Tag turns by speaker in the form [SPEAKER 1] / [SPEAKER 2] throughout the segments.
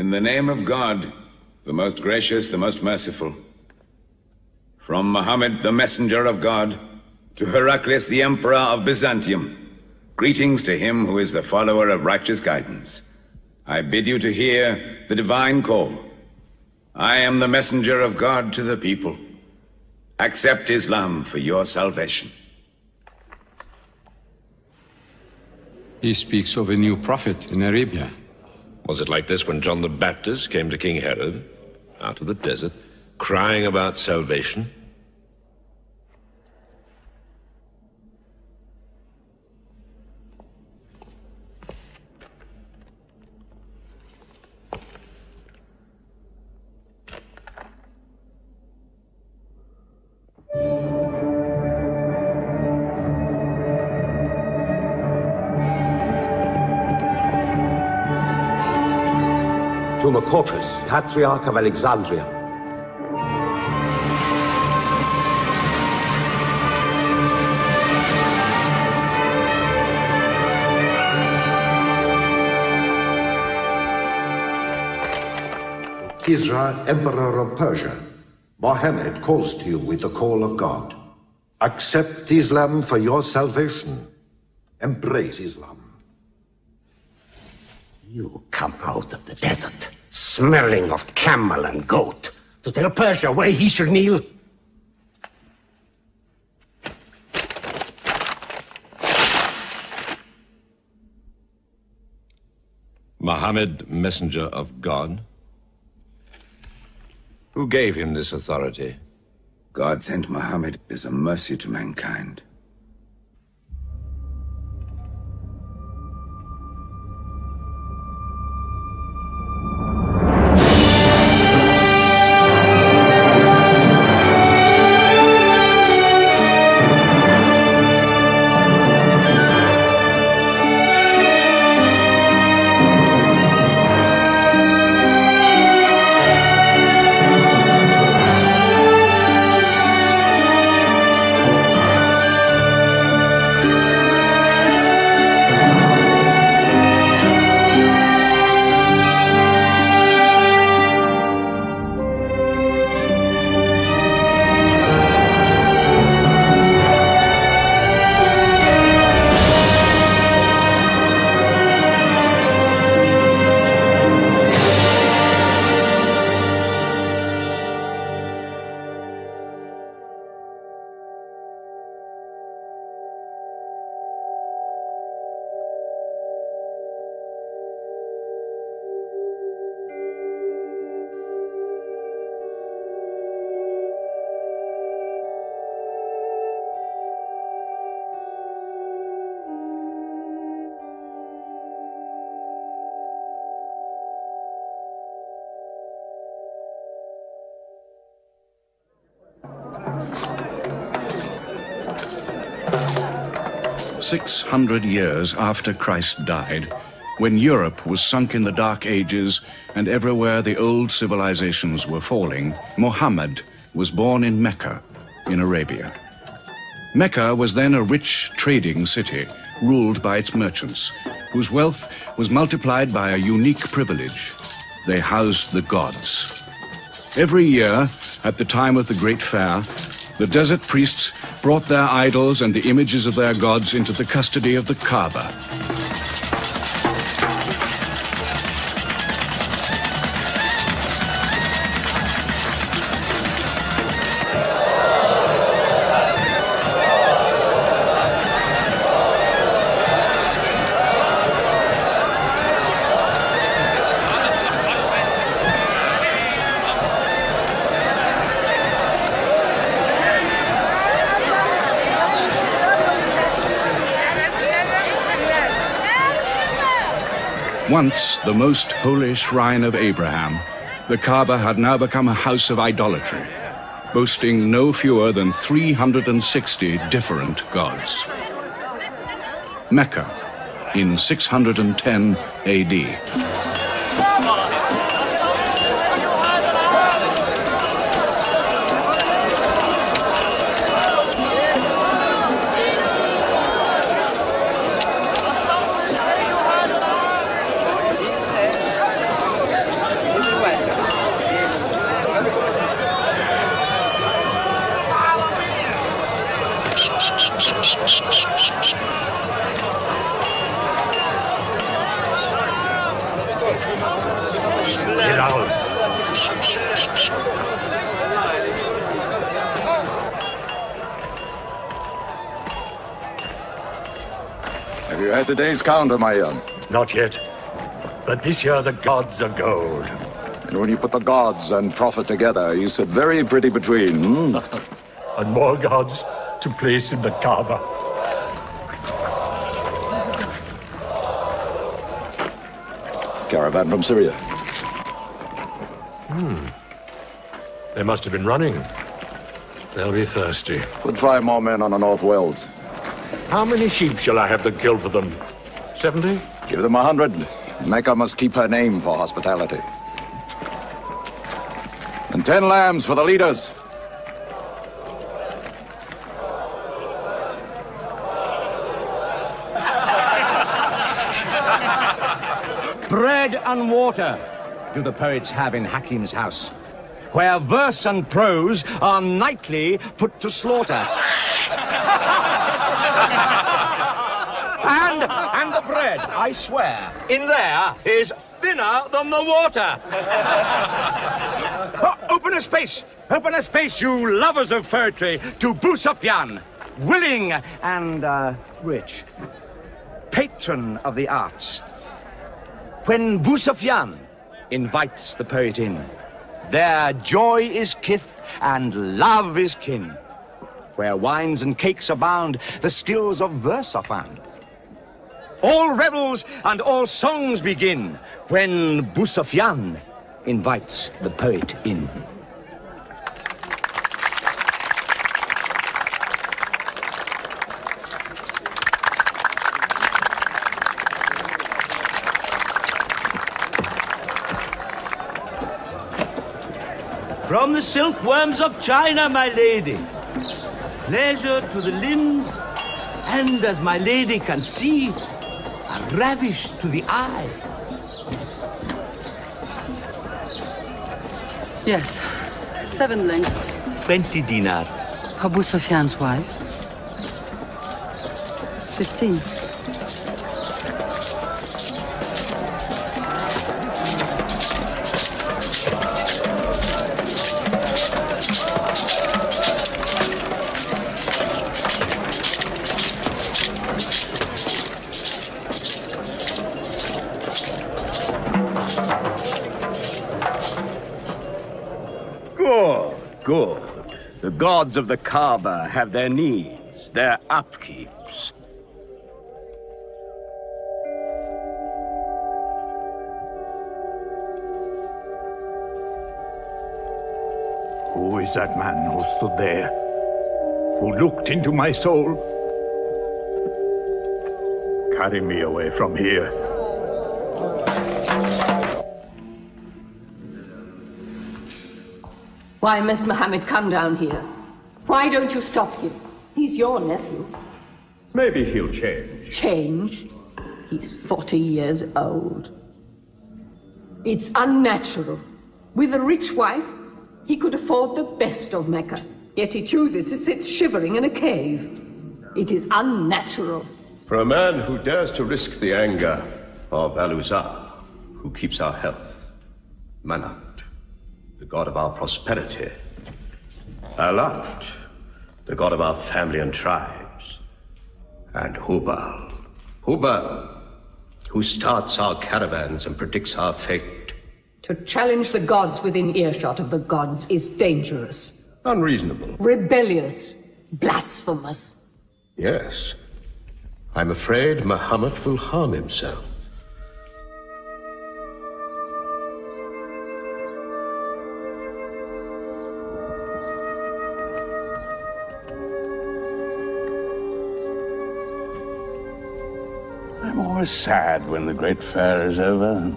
[SPEAKER 1] In the name of God, the most gracious, the most merciful. From Muhammad, the messenger of God, to Heraclius, the emperor of Byzantium, greetings to him who is the follower of righteous guidance. I bid you to hear the divine call. I am the messenger of God to the people. Accept Islam for your salvation.
[SPEAKER 2] He speaks of a new prophet in Arabia.
[SPEAKER 3] Was it like this when John the Baptist came to King Herod, out of the desert, crying about salvation?
[SPEAKER 4] To Mekah, Patriarch of Alexandria.
[SPEAKER 5] Kisra, Emperor of Persia, Mohammed calls to you with the call of God. Accept Islam for your salvation. Embrace Islam.
[SPEAKER 6] You come out of the desert, smelling of camel and goat, to tell Persia where he should kneel?
[SPEAKER 3] Muhammad, messenger of God? Who gave him this authority?
[SPEAKER 1] God sent Muhammad as a mercy to mankind.
[SPEAKER 7] "600 years after Christ died, when Europe was sunk in the Dark Ages and everywhere the old civilizations were falling, Muhammad was born in Mecca, in Arabia. Mecca was then a rich trading city ruled by its merchants, whose wealth was multiplied by a unique privilege. They housed the gods. Every year, at the time of the Great Fair, the desert priests brought their idols and the images of their gods into the custody of the Kaaba. Once the most holy shrine of Abraham, the Kaaba had now become a house of idolatry, boasting no fewer than 360 different gods. Mecca, in 610 AD.
[SPEAKER 8] you had today's counter, my young?
[SPEAKER 9] Not yet. But this year the gods are gold.
[SPEAKER 8] And when you put the gods and profit together, you sit very pretty between,
[SPEAKER 9] And more gods to place in the Kaaba.
[SPEAKER 8] Caravan from Syria.
[SPEAKER 9] They must have been running. They'll be thirsty.
[SPEAKER 8] Put 5 more men on the North Wells.
[SPEAKER 9] How many sheep shall I have them kill for them? 70?
[SPEAKER 8] Give them 100. Mecca must keep her name for hospitality. And 10 lambs for the leaders.
[SPEAKER 10] Bread and water do the poets have in Hakim's house, where verse and prose are nightly put to slaughter. And the bread, I swear, in there is thinner than the water. Open a space, you lovers of poetry, to Abu Sufyan, willing and rich, patron of the arts. When Abu Sufyan invites the poet in, there joy is kith and love is kin. Where wines and cakes abound, the skills of verse are found. All revels and all songs begin when Abu Sufyan invites the poet in.
[SPEAKER 11] From the silkworms of China, my lady. Pleasure to the limbs, and as my lady can see, a ravish to the eye.
[SPEAKER 12] Yes, 7 lengths.
[SPEAKER 11] 20 dinar.
[SPEAKER 12] Abu Sufyan's wife. 15.
[SPEAKER 10] Good. The gods of the Kaaba have their needs, their upkeeps.
[SPEAKER 13] Who is that man who stood there? Who looked into my soul? Carry me away from here.
[SPEAKER 14] Why must Muhammad come down here? Why don't you stop him? He's your nephew.
[SPEAKER 15] Maybe he'll change.
[SPEAKER 14] Change? He's 40 years old. It's unnatural. With a rich wife, he could afford the best of Mecca. Yet he chooses to sit shivering in a cave. It is unnatural.
[SPEAKER 15] For a man who dares to risk the anger of Al-Uzza, who keeps our health, Manat, the god of our prosperity, Alat, the god of our family and tribes, and Hubal, who starts our caravans and predicts our fate.
[SPEAKER 14] To challenge the gods within earshot of the gods is dangerous.
[SPEAKER 15] Unreasonable.
[SPEAKER 14] Rebellious. Blasphemous.
[SPEAKER 15] Yes. I'm afraid Muhammad will harm himself.
[SPEAKER 13] I'm always sad when the great fair is over.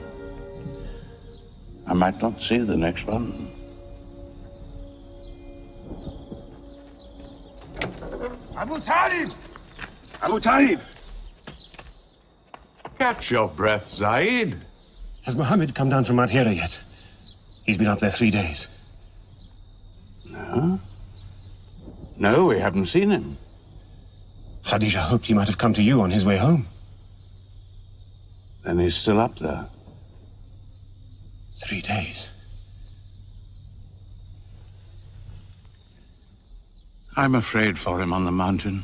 [SPEAKER 13] I might not see the next one.
[SPEAKER 16] Abu Talib! Abu Talib!
[SPEAKER 13] Catch your breath, Zaid.
[SPEAKER 17] Has Muhammad come down from Mount Hira yet? He's been up there 3 days.
[SPEAKER 13] No? No, we haven't seen him.
[SPEAKER 17] Khadija hoped he might have come to you on his way home.
[SPEAKER 13] Then he's still up there.
[SPEAKER 17] 3 days.
[SPEAKER 13] I'm afraid for him on the mountain,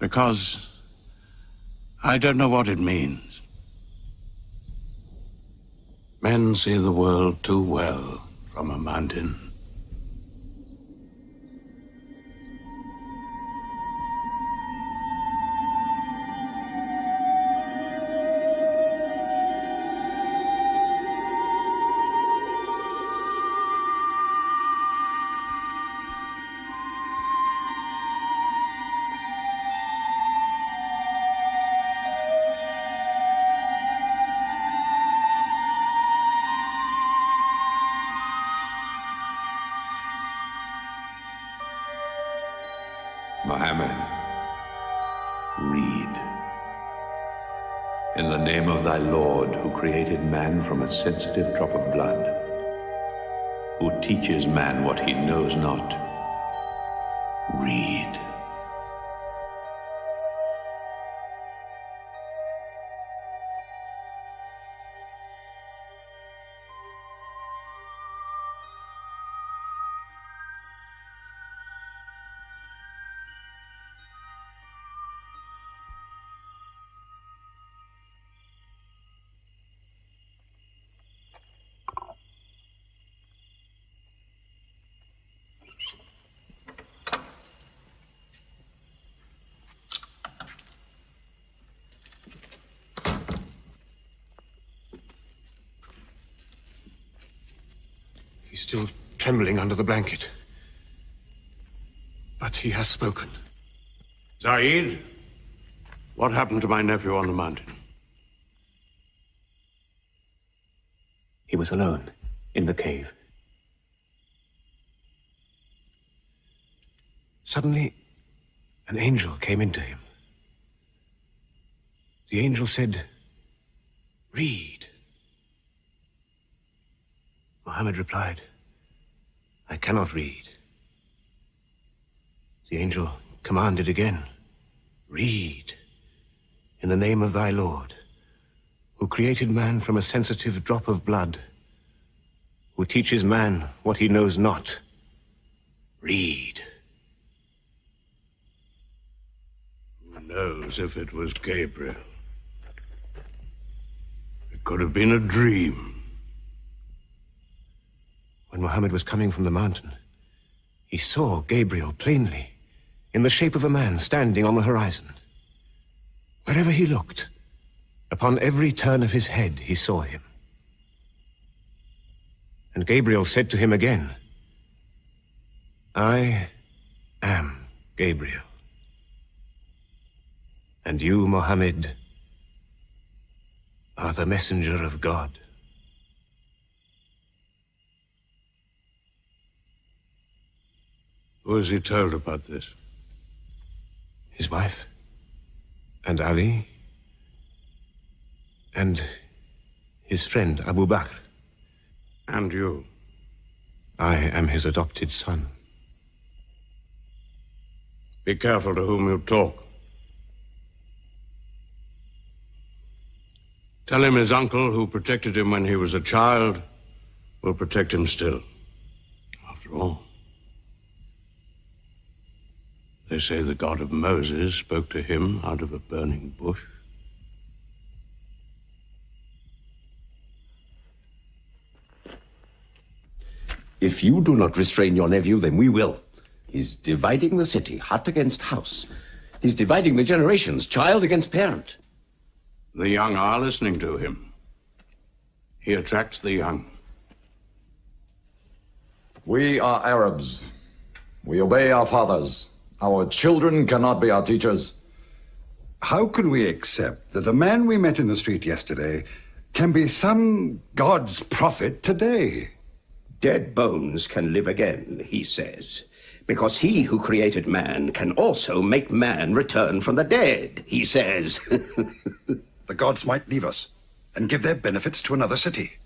[SPEAKER 13] because I don't know what it means. Men see the world too well from a mountain.
[SPEAKER 3] Muhammad, read. In the name of thy Lord, who created man from a sensitive drop of blood, who teaches man what he knows not, read.
[SPEAKER 17] He's still trembling under the blanket. But he has spoken.
[SPEAKER 13] Zaid, what happened to my nephew on the mountain?
[SPEAKER 17] He was alone in the cave. Suddenly, an angel came into him. The angel said, "Read." Muhammad replied, "I cannot read." The angel commanded again, "Read, in the name of thy Lord, who created man from a sensitive drop of blood, who teaches man what he knows not. Read."
[SPEAKER 13] Who knows if it was Gabriel? It could have been a dream.
[SPEAKER 17] When Muhammad was coming from the mountain, he saw Gabriel plainly, in the shape of a man standing on the horizon. Wherever he looked, upon every turn of his head, he saw him. And Gabriel said to him again, "I am Gabriel. And you, Muhammad, are the messenger of God."
[SPEAKER 13] Who has he told about this?
[SPEAKER 17] His wife, and Ali, and his friend Abu Bakr.
[SPEAKER 13] And you?
[SPEAKER 17] I am his adopted son.
[SPEAKER 13] Be careful to whom you talk. Tell him his uncle, who protected him when he was a child, will protect him still. After all, they say the God of Moses spoke to him out of a burning bush.
[SPEAKER 6] If you do not restrain your nephew, then we will. He's dividing the city, hut against house. He's dividing the generations, child against parent.
[SPEAKER 13] The young are listening to him. He attracts the young.
[SPEAKER 18] We are Arabs. We obey our fathers. Our children cannot be our teachers.
[SPEAKER 19] How can we accept that a man we met in the street yesterday can be some God's prophet today?
[SPEAKER 6] Dead bones can live again, he says, because he who created man can also make man return from the dead, he says.
[SPEAKER 19] The gods might leave us and give their benefits to another city.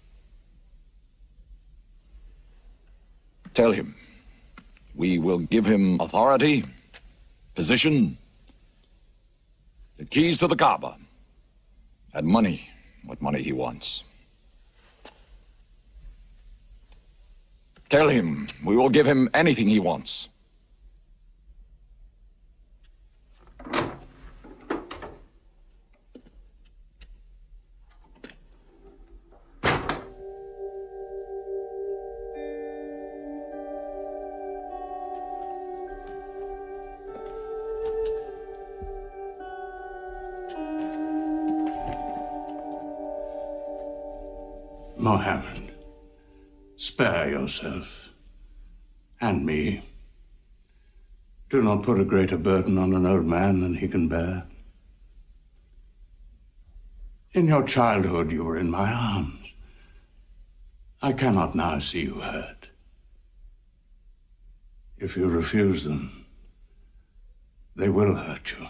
[SPEAKER 18] Tell him we will give him authority, position, the keys to the Kaaba, and money, what money he wants. Tell him we will give him anything he wants.
[SPEAKER 13] Mohammed, spare yourself and me. Do not put a greater burden on an old man than he can bear. In your childhood, you were in my arms. I cannot now see you hurt. If you refuse them, they will hurt you.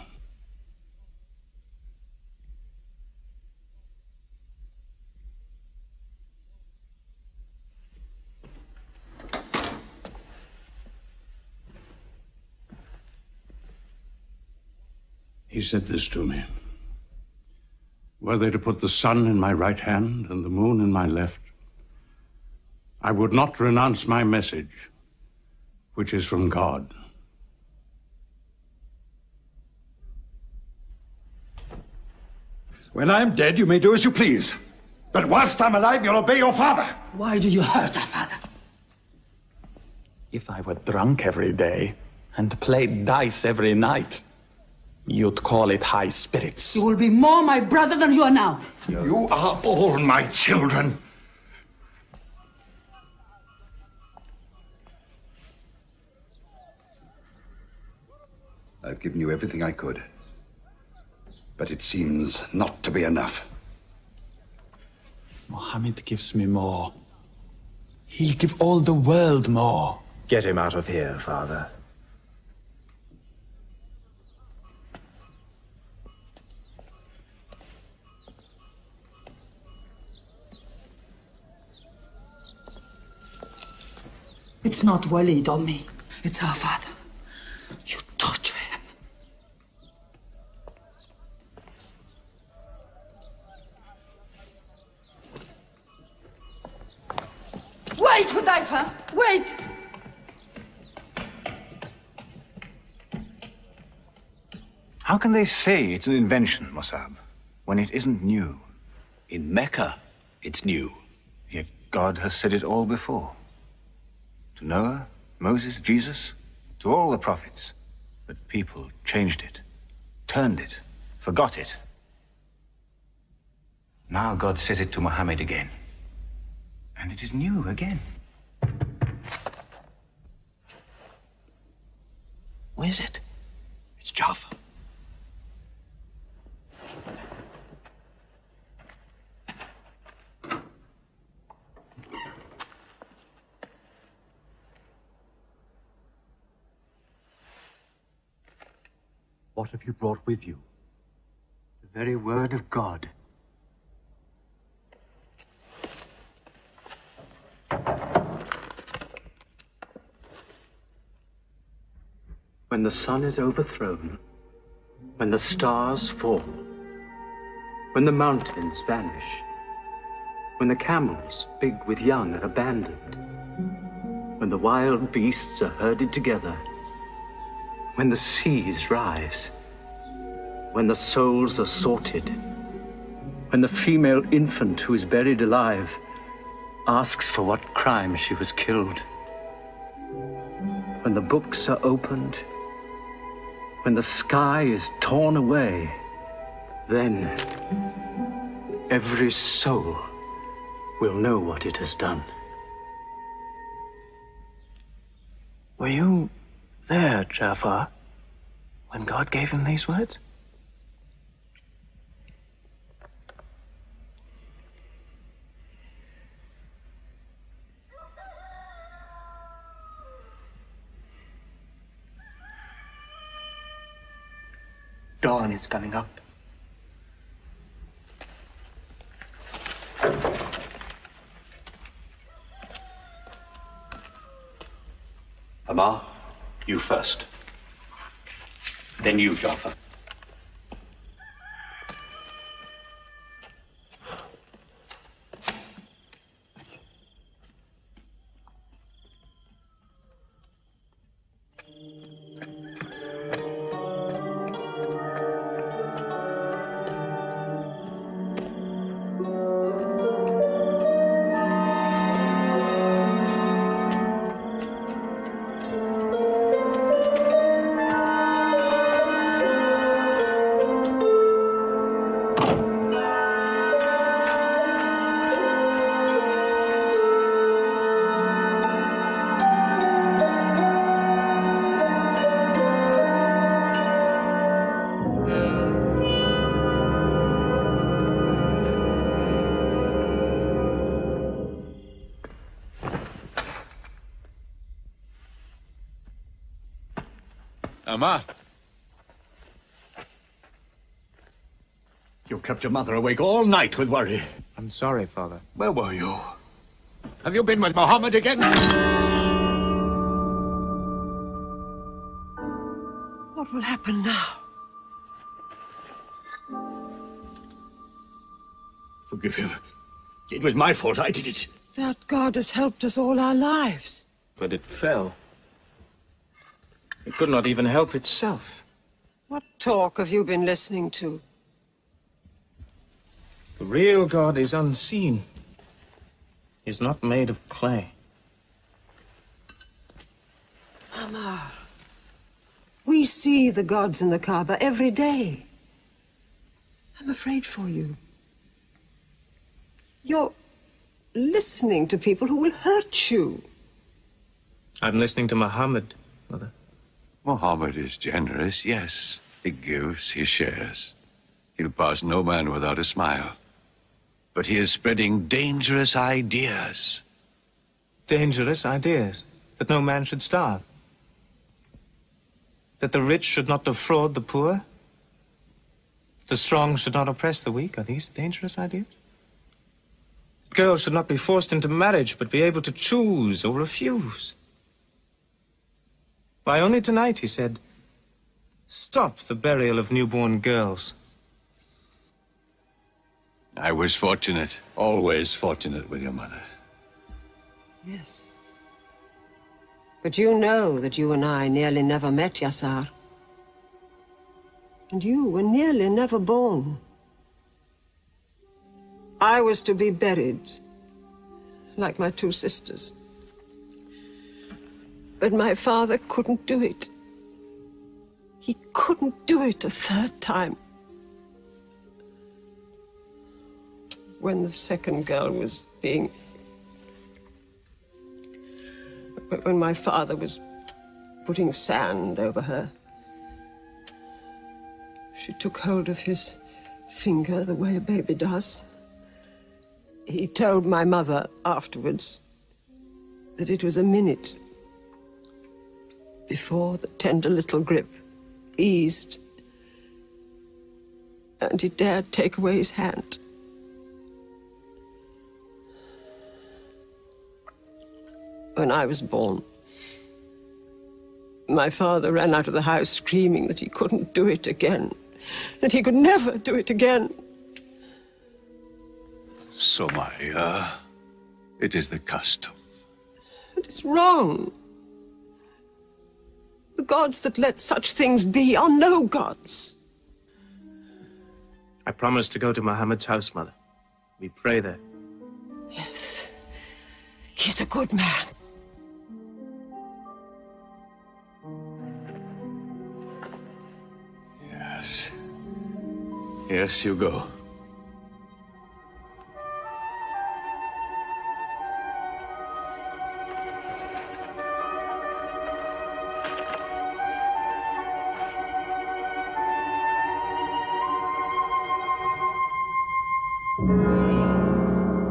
[SPEAKER 13] He said this to me. Were they to put the sun in my right hand and the moon in my left, I would not renounce my message, which is from God.
[SPEAKER 19] When I'm dead, you may do as you please. But whilst I'm alive, you'll obey your father.
[SPEAKER 20] Why do you hurt our father?
[SPEAKER 21] If I were drunk every day and played dice every night, you'd call it high spirits.
[SPEAKER 20] You will be more my brother than you are now.
[SPEAKER 19] You are all my children. I've given you everything I could. But it seems not to be enough.
[SPEAKER 21] Mohammed gives me more. He'll give all the world more.
[SPEAKER 22] Get him out of here, Father.
[SPEAKER 20] It's not Walid or me. It's our father. You torture him. Wait, Hudayfa! Wait!
[SPEAKER 23] How can they say it's an invention, Musab, when it isn't new?
[SPEAKER 6] In Mecca, it's new.
[SPEAKER 23] Yet God has said it all before. To Noah, Moses, Jesus, to all the prophets. But people changed it, turned it, forgot it. Now God says it to Muhammad again. And it is new again.
[SPEAKER 6] Where is it? It's Jaffa.
[SPEAKER 22] What have you brought with you?
[SPEAKER 23] The very word of God.
[SPEAKER 24] When the sun is overthrown, when the stars fall, when the mountains vanish, when the camels, big with young, are abandoned, when the wild beasts are herded together, when the seas rise, when the souls are sorted, when the female infant who is buried alive asks for what crime she was killed, when the books are opened, when the sky is torn away, then every soul will know what it has done. Were you there, Jafar, when God gave him these words?
[SPEAKER 22] Dawn is coming up.
[SPEAKER 23] Amar, you first. Then you, Jafar.
[SPEAKER 1] Amma.
[SPEAKER 11] You kept your mother awake all night with worry.
[SPEAKER 17] I'm sorry, Father.
[SPEAKER 11] Where were you?
[SPEAKER 1] Have you been with Muhammad again?
[SPEAKER 20] What will happen now?
[SPEAKER 11] Forgive him. It was my fault. I did it.
[SPEAKER 20] That God has helped us all our lives.
[SPEAKER 17] But it fell. It could not even help itself.
[SPEAKER 20] What talk have you been listening to?
[SPEAKER 17] The real God is unseen. He's not made of clay.
[SPEAKER 20] Amar, we see the gods in the Kaaba every day. I'm afraid for you. You're listening to people who will hurt you.
[SPEAKER 17] I'm listening to Muhammad, Mother.
[SPEAKER 2] Muhammad is generous, yes. He gives, he shares. He'll pass no man without a smile. But he is spreading dangerous ideas.
[SPEAKER 17] Dangerous ideas? That no man should starve? That the rich should not defraud the poor? That the strong should not oppress the weak? Are these dangerous ideas? Girls should not be forced into marriage, but be able to choose or refuse. Why, only tonight he said, stop the burial of newborn girls.
[SPEAKER 2] I was fortunate, always fortunate with your mother.
[SPEAKER 20] Yes. But you know that you and I nearly never met, Yassar. And you were nearly never born. I was to be buried, like my two sisters. But my father couldn't do it. He couldn't do it a third time. When the second girl was being... When my father was putting sand over her, she took hold of his finger the way a baby does. He told my mother afterwards that it was a minute before the tender little grip eased and he dared take away his hand. When I was born, my father ran out of the house screaming that he couldn't do it again, that he could never do it again.
[SPEAKER 2] Somaya, it is the custom.
[SPEAKER 20] It is wrong. The gods that let such things be are no gods.
[SPEAKER 17] I promised to go to Muhammad's house, Mother. We pray there.
[SPEAKER 20] Yes. He's a good man.
[SPEAKER 2] Yes. Yes, you go.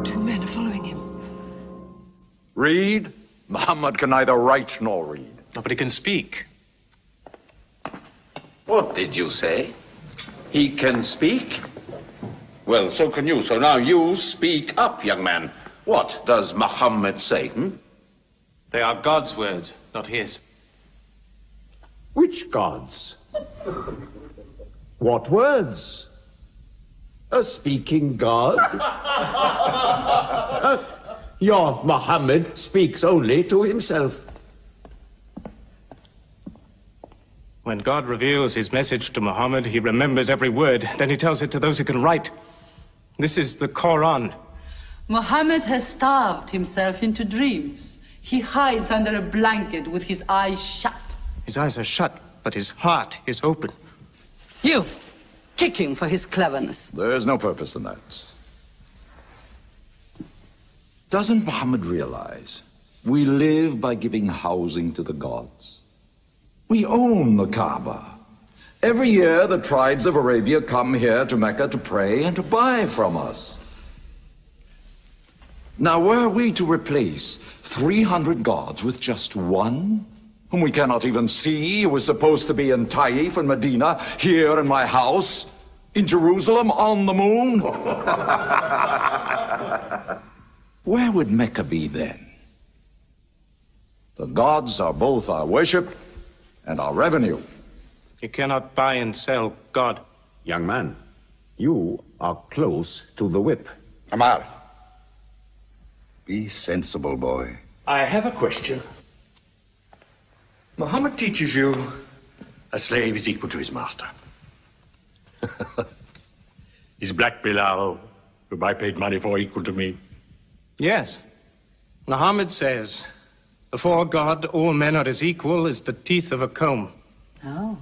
[SPEAKER 20] Two men are following him.
[SPEAKER 18] Read? Muhammad can neither write nor read.
[SPEAKER 17] Nobody can speak.
[SPEAKER 15] What did you say? He can speak? Well, so can you. So now you speak up, young man. What does Muhammad say,
[SPEAKER 17] They are God's words, not his.
[SPEAKER 4] Which gods? What words? A speaking God? Your Muhammad speaks only to himself.
[SPEAKER 17] When God reveals his message to Muhammad, he remembers every word. Then he tells it to those who can write. This is the Quran.
[SPEAKER 12] Muhammad has starved himself into dreams. He hides under a blanket with his eyes shut.
[SPEAKER 17] His eyes are shut, but his heart is open.
[SPEAKER 12] You, kick him for his cleverness.
[SPEAKER 18] There is no purpose in that. Doesn't Muhammad realize we live by giving housing to the gods? We own the Kaaba. Every year, the tribes of Arabia come here to Mecca to pray and to buy from us. Now, were we to replace 300 gods with just one, whom we cannot even see, who is supposed to be in Taif and Medina, here in my house, in Jerusalem, on the moon? Where would Mecca be then? The gods are both our worship and our revenue.
[SPEAKER 17] You cannot buy and sell God.
[SPEAKER 4] Young man, you are close to the whip.
[SPEAKER 5] Amar.
[SPEAKER 19] Be sensible, boy.
[SPEAKER 22] I have a question. Muhammad teaches you a slave is equal to his master. Is Black Bilal, whom I paid money for, equal to me?
[SPEAKER 17] Yes. Muhammad says, before God, all men are as equal as the teeth of a comb.
[SPEAKER 12] Oh,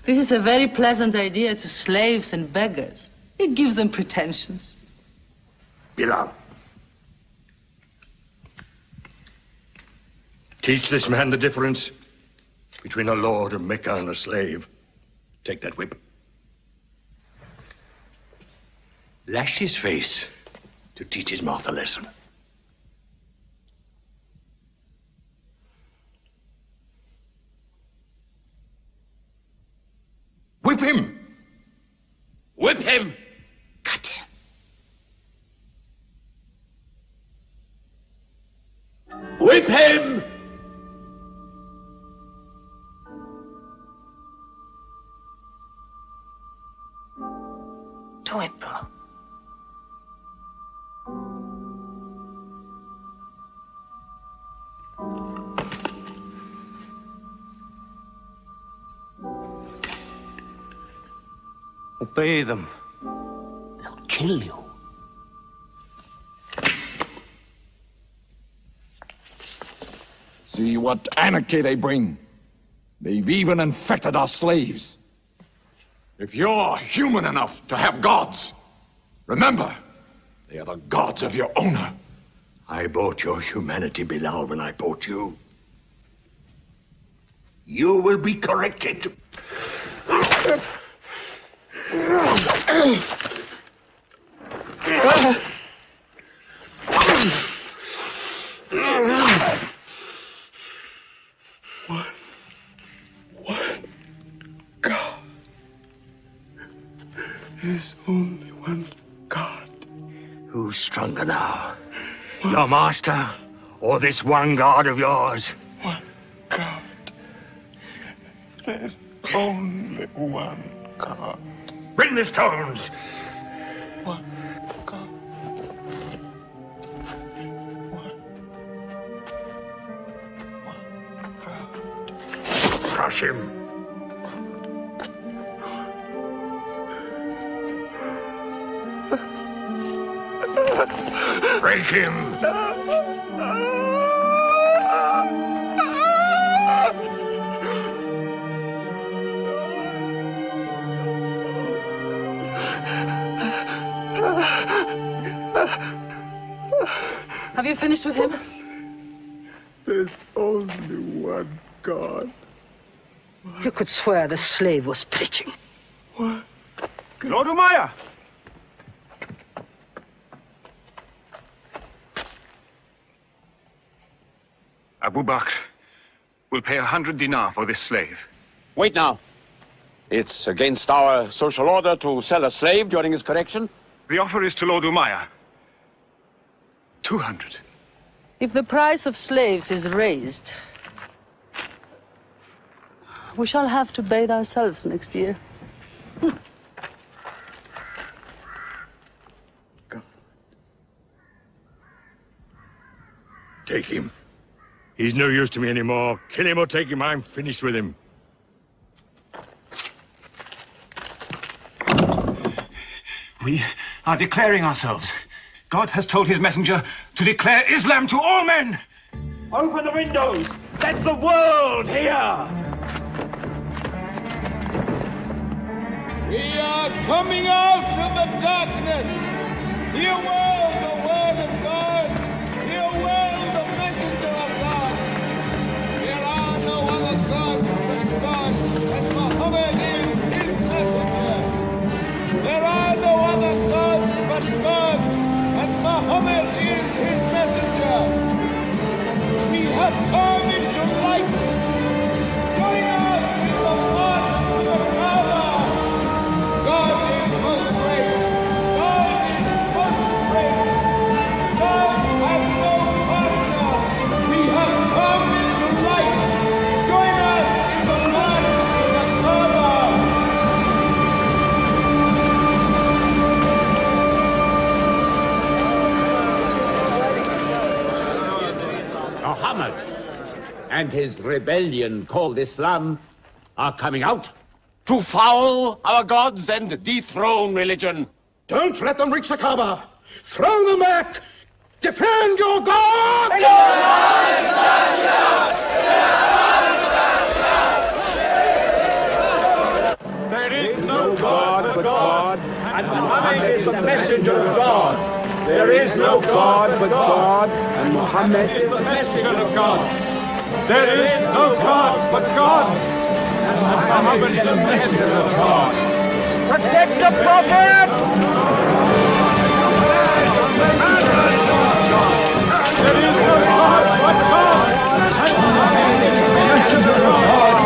[SPEAKER 12] this is a very pleasant idea to slaves and beggars. It gives them pretensions.
[SPEAKER 22] Bilal. Teach this man the difference between a lord of Mecca and a slave. Take that whip. Lash his face to teach his mouth a lesson. Whip him! Whip him! Cut him. Whip him!
[SPEAKER 12] Do it, bro.
[SPEAKER 17] Obey them.
[SPEAKER 22] They'll kill you.
[SPEAKER 18] See what anarchy they bring. They've even infected our slaves. If you're human enough to have gods, remember, they are the gods of your owner.
[SPEAKER 22] I bought your humanity, Bilal, when I bought you. You will be corrected.
[SPEAKER 7] One God. There's only one God.
[SPEAKER 22] Who's stronger now? Your master or this one God of yours?
[SPEAKER 7] One God. There's only one God.
[SPEAKER 22] Bring the stones!
[SPEAKER 7] One God. One God.
[SPEAKER 22] Crush him. Break him.
[SPEAKER 12] Have you finished with him?
[SPEAKER 7] There's only one God.
[SPEAKER 8] You could swear the slave was preaching.
[SPEAKER 7] What?
[SPEAKER 16] Lord Umayyah!
[SPEAKER 23] Abu Bakr will pay 100 dinar for this slave.
[SPEAKER 6] Wait now. It's against our social order to sell a slave during his correction.
[SPEAKER 23] The offer is to Lord Umayyah. 200.
[SPEAKER 12] If the price of slaves is raised, we shall have to bathe ourselves next year.
[SPEAKER 22] Take him. He's no use to me anymore. Kill him or take him. I'm finished with him.
[SPEAKER 16] We are declaring ourselves. God has told his messenger to declare Islam to all men.
[SPEAKER 11] Open the windows! Let the world hear!
[SPEAKER 9] We are coming out of the darkness. Hear well the word of God. Hear well the messenger of God. There are no other gods but God, and Muhammad is his messenger. There are no other gods but God, and Muhammad is his messenger. We have come into light.
[SPEAKER 4] and his rebellion called Islam are coming out.
[SPEAKER 3] To foul our gods and dethrone religion.
[SPEAKER 5] Don't let them reach the Kaaba. Throw them back. Defend your God!
[SPEAKER 4] There is no God but God, and Muhammad is the messenger of God. There is no God but God, and Muhammad is the messenger of God.
[SPEAKER 9] There is no God but God, and Muhammad is the messenger of God.
[SPEAKER 5] Protect the Prophet!
[SPEAKER 9] There is no God but God, and Muhammad is the messenger of God.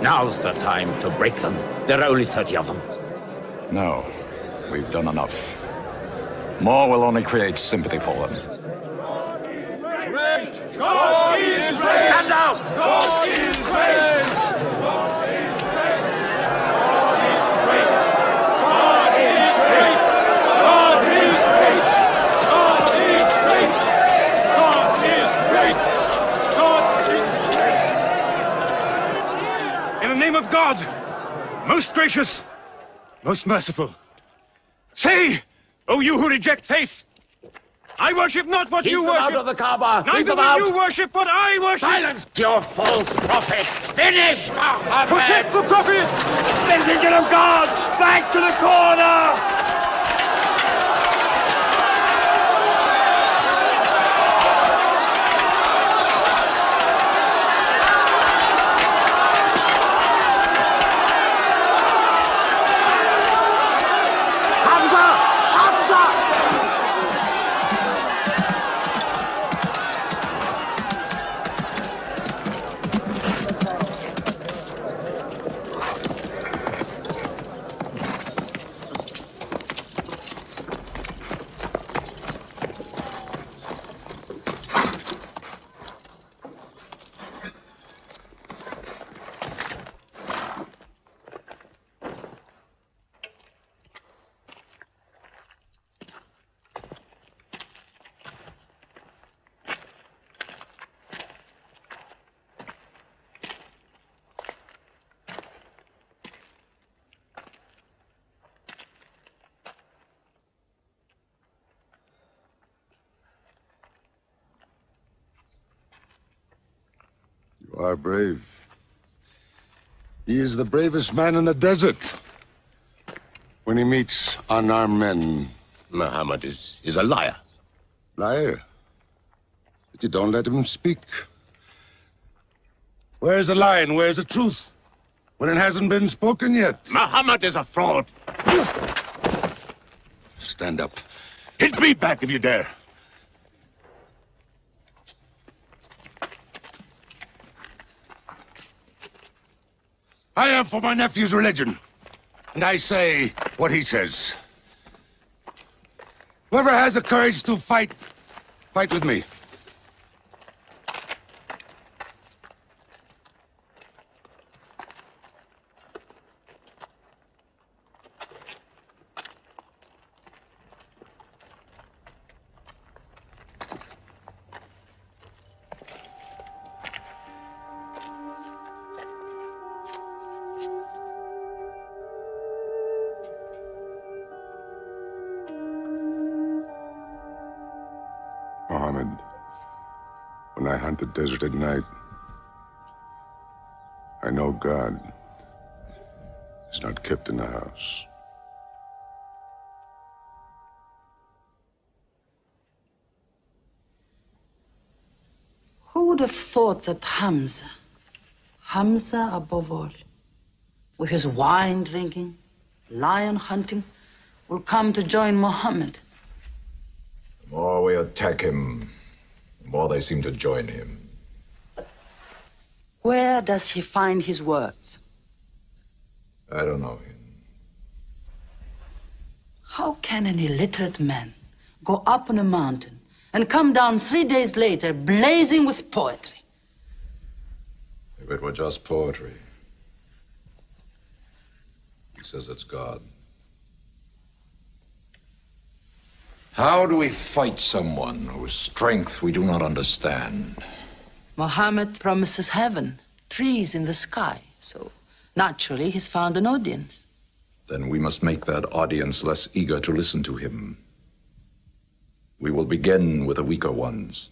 [SPEAKER 4] Now's the time to break them. There are only 30 of them.
[SPEAKER 18] No, we've done enough. More will only create sympathy for them.
[SPEAKER 5] God is great!
[SPEAKER 4] Stand down!
[SPEAKER 5] God is great! God is great! God is great! God is great! God is great! God is great! God is great!
[SPEAKER 16] In the name of God, most gracious, most merciful, say, O you who reject faith, I worship not what you worship.
[SPEAKER 4] Keep them out of the Kaaba! Keep
[SPEAKER 16] Neither
[SPEAKER 4] them
[SPEAKER 16] will
[SPEAKER 4] out!
[SPEAKER 16] you worship what I worship.
[SPEAKER 4] Silence your false prophet! Finish Muhammad!
[SPEAKER 16] Protect the prophet!
[SPEAKER 4] Messenger of God! Back to the corner!
[SPEAKER 10] You are brave. He is the bravest man in the desert. When he meets unarmed men...
[SPEAKER 6] Muhammad is a liar.
[SPEAKER 10] Liar? But you don't let him speak. Where's the lie and where's the truth? When it hasn't been spoken yet.
[SPEAKER 6] Muhammad is a fraud.
[SPEAKER 10] Stand up. Hit me back if you dare. I am for my nephew's religion, and I say what he says. Whoever has the courage to fight, fight with me.
[SPEAKER 14] Muhammad.
[SPEAKER 10] I hunt the desert at night, I know God is not kept in the house.
[SPEAKER 12] Who would have thought that Hamza above all, with his wine drinking, lion hunting, will come to join Muhammad?
[SPEAKER 18] The more we attack him, the more they seem to join him.
[SPEAKER 12] Where does he find his words?
[SPEAKER 18] I don't know him.
[SPEAKER 12] How can an illiterate man go up on a mountain and come down 3 days later blazing with poetry?
[SPEAKER 18] If it were just poetry. He says it's God. How do we fight someone whose strength we do not understand?
[SPEAKER 12] Muhammad promises heaven, trees in the sky, so naturally he's found an audience.
[SPEAKER 18] Then we must make that audience less eager to listen to him. We will begin with the weaker ones.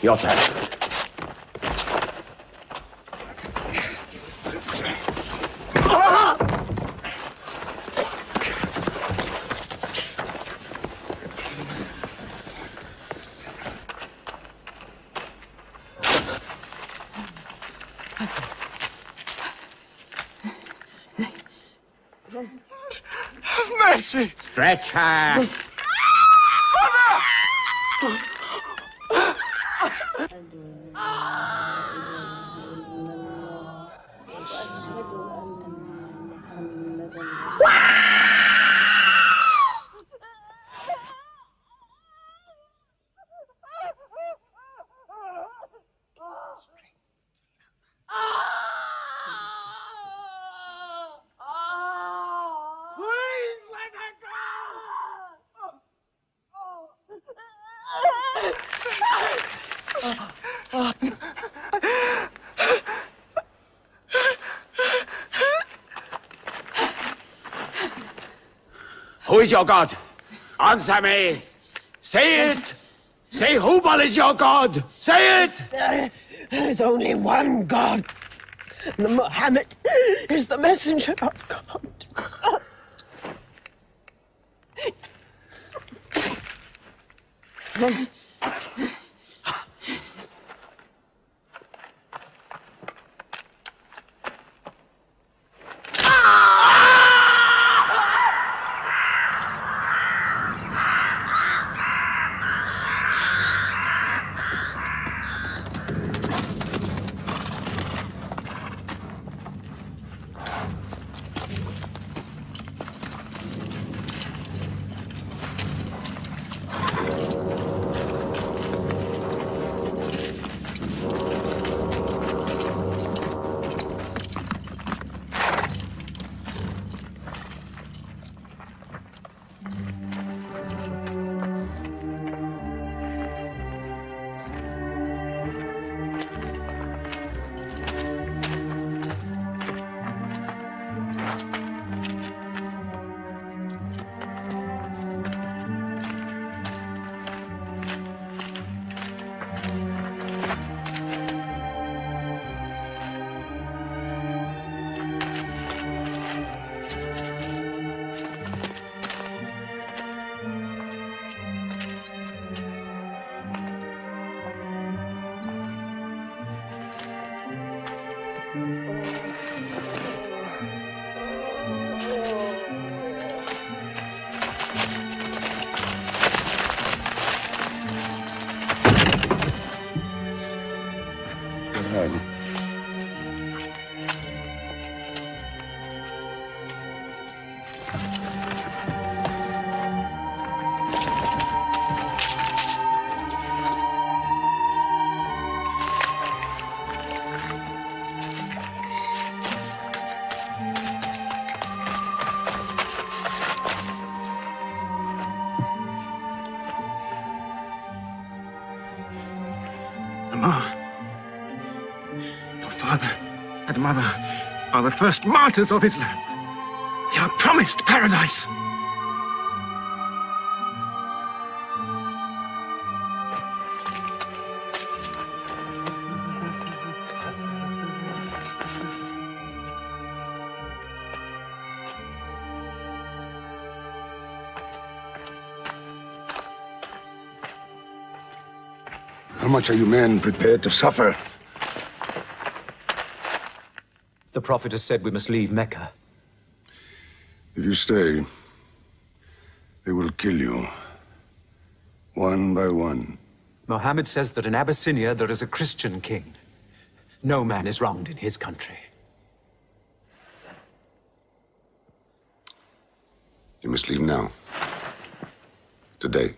[SPEAKER 6] Your turn.
[SPEAKER 5] Have mercy!
[SPEAKER 6] Stretch her!
[SPEAKER 5] Please let her
[SPEAKER 6] Who is your God? Answer me. Say it. Say Hubal is your God. Say it.
[SPEAKER 20] There is only one God. And Muhammad is the messenger of God.
[SPEAKER 23] Your father and mother are the first martyrs of Islam. They are promised paradise.
[SPEAKER 10] How much are you men prepared to suffer?
[SPEAKER 13] The Prophet has said we must leave Mecca.
[SPEAKER 10] If you stay, they will kill you. One by one.
[SPEAKER 13] Muhammad says that in Abyssinia there is a Christian king. No man is wronged in his country.
[SPEAKER 10] You must leave now. Today.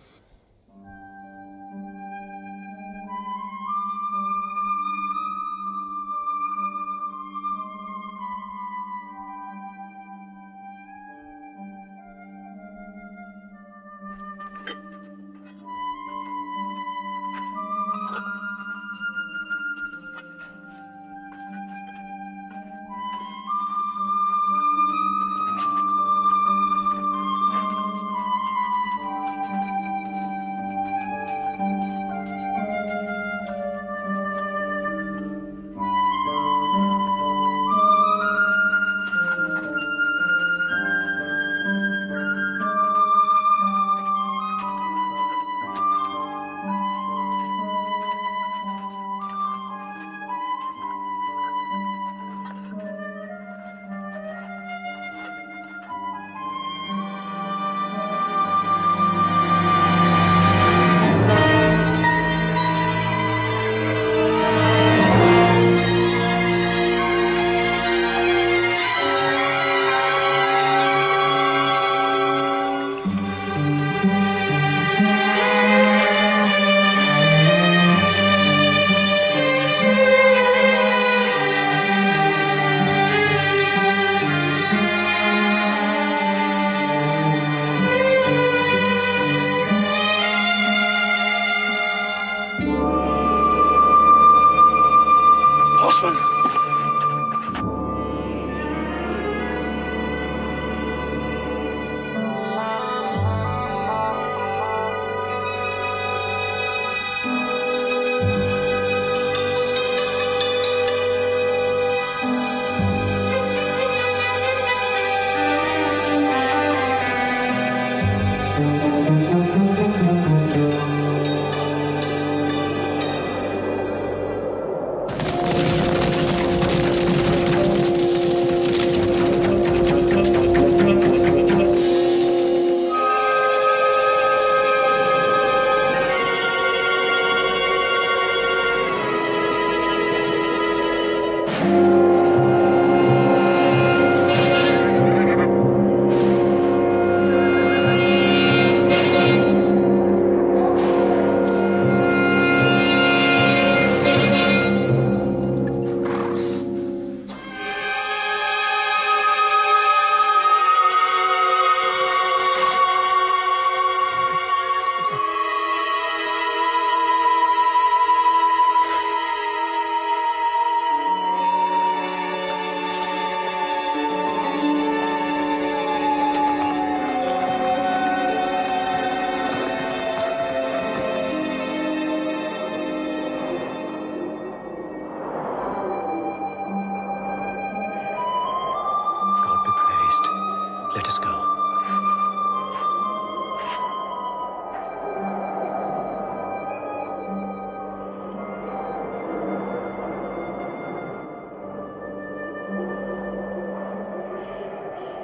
[SPEAKER 13] Let us go.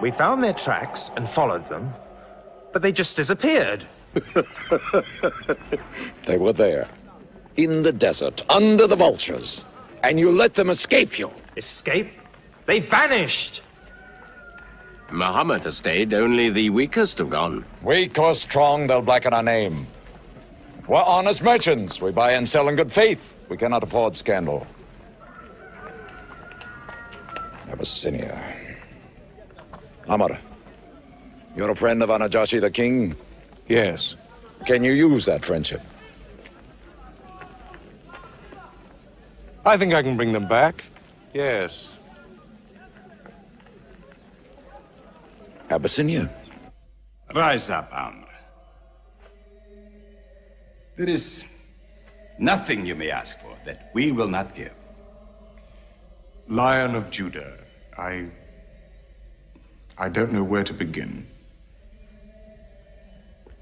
[SPEAKER 14] We found their tracks and followed them, but they just disappeared.
[SPEAKER 18] They were there, in the desert, under the vultures, and you let them escape you.
[SPEAKER 14] Escape? They vanished!
[SPEAKER 3] Muhammad has stayed, only the weakest have gone.
[SPEAKER 18] Weak or strong, they'll blacken our name. We're honest merchants. We buy and sell in good faith. We cannot afford scandal. Abyssinia. Amr, you're a friend of Anajashi the king?
[SPEAKER 17] Yes.
[SPEAKER 18] Can you use that friendship?
[SPEAKER 17] I think I can bring them back. Yes.
[SPEAKER 18] Abyssinia.
[SPEAKER 1] Rise up, Amr. There is nothing you may ask for that we will not give.
[SPEAKER 17] Lion of Judah, I don't know where to begin.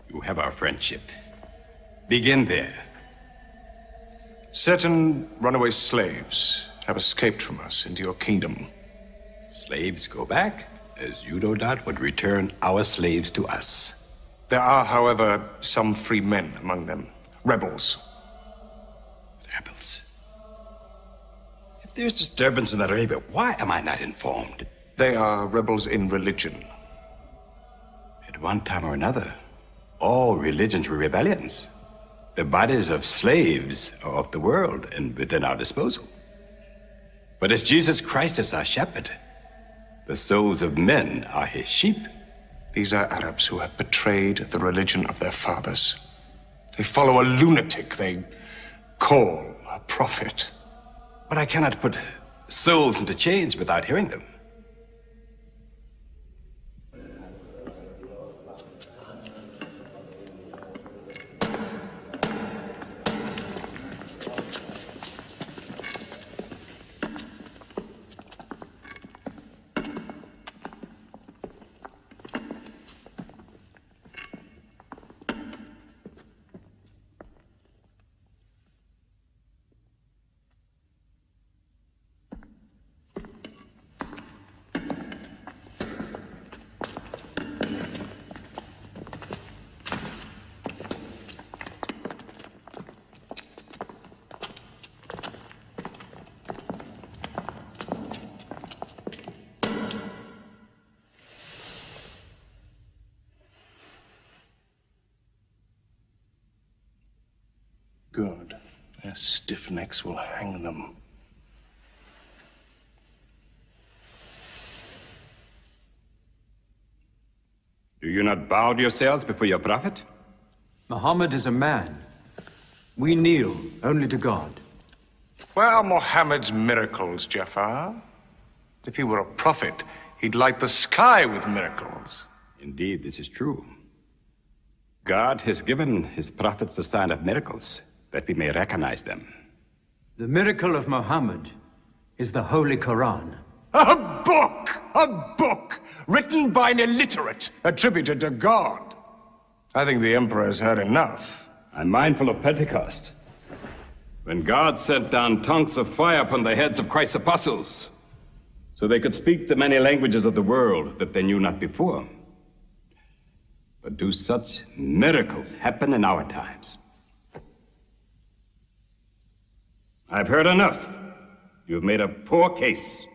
[SPEAKER 1] You have our friendship. Begin there.
[SPEAKER 17] Certain runaway slaves have escaped from us into your kingdom.
[SPEAKER 1] Slaves go back, as you no doubt would return our slaves to us.
[SPEAKER 17] There are, however, some free men among them. Rebels.
[SPEAKER 1] Rebels? If there's disturbance in Arabia, why am I not informed?
[SPEAKER 17] They are rebels in religion.
[SPEAKER 1] At one time or another, all religions were rebellions. The bodies of slaves are of the world and within our disposal. But as Jesus Christ is our shepherd, the souls of men are his sheep.
[SPEAKER 17] These are Arabs who have betrayed the religion of their fathers. They follow a lunatic they call a prophet.
[SPEAKER 1] But I cannot put souls into chains without hearing them.
[SPEAKER 17] Good. Their stiff necks will hang them.
[SPEAKER 1] Do you not bow yourselves before your prophet?
[SPEAKER 23] Muhammad is a man. We kneel only to God.
[SPEAKER 17] Where are Muhammad's miracles, Jafar? If he were a prophet, he'd light the sky with miracles.
[SPEAKER 1] Indeed, this is true. God has given his prophets the sign of miracles, that we may recognize them.
[SPEAKER 23] The miracle of Muhammad is the Holy Quran.
[SPEAKER 17] A book! A book! Written by an illiterate, attributed to God. I think the Emperor has heard enough.
[SPEAKER 1] I'm mindful of Pentecost, when God sent down tongues of fire upon the heads of Christ's apostles, so they could speak the many languages of the world that they knew not before. But do such miracles happen in our times? I've heard enough. You've made a poor case.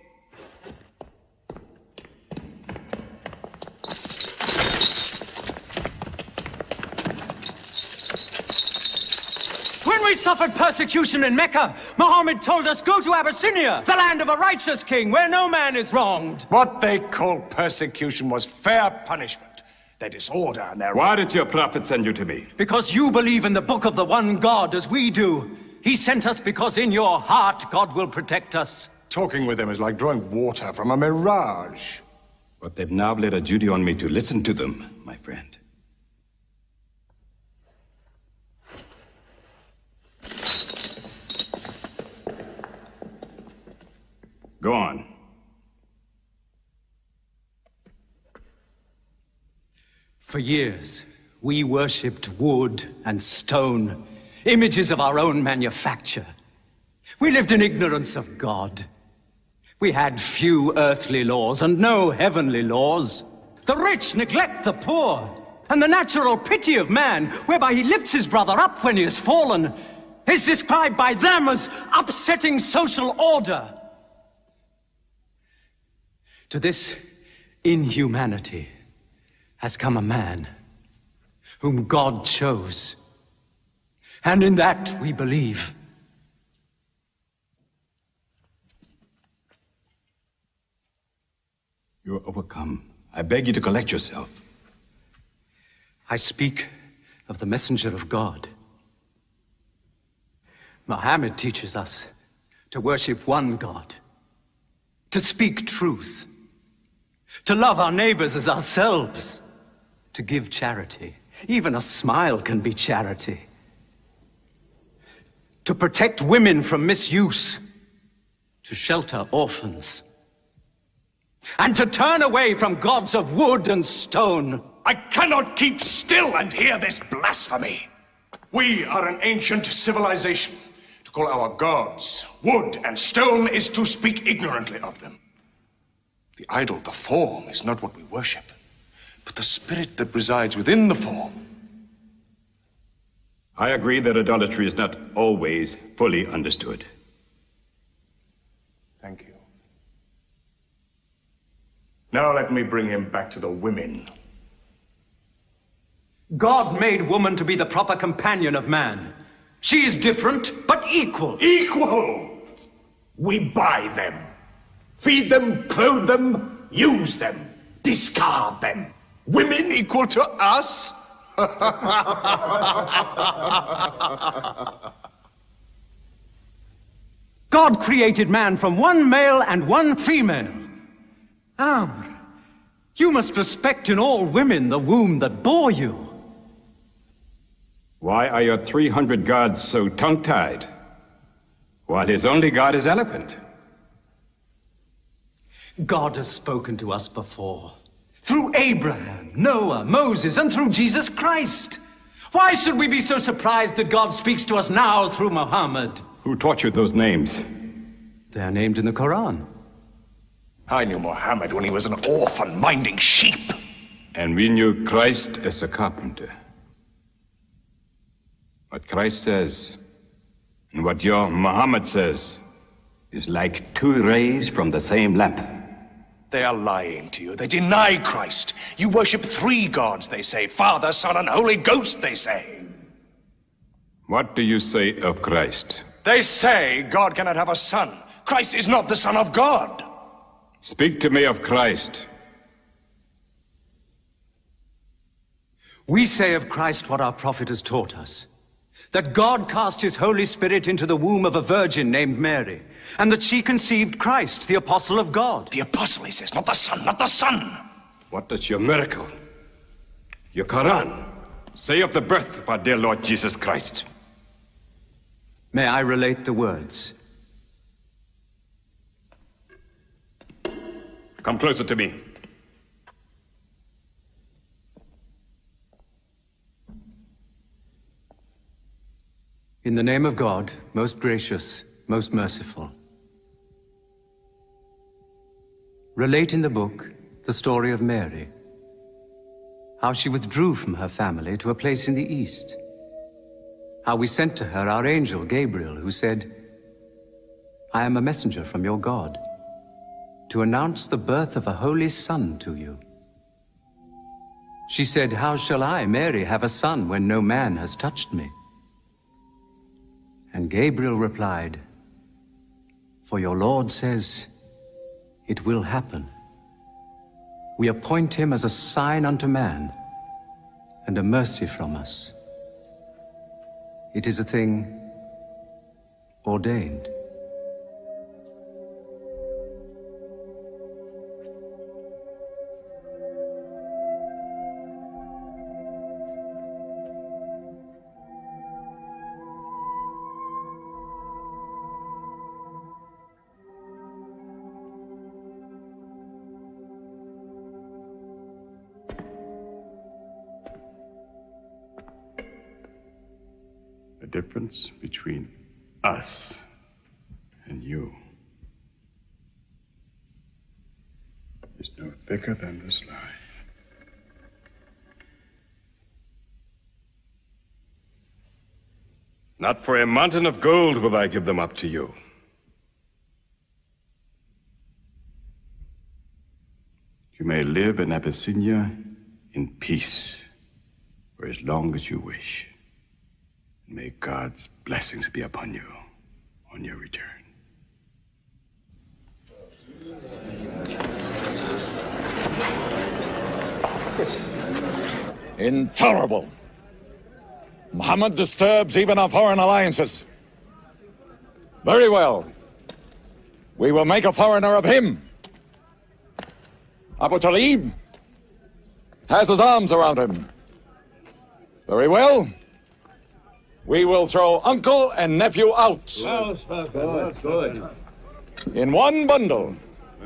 [SPEAKER 23] When we suffered persecution in Mecca, Muhammad told us, go to Abyssinia, the land of a righteous king, where no man is wronged.
[SPEAKER 17] What they called persecution was fair punishment. Their disorder and their...
[SPEAKER 1] Why did your prophet send you to me?
[SPEAKER 23] Because you believe in the book of the one God as we do. He sent us because in your heart God will protect us.
[SPEAKER 17] Talking with them is like drawing water from a mirage.
[SPEAKER 1] But they've now laid a duty on me to listen to them, my friend. Go on.
[SPEAKER 23] For years, we worshipped wood and stone, images of our own manufacture. We lived in ignorance of God. We had few earthly laws and no heavenly laws. The rich neglect the poor, and the natural pity of man, whereby he lifts his brother up when he has fallen, is described by them as upsetting social order. To this inhumanity has come a man whom God chose. And in that we believe.
[SPEAKER 1] You are overcome. I beg you to collect yourself.
[SPEAKER 23] I speak of the messenger of God. Muhammad teaches us to worship one God, to speak truth, to love our neighbors as ourselves, to give charity. Even a smile can be charity. To protect women from misuse, to shelter orphans, and to turn away from gods of wood and stone.
[SPEAKER 2] I cannot keep still and hear this blasphemy. We are an ancient civilization. To call our gods wood and stone is to speak ignorantly of them. The idol, the form, is not what we worship, but the spirit that resides within the form.
[SPEAKER 1] I agree that idolatry is not always fully understood.
[SPEAKER 2] Thank you. Now let me bring him back to the women.
[SPEAKER 23] God made woman to be the proper companion of man. She is different, but equal.
[SPEAKER 2] Equal!
[SPEAKER 22] We buy them. Feed them, clothe them, use them, discard them.
[SPEAKER 2] Women equal to us?
[SPEAKER 23] God created man from one male and one female. You must respect in all women the womb that bore you.
[SPEAKER 1] Why are your 300 gods so tongue-tied, while his only god is eloquent?
[SPEAKER 23] God has spoken to us before, through Abraham, Noah, Moses, and through Jesus Christ. Why should we be so surprised that God speaks to us now through Muhammad?
[SPEAKER 1] Who taught you those names?
[SPEAKER 23] They are named in the Quran.
[SPEAKER 2] I knew Muhammad when he was an orphan minding sheep.
[SPEAKER 1] And we knew Christ as a carpenter. What Christ says and what your Muhammad says is like two rays from the same lamp.
[SPEAKER 2] They are lying to you. They deny Christ. You worship 3 gods, they say. Father, Son, and Holy Ghost, they say.
[SPEAKER 1] What do you say of Christ?
[SPEAKER 2] They say God cannot have a son. Christ is not the Son of God.
[SPEAKER 1] Speak to me of Christ.
[SPEAKER 23] We say of Christ what our prophet has taught us. That God cast his Holy Spirit into the womb of a virgin named Mary, and that she conceived Christ, the apostle of God.
[SPEAKER 2] The apostle, he says, not the son, not the son.
[SPEAKER 1] What does your miracle, your Quran, say of the birth of our dear Lord Jesus Christ?
[SPEAKER 23] May I relate the words?
[SPEAKER 1] Come closer to me.
[SPEAKER 23] In the name of God, most gracious, most merciful. Relate in the book the story of Mary, how she withdrew from her family to a place in the east, how we sent to her our angel Gabriel, who said, I am a messenger from your God, to announce the birth of a holy son to you. She said, how shall I, Mary, have a son when no man has touched me? And Gabriel replied, for your Lord says, it will happen. We appoint him as a sign unto man, and a mercy from us. It is a thing ordained.
[SPEAKER 1] The difference between us and you is no thicker than this lie. Not for a mountain of gold will I give them up to you. You may live in Abyssinia in peace for as long as you wish. May God's blessings be upon you on your return.
[SPEAKER 18] Intolerable. Muhammad disturbs even our foreign alliances. Very well. We will make a foreigner of him. Abu Talib has his arms around him. Very well. We will throw uncle and nephew out.
[SPEAKER 22] Good.
[SPEAKER 18] In one bundle.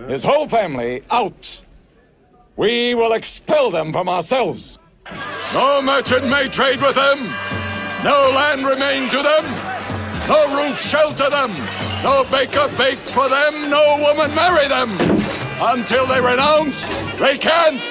[SPEAKER 18] His whole family out. We will expel them from ourselves. No merchant may trade with them. No land remain to them. No roof shelter them. No baker bake for them. No woman marry them. Until they renounce, they can't.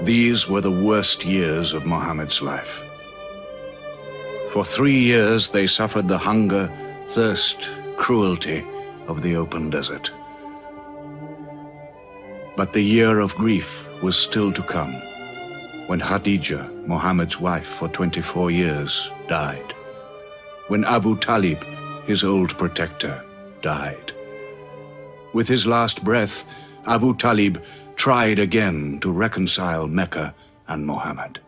[SPEAKER 15] These were the worst years of Muhammad's life. For 3 years they suffered the hunger, thirst, cruelty of the open desert. But the year of grief was still to come, when Khadija, Muhammad's wife for 24 years, died. When Abu Talib, his old protector, died. With his last breath, Abu Talib tried again to reconcile Mecca and Muhammad.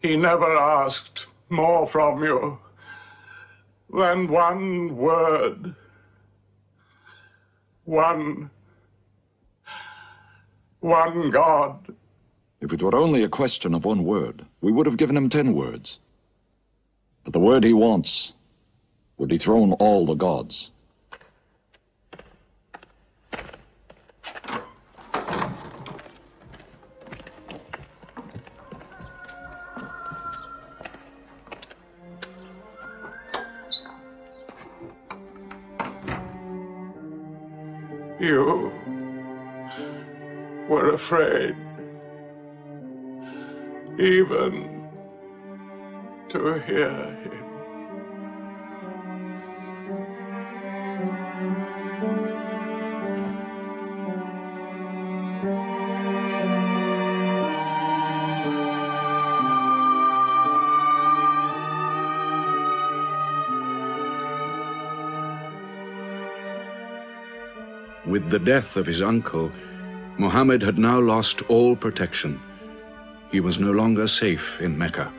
[SPEAKER 2] He never asked more from you than one word. One God.
[SPEAKER 18] If it were only a question of one word, we would have given him 10 words. But the word he wants would dethrone all the gods.
[SPEAKER 2] You were afraid even to hear him.
[SPEAKER 15] With the death of his uncle, Muhammad had now lost all protection. He was no longer safe in Mecca.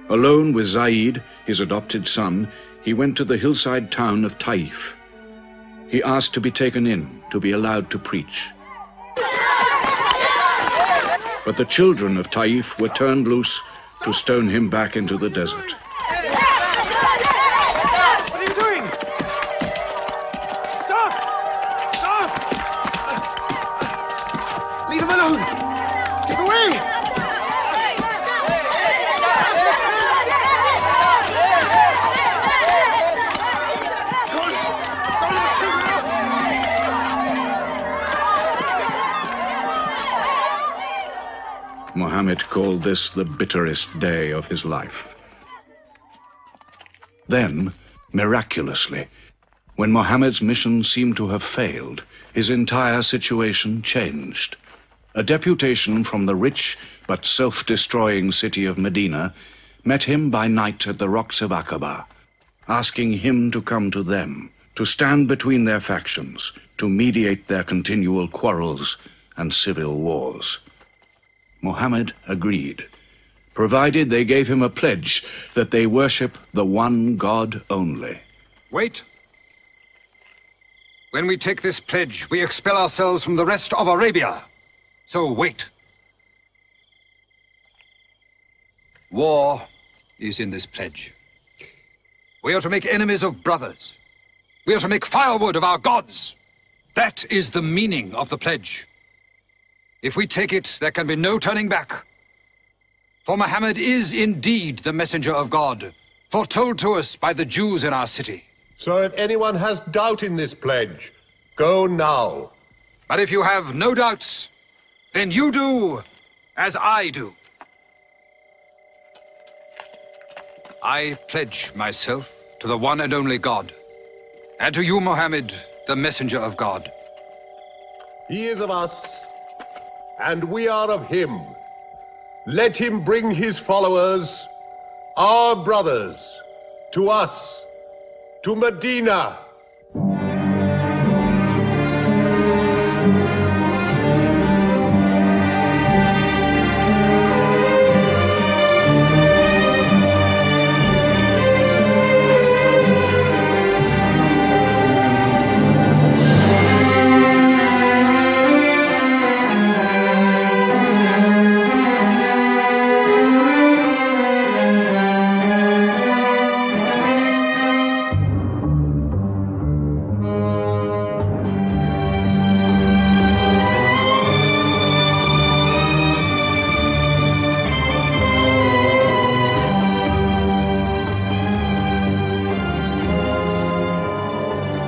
[SPEAKER 15] Alone with Zaid, his adopted son, he went to the hillside town of Taif. He asked to be taken in, to be allowed to preach. But the children of Taif were turned loose to stone him back into the desert. Muhammad called this the bitterest day of his life. Then, miraculously, when Muhammad's mission seemed to have failed, his entire situation changed. A deputation from the rich but self-destroying city of Medina met him by night at the rocks of Aqaba, asking him to come to them, to stand between their factions, to mediate their continual quarrels and civil wars. Muhammad agreed, provided they gave him a pledge that they worship the one God only.
[SPEAKER 19] Wait. When we take this pledge, we expel ourselves from the rest of Arabia. So wait. War is in this pledge. We are to make enemies of brothers. We are to make firewood of our gods. That is the meaning of the pledge. If we take it, there can be no turning back. For Muhammad is indeed the messenger of God, foretold to us by the Jews in our city.
[SPEAKER 7] So if anyone has doubt in this pledge, go now.
[SPEAKER 19] But if you have no doubts, then you do as I do. I pledge myself to the one and only God, and to you, Muhammad, the messenger of God.
[SPEAKER 7] He is of us, and we are of him. Let him bring his followers, our brothers, to us, to Medina.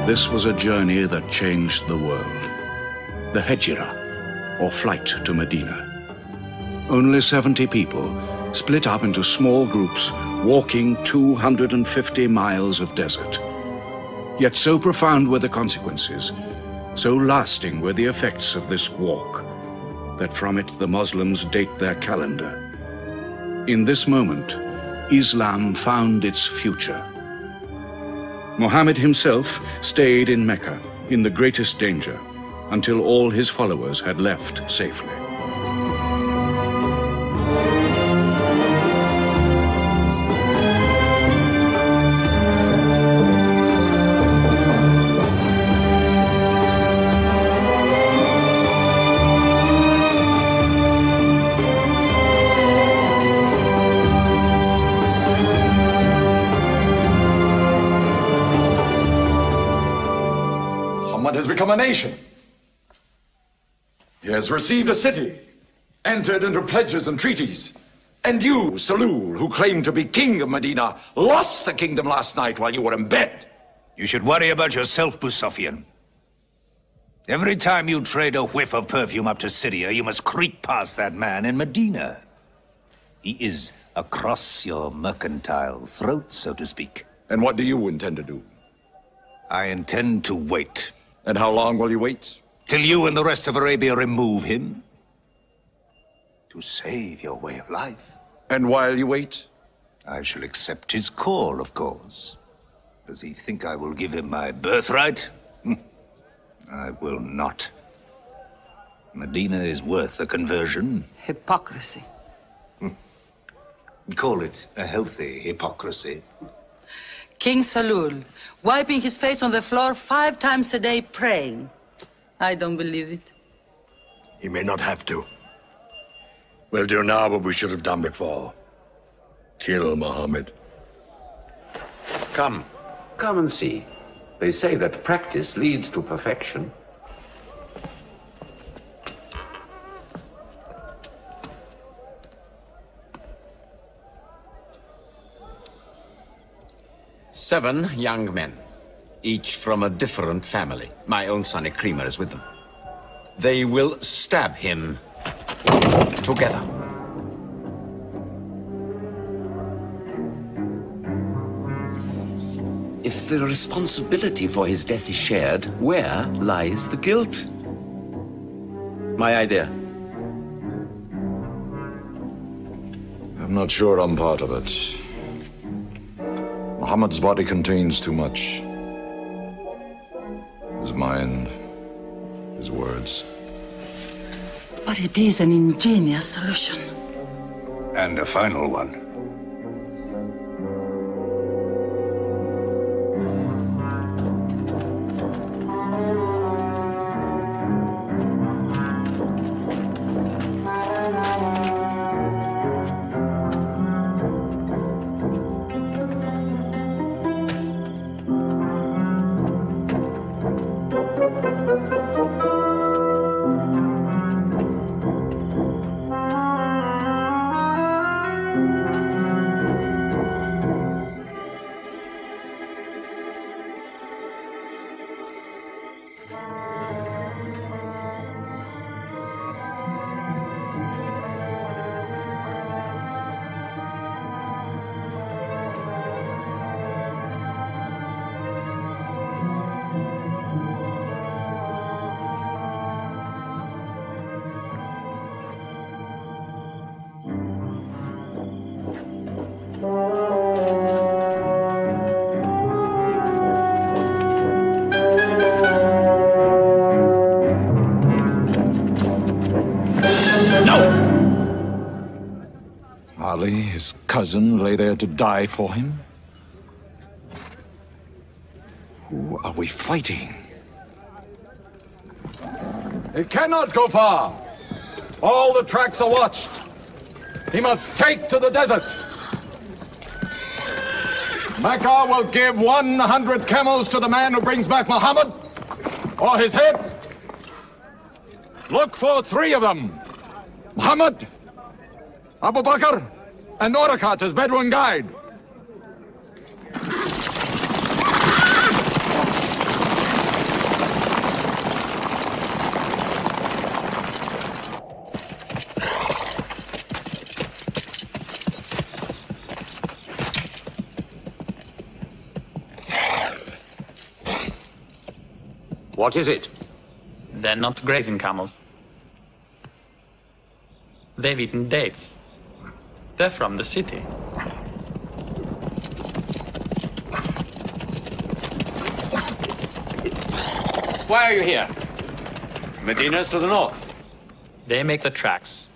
[SPEAKER 15] This was a journey that changed the world. The Hejira, or flight to Medina. Only 70 people, split up into small groups, walking 250 miles of desert. Yet so profound were the consequences, so lasting were the effects of this walk, that from it the Muslims date their calendar. In this moment, Islam found its future. Muhammad himself stayed in Mecca in the greatest danger until all his followers had left safely.
[SPEAKER 18] Has become a nation. He has received a city, entered into pledges and treaties. And you, Salul, who claim to be king of Medina, lost the kingdom last night while you were in bed.
[SPEAKER 8] You should worry about yourself, Busofian. Every time you trade a whiff of perfume up to Syria, you must creep past that man in Medina. He is across your mercantile throat, so to speak.
[SPEAKER 18] And what do you intend to do?
[SPEAKER 8] I intend to wait.
[SPEAKER 18] And how long will you wait?
[SPEAKER 8] Till you and the rest of Arabia remove him. To save your way of life.
[SPEAKER 18] And while you wait?
[SPEAKER 8] I shall accept his call, of course. Does he think I will give him my birthright? I will not. Medina is worth a conversion.
[SPEAKER 12] Hypocrisy.
[SPEAKER 8] Call it a healthy hypocrisy.
[SPEAKER 12] King Salul, wiping his face on the floor 5 times a day, praying. I don't believe it.
[SPEAKER 22] He may not have to. We'll do now what we should have done before. Kill Muhammad.
[SPEAKER 6] Come and see. They say that practice leads to perfection. Seven young men, each from a different family. My own son Ikrimah is with them. They will stab him together. If the responsibility for his death is shared, where lies the guilt? My idea.
[SPEAKER 18] I'm not sure I'm part of it. Muhammad's body contains too much. His mind, his words.
[SPEAKER 12] But it is an ingenious solution.
[SPEAKER 8] And a final one.
[SPEAKER 18] his cousin lay there to die for him? Who are we fighting?
[SPEAKER 7] It cannot go far. All the tracks are watched. He must take to the desert. Mecca will give 100 camels to the man who brings back Muhammad, or his head. Look for 3 of them. Muhammad, Abu Bakr, and Orakat as Bedouin guide.
[SPEAKER 6] What is it?
[SPEAKER 9] They're not grazing camels. They've eaten dates. They're from the city.
[SPEAKER 17] Why are you here? Medina's to the north.
[SPEAKER 9] They make the tracks.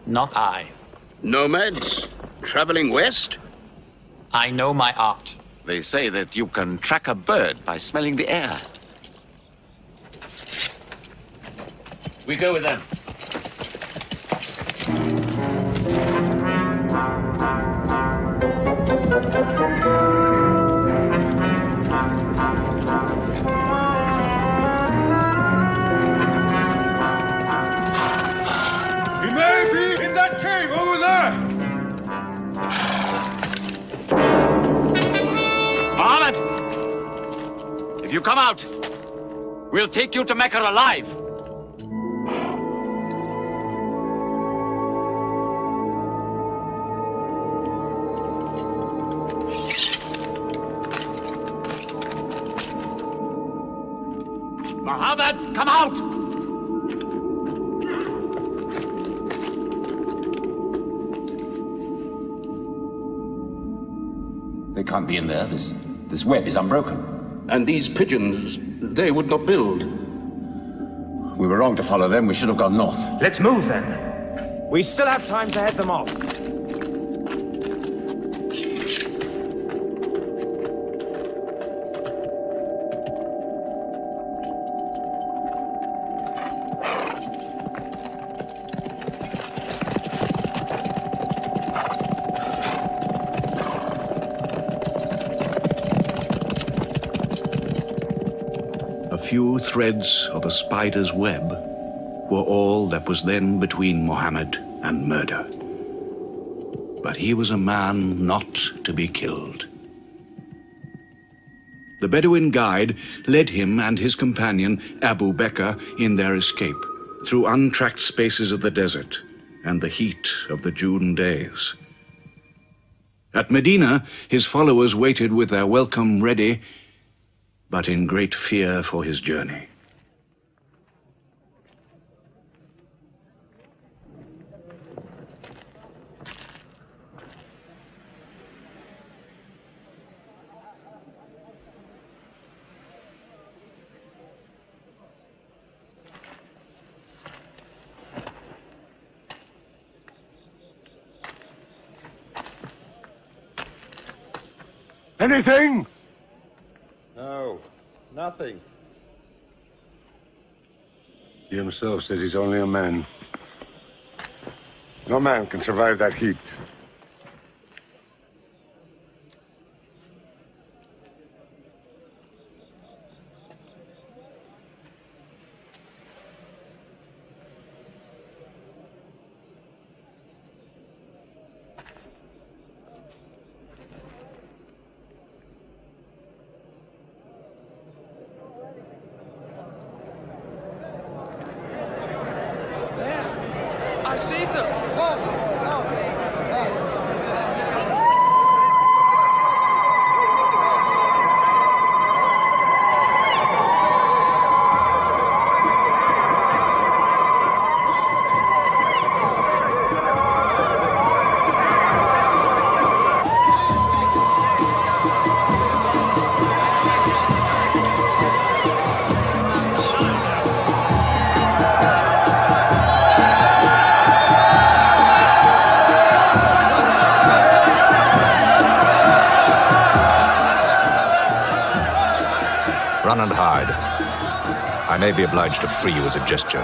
[SPEAKER 9] Not I.
[SPEAKER 3] Nomads? Traveling west?
[SPEAKER 9] I know my art.
[SPEAKER 3] They say that you can track a bird by smelling the air.
[SPEAKER 17] We go with them.
[SPEAKER 10] He may be in that cave over there.
[SPEAKER 3] Muhammad! If you come out, we'll take you to Mecca alive. Muhammad, come out!
[SPEAKER 6] They can't be in there. This web is unbroken.
[SPEAKER 17] And these pigeons, they would not build.
[SPEAKER 6] We were wrong to follow them. We should have gone north.
[SPEAKER 14] Let's move then. We still have time to head them off.
[SPEAKER 15] Few threads of a spider's web were all that was then between Muhammad and murder. But he was a man not to be killed. The Bedouin guide led him and his companion, Abu Bakr, in their escape through untracked spaces of the desert and the heat of the June days. At Medina, his followers waited with their welcome ready, but in great fear for his journey.
[SPEAKER 10] Anything?
[SPEAKER 11] No, nothing.
[SPEAKER 10] He himself says he's only a man. No man can survive that heat.
[SPEAKER 5] I see them!
[SPEAKER 14] Run and hide. I may be obliged to free you as a gesture.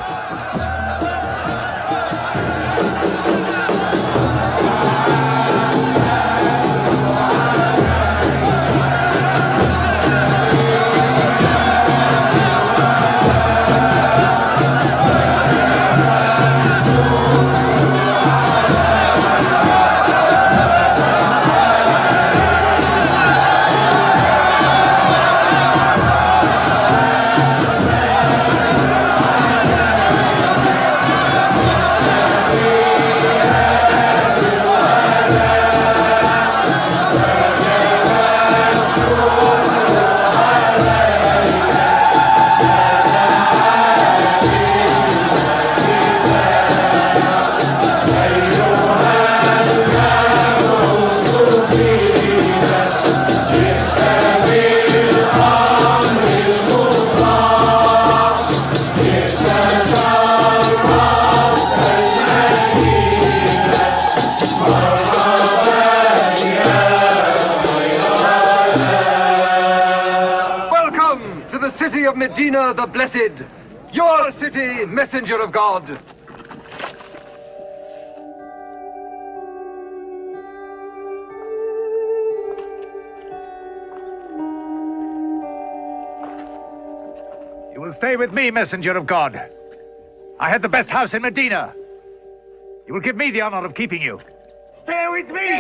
[SPEAKER 19] Of Medina the Blessed, your city, messenger of God.
[SPEAKER 8] You will stay with me, messenger of God. I had the best house in Medina. You will give me the honor of keeping you. Stay with me!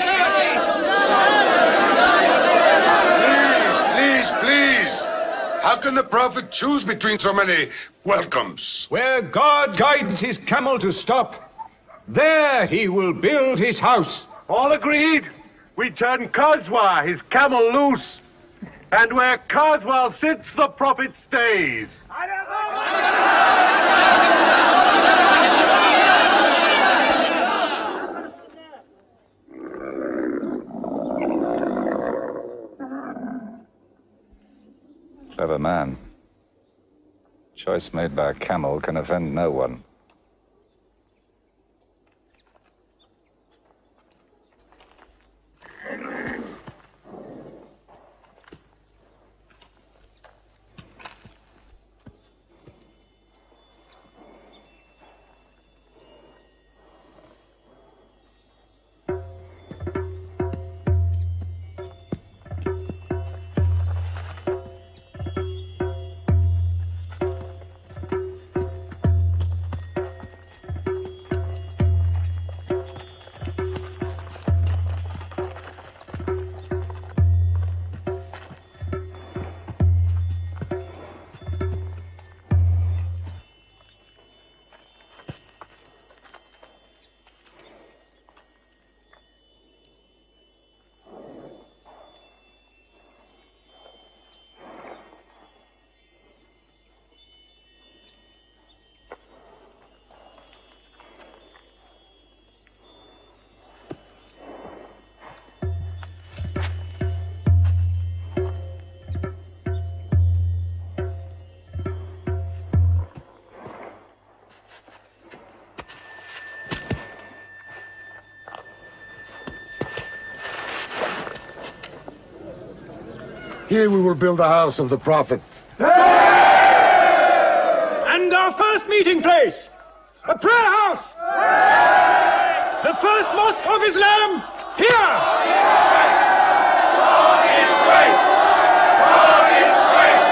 [SPEAKER 10] Please! How can the Prophet choose between so many welcomes?
[SPEAKER 11] Where God guides his camel to stop, there he will build his house.
[SPEAKER 5] All agreed? We turn Khazwa, his camel, loose. And where Khazwa sits, the Prophet stays.
[SPEAKER 4] Clever man. Choice made by a camel can offend no one.
[SPEAKER 10] Here we will build the house of the Prophet.
[SPEAKER 11] And our first meeting place, a prayer house. The first mosque of Islam, here. God is great. God is great.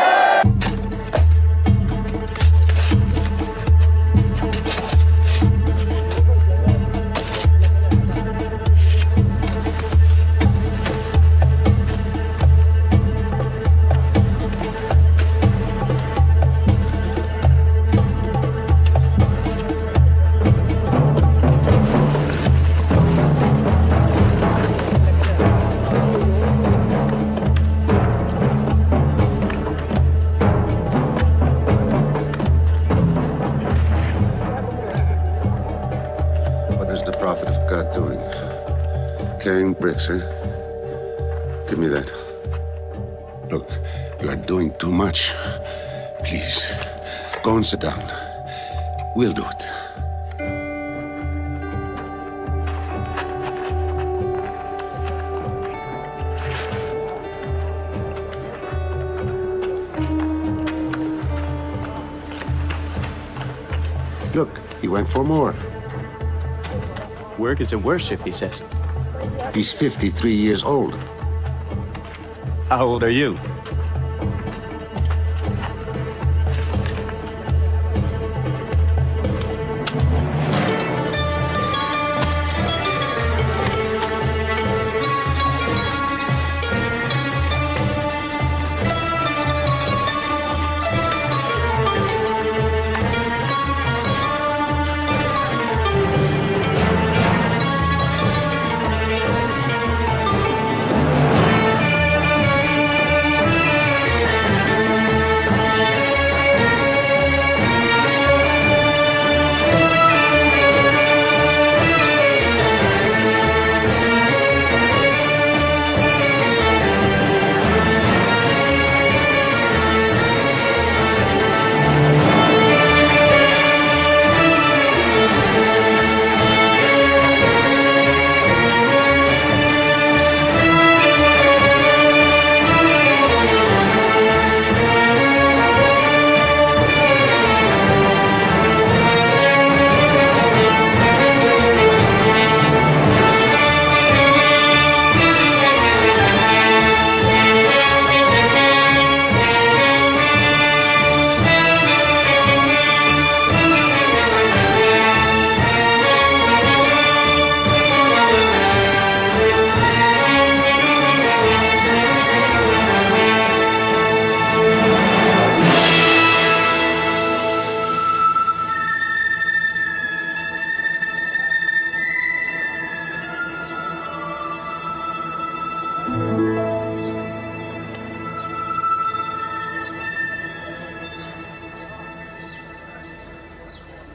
[SPEAKER 10] Carrying bricks, eh? Give me that. Look, you are doing too much. Please, go and sit down. We'll do it. Look, he went for more.
[SPEAKER 16] Work is a worship, he says.
[SPEAKER 10] He's 53 years old.
[SPEAKER 16] How old are you?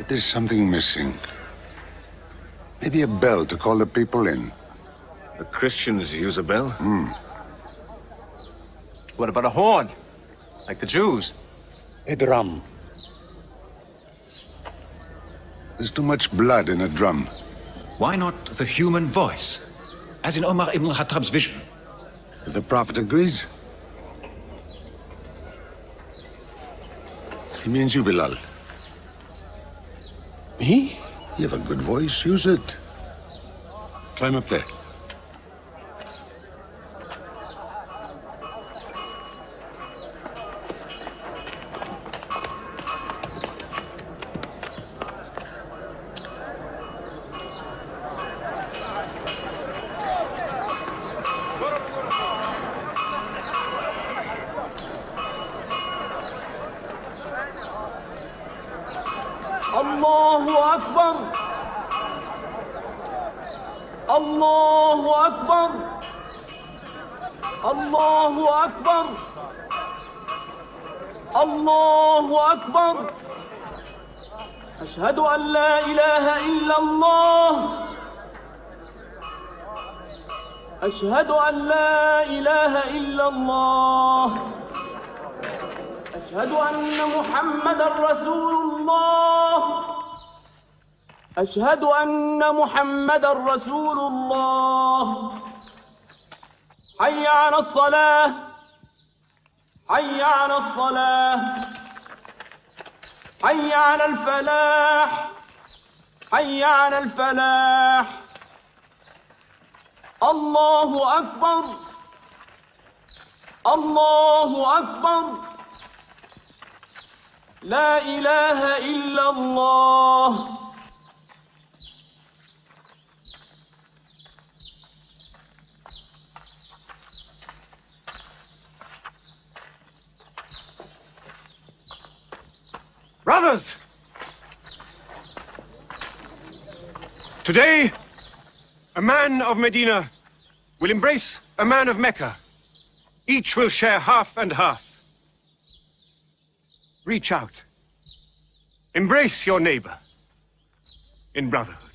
[SPEAKER 10] There's something missing. Maybe a bell to call the people in.
[SPEAKER 17] The Christians use a bell?
[SPEAKER 16] What about a horn? Like the Jews?
[SPEAKER 10] A drum. There's too much blood in a drum.
[SPEAKER 14] Why not the human voice? As in Omar ibn al-Khattab's vision.
[SPEAKER 10] If the Prophet agrees. He means you, Bilal.
[SPEAKER 17] Me?
[SPEAKER 10] You have a good voice. Use it. Climb up there.
[SPEAKER 5] الله أكبر الله أكبر الله أكبر الله أكبر أشهد أن لا إله إلا الله أشهد أن لا إله إلا الله أشهد أن محمدًا رسول الله أشهد أن محمدًا رسول الله حي على الصلاة حي على الصلاة حي على الفلاح حي على الفلاح الله أكبر الله أكبر لا إله إلا الله
[SPEAKER 17] Brothers! Today, a man of Medina will embrace a man of Mecca. Each will share half and half. Reach out. Embrace your neighbor in brotherhood.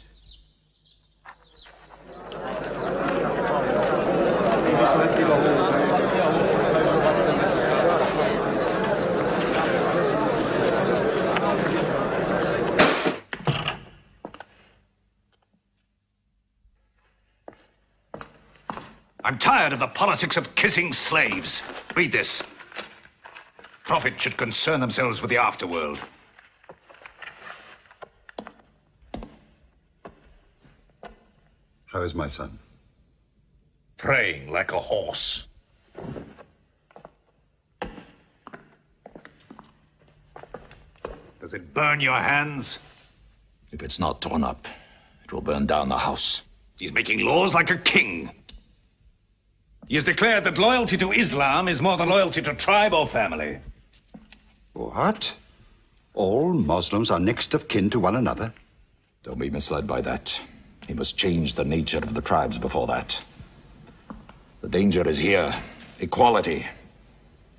[SPEAKER 8] I'm tired of the politics of kissing slaves. Read this. Prophets should concern themselves with the afterworld.
[SPEAKER 13] How is my son?
[SPEAKER 8] Praying like a horse. Does it burn your hands?
[SPEAKER 18] If it's not torn up, it will burn down the house.
[SPEAKER 8] He's making laws like a king. He has declared that loyalty to Islam is more than loyalty to tribe or family.
[SPEAKER 13] What? All Muslims are next of kin to one another?
[SPEAKER 18] Don't be misled by that. He must change the nature of the tribes before that. The danger is here. Equality.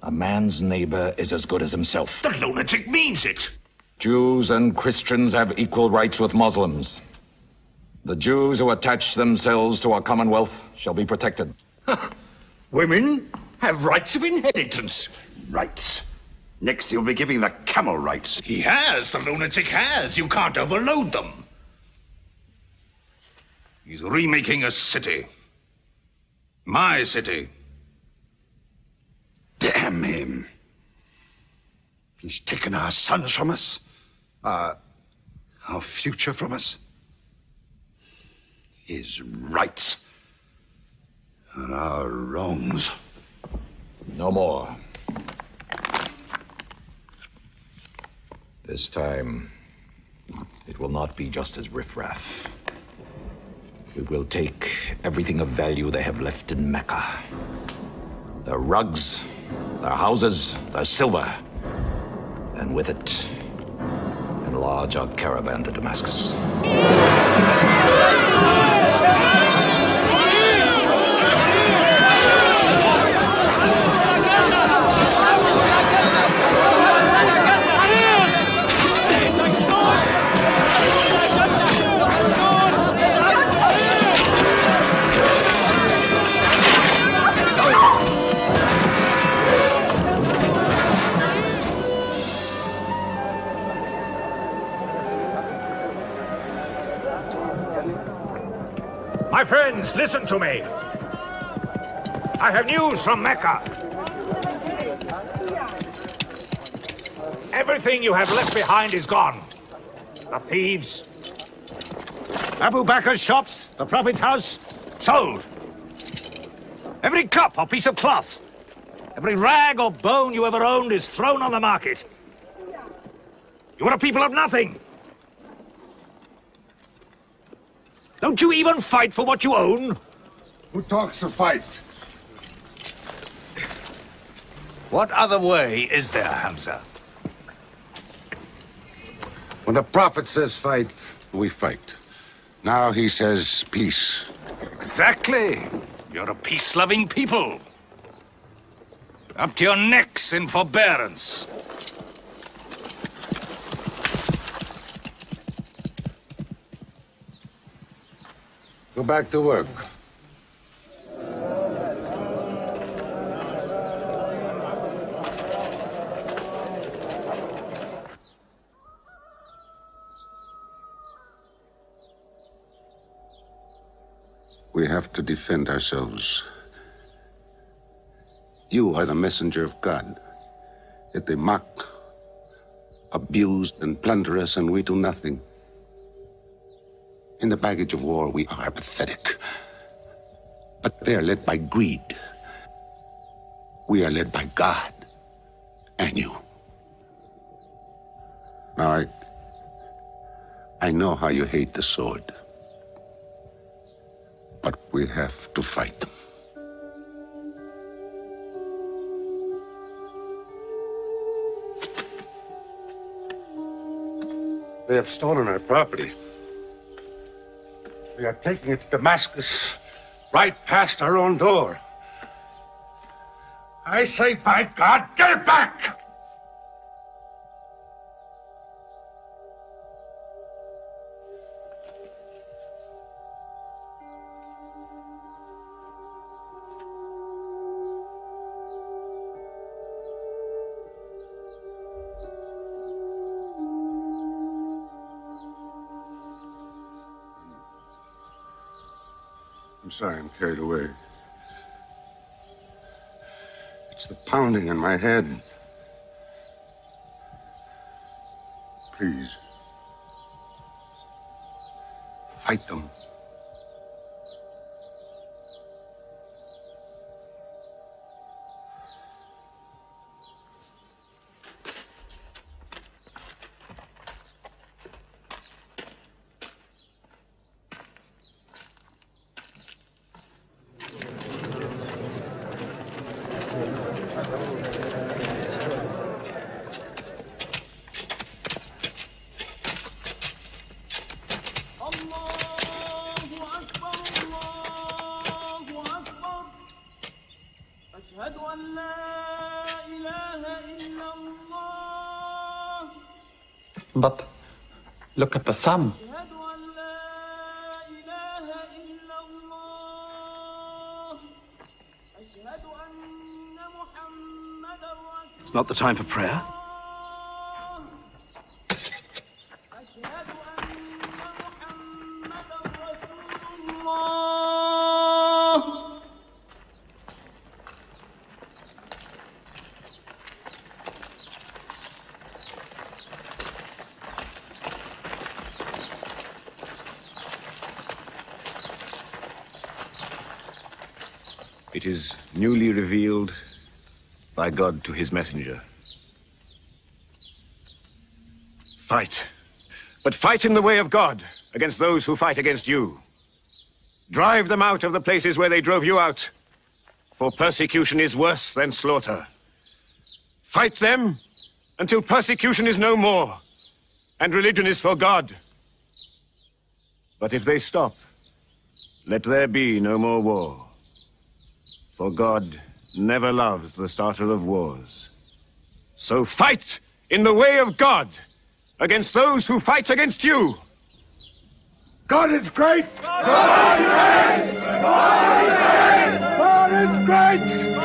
[SPEAKER 18] A man's neighbor is as good as himself.
[SPEAKER 8] The lunatic means it.
[SPEAKER 18] Jews and Christians have equal rights with Muslims. The Jews who attach themselves to our commonwealth shall be protected.
[SPEAKER 22] Women have rights of inheritance.
[SPEAKER 13] Rights? Next he'll be giving the camel rights.
[SPEAKER 8] He has. The lunatic has. You can't overload them. He's remaking a city. My city.
[SPEAKER 13] Damn him. He's taken our sons from us. Our future from us. His rights and our wrongs.
[SPEAKER 18] No more. This time, it will not be just as riffraff. We will take everything of value they have left in Mecca. Their rugs, their houses, their silver. And with it, enlarge our caravan to Damascus.
[SPEAKER 14] My friends, listen to me. I have news from Mecca. Everything you have left behind is gone. The thieves,
[SPEAKER 8] Abu Bakr's shops, the Prophet's house, sold. Every cup or piece of cloth, every rag or bone you ever owned is thrown on the market. You are a people of nothing. Don't you even fight for what you own?
[SPEAKER 22] Who talks of fight?
[SPEAKER 8] What other way is there, Hamza?
[SPEAKER 22] When the Prophet says fight, we fight.
[SPEAKER 10] Now he says peace.
[SPEAKER 8] Exactly. You're a peace-loving people. Up to your necks in forbearance.
[SPEAKER 22] Go back to work.
[SPEAKER 10] We have to defend ourselves. You are the messenger of God. Yet they mock, abuse, and plunder us, and we do nothing. In the baggage of war, we are pathetic. But they are led by greed. We are led by God and you. Now, I know how you hate the sword. But we have to fight them.
[SPEAKER 22] They have stolen our property. We are taking it to Damascus, right past our own door. I say, by God, get it back!
[SPEAKER 10] I'm sorry I'm carried away. It's the pounding in my head. Please. Fight them.
[SPEAKER 9] But look at the sun.
[SPEAKER 15] It's not the time for prayer.
[SPEAKER 17] It is newly revealed by God to his messenger. Fight. But fight in the way of God against those who fight against you. Drive them out of the places where they drove you out, for persecution is worse than slaughter. Fight them until persecution is no more, and religion is for God. But if they stop, let there be no more war. For God never loves the starter of wars. So fight in the way of God against those who fight against you.
[SPEAKER 5] God is great! God is great! God is great! God is great! God is great!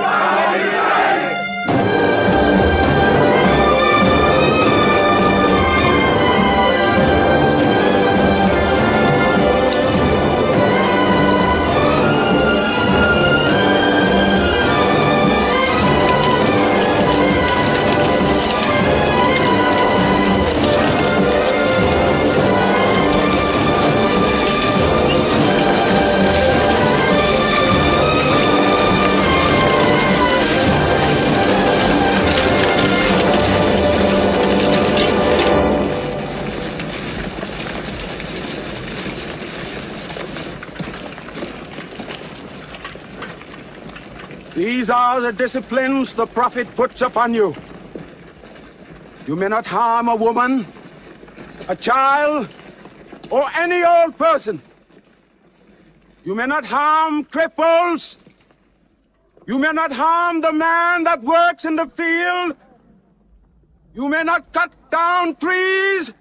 [SPEAKER 11] These are the disciplines the Prophet puts upon you. You may not harm a woman, a child, or any old person. You may not harm cripples. You may not harm the man that works in the field. You may not cut down trees.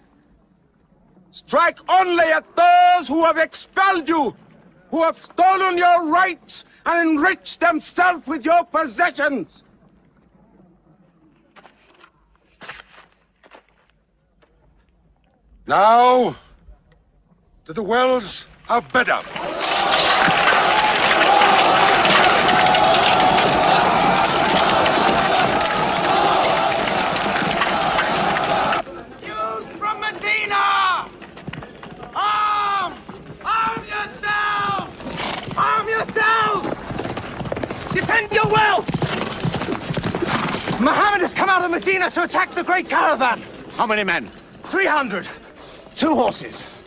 [SPEAKER 11] Strike only at those who have expelled you, who have stolen your rights and enriched themselves with your possessions.
[SPEAKER 10] Now, to the wells of Badr.
[SPEAKER 5] Youths from Medina! Arm! Arm yourselves! Arm yourselves! Defend your wealth!
[SPEAKER 14] Muhammad has come out of Medina to attack the great caravan.
[SPEAKER 3] How many men?
[SPEAKER 14] 300. 2 horses.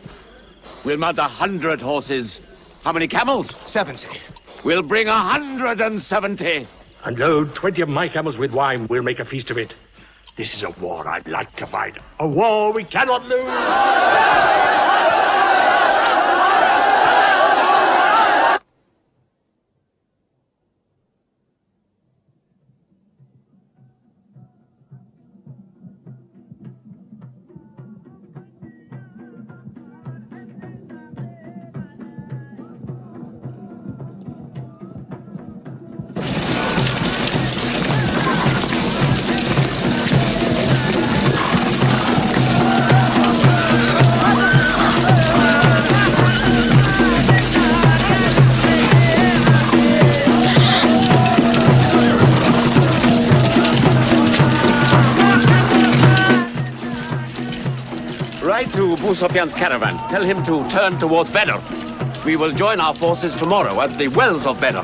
[SPEAKER 3] We'll mount 100 horses. How many camels?
[SPEAKER 14] 70.
[SPEAKER 3] We'll bring 170.
[SPEAKER 20] And load 20 of my camels with wine. We'll make a feast of it. This is a war I'd like to fight. A war we cannot lose.
[SPEAKER 3] Ride to Abu Sufyan's caravan. Tell him to turn towards Badr. We will join our forces tomorrow at the wells of Badr.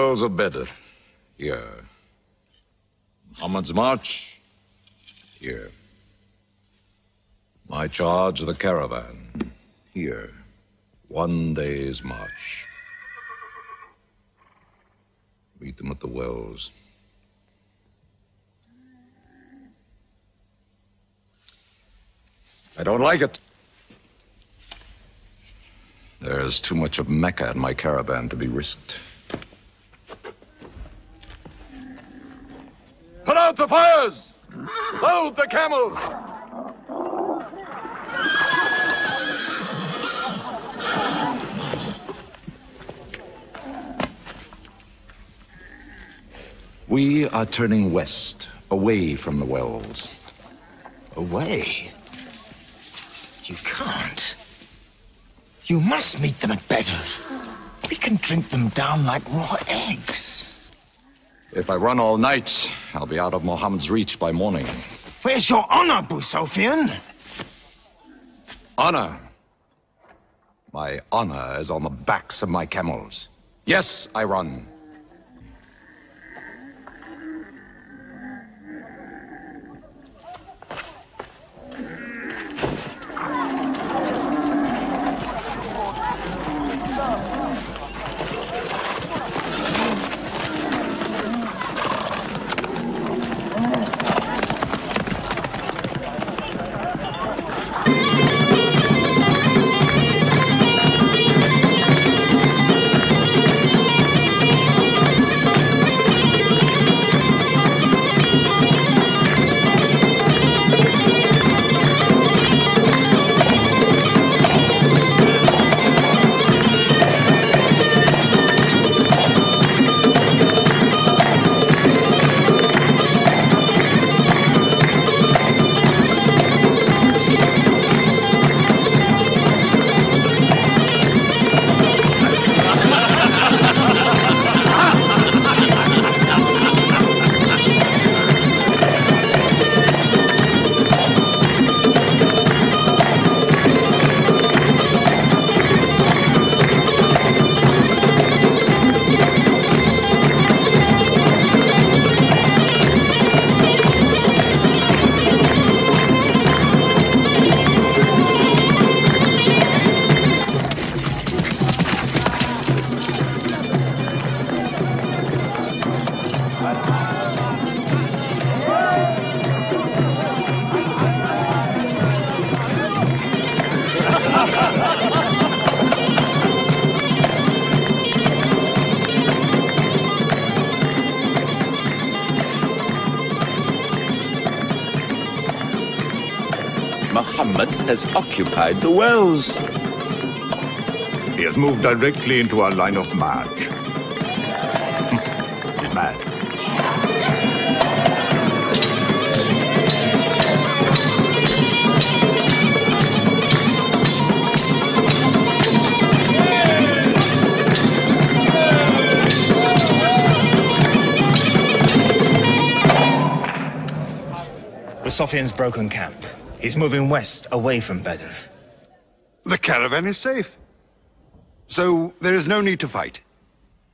[SPEAKER 18] wells of Bedr. Here. Muhammad's march. Here. My charge of the caravan. Here. 1 day's march. Meet them at the wells. I don't like it. There's too much of Mecca in my caravan to be risked. Put out the fires! Load the camels! We are turning west, away from the wells.
[SPEAKER 14] Away? You can't. You must meet them at Bedr. We can drink them down like raw eggs.
[SPEAKER 18] If I run all night, I'll be out of Muhammad's reach by morning.
[SPEAKER 14] Where's your honor, Abu Sufyan?
[SPEAKER 18] Honor? My honor is on the backs of my camels. Yes, I run.
[SPEAKER 3] Muhammad has occupied the wells.
[SPEAKER 22] He has moved directly into our line of march. He's mad.
[SPEAKER 14] Sufyan's broken camp. He's moving west, away from Bedr.
[SPEAKER 13] The caravan is safe. So there is no need to fight.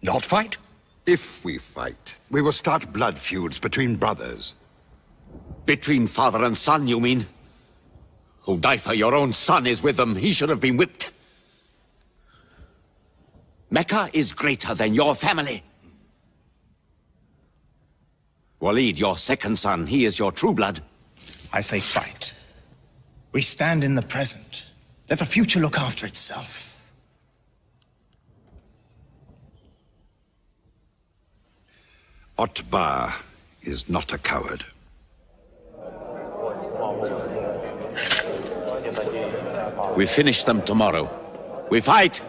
[SPEAKER 10] Not fight?
[SPEAKER 13] If we fight, we will start blood feuds between brothers.
[SPEAKER 6] Between father and son, you mean? Hudayfa, your own son, is with them. He should have been whipped. Mecca is greater than your family. Walid, your second son, he is your true blood.
[SPEAKER 14] I say fight. We stand in the present. Let the future look after itself.
[SPEAKER 13] Otbah is not a coward.
[SPEAKER 6] We finish them tomorrow. We fight!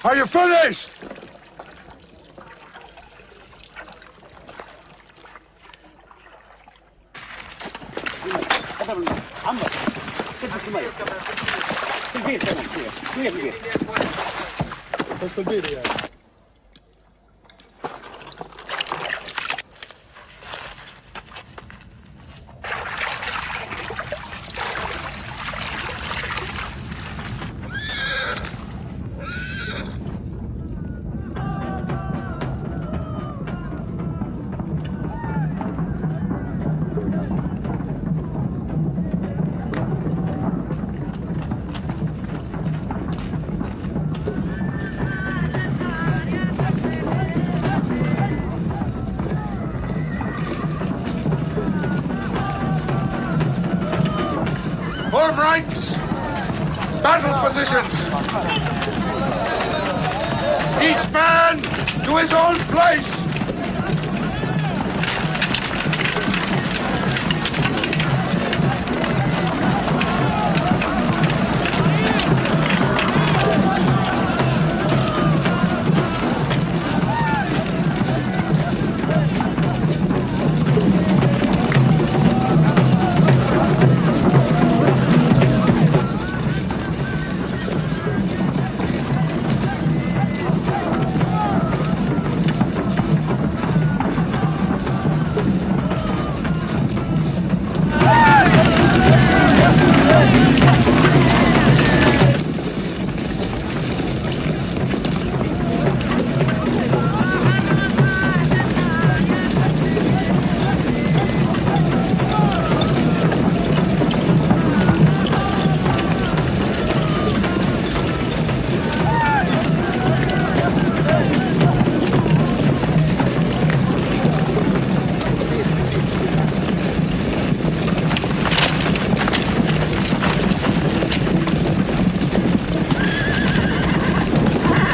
[SPEAKER 22] Are you finished?
[SPEAKER 10] Form ranks! Battle positions! Each man to his own place!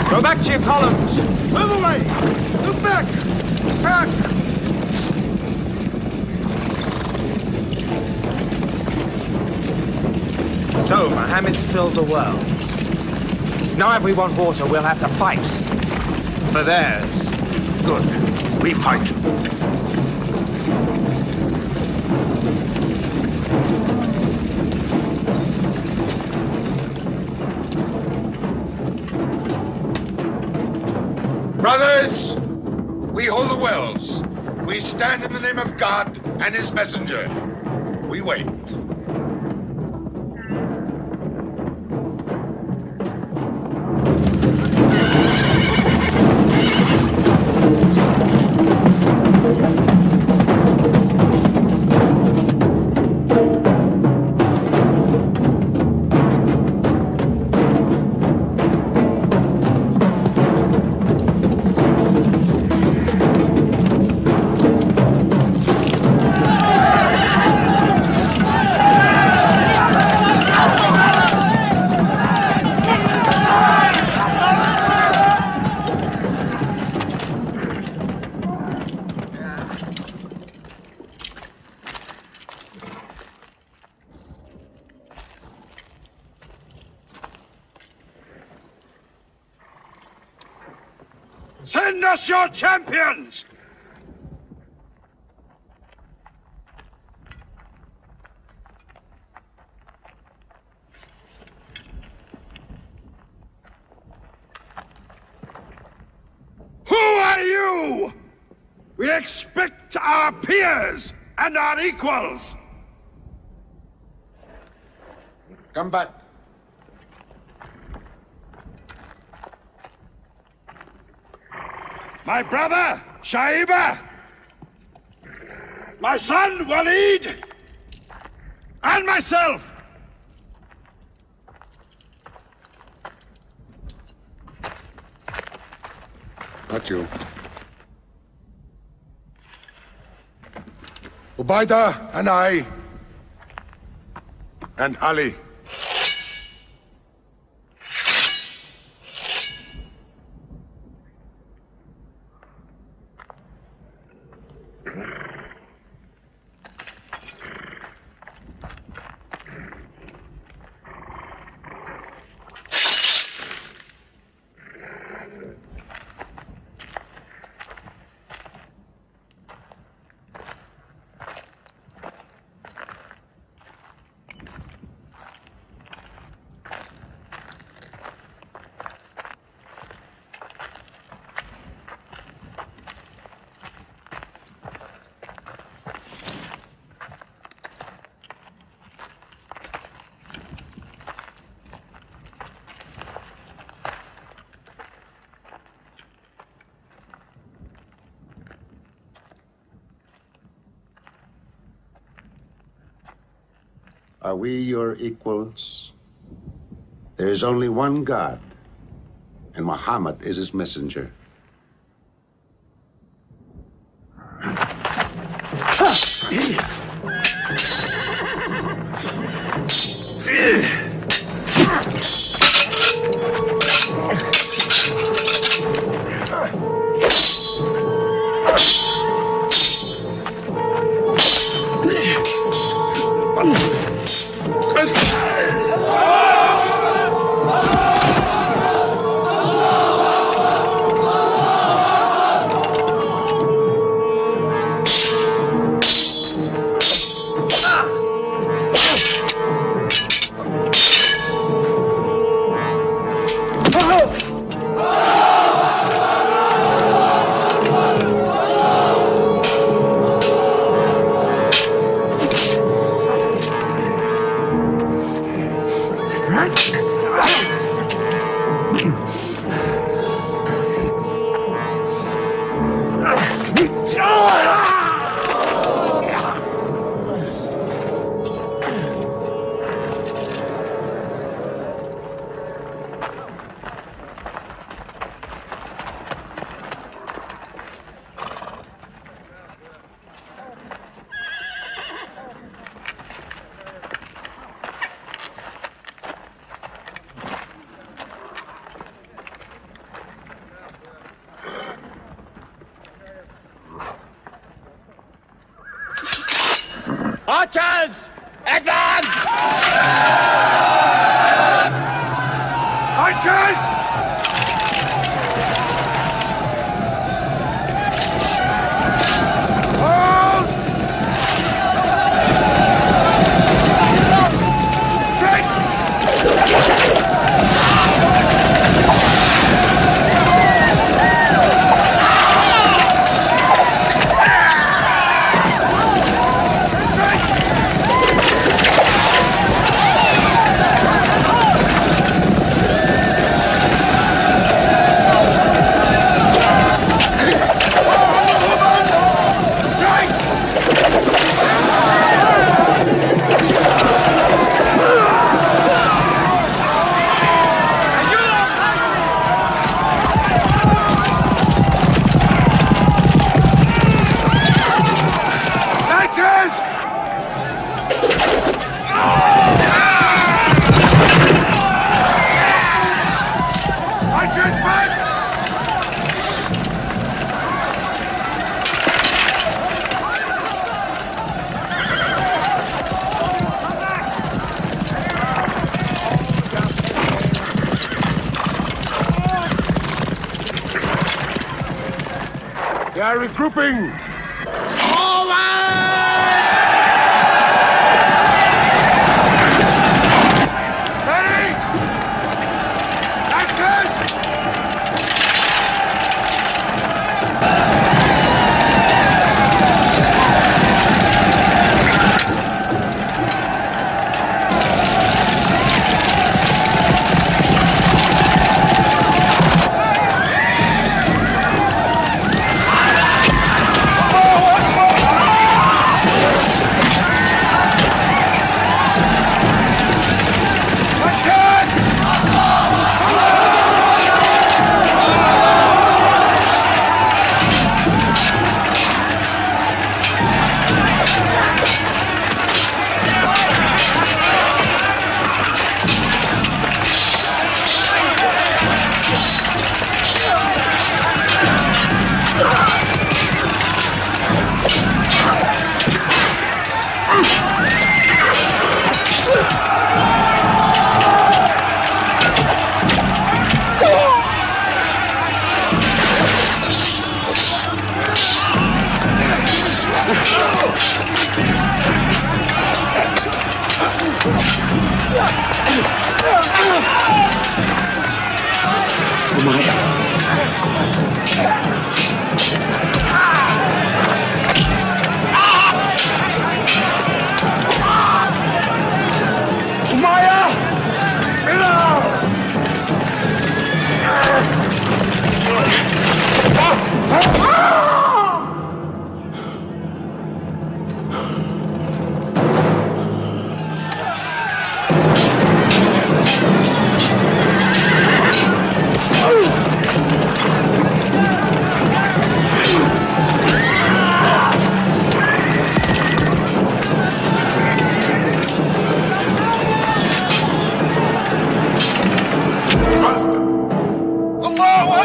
[SPEAKER 19] Go back to your columns! Move away! Look back! Back! So, Mohammed's filled the world. Now if we want water, we'll have to fight. For theirs.
[SPEAKER 22] Good. We fight.
[SPEAKER 10] Brothers, we hold the wells. We stand in the name of God and his messenger. We wait.
[SPEAKER 22] Send us your champions! Who are you? We expect our peers and our equals.
[SPEAKER 10] Come back.
[SPEAKER 22] My brother, Shaiba. My son, Walid. And myself.
[SPEAKER 10] Not you. Ubaidah and I. And Ali. Are we your equals? There is only one God, and Muhammad is his messenger.
[SPEAKER 3] Archers! Advance!
[SPEAKER 5] Archers! Hold!
[SPEAKER 11] They are regrouping!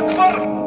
[SPEAKER 2] Akbar!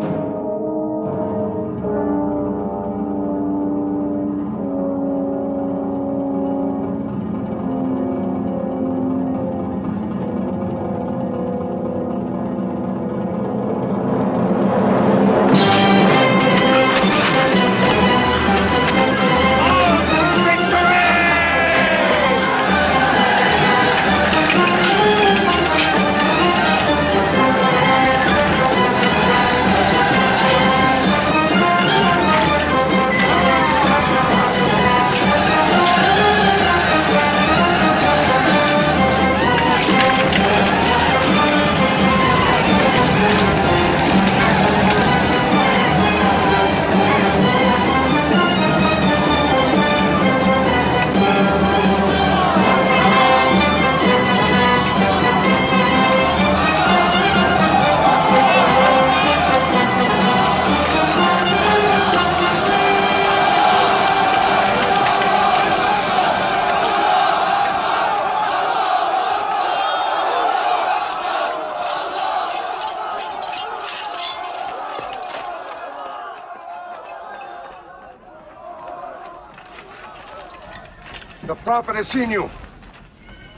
[SPEAKER 7] The Prophet has seen you.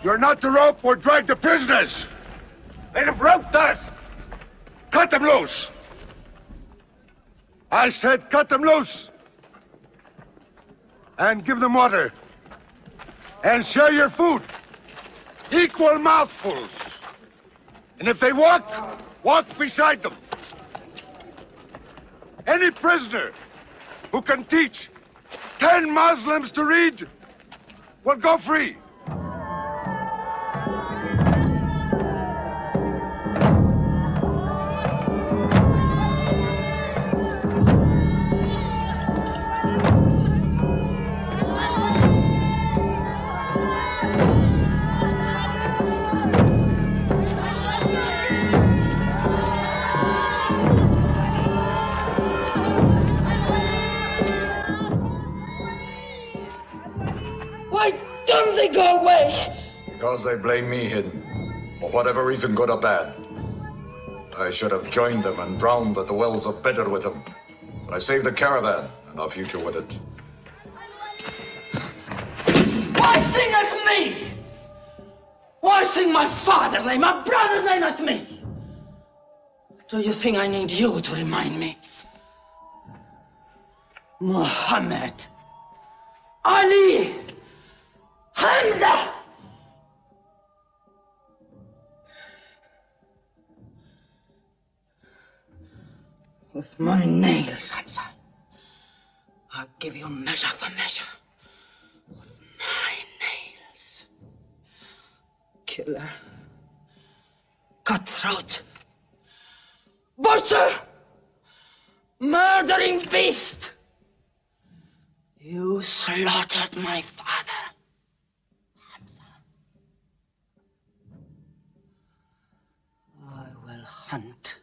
[SPEAKER 7] You're not to rope or drag the prisoners. They have roped us. Cut them loose. I said cut them loose. And give them water. And share your food. Equal mouthfuls. And if they walk, walk beside them. Any prisoner who can teach 10 Muslims to read will go free.
[SPEAKER 5] Why don't they go away?
[SPEAKER 18] Because they blame me, Hidden. For whatever reason, good or bad. I should have joined them and drowned at the wells of Badr with them. But I saved the caravan and our future with it.
[SPEAKER 5] Why sing at me? Why sing my father's name, my brother's name at me? Do you think I need you to remind me? Muhammad, Ali, Hamza! With my nails, Hamza, I'll give you measure for measure. With my nails. Killer. Cutthroat. Butcher! Murdering beast! You slaughtered my father, Hamza. I will hunt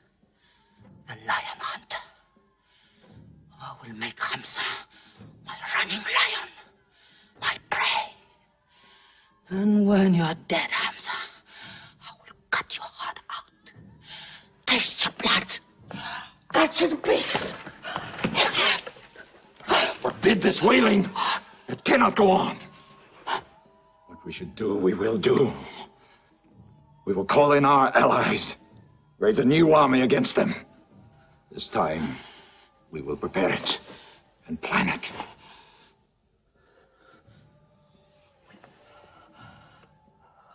[SPEAKER 5] the lion hunter. I will make Hamza my running lion, my prey. And when you are dead, Hamza, I will cut your heart out, taste your blood, cut you to pieces.
[SPEAKER 18] Forbid this wailing. It cannot go on. What we should do, we will do. We will call in our allies, raise a new army against them. This time, we will prepare it and plan it.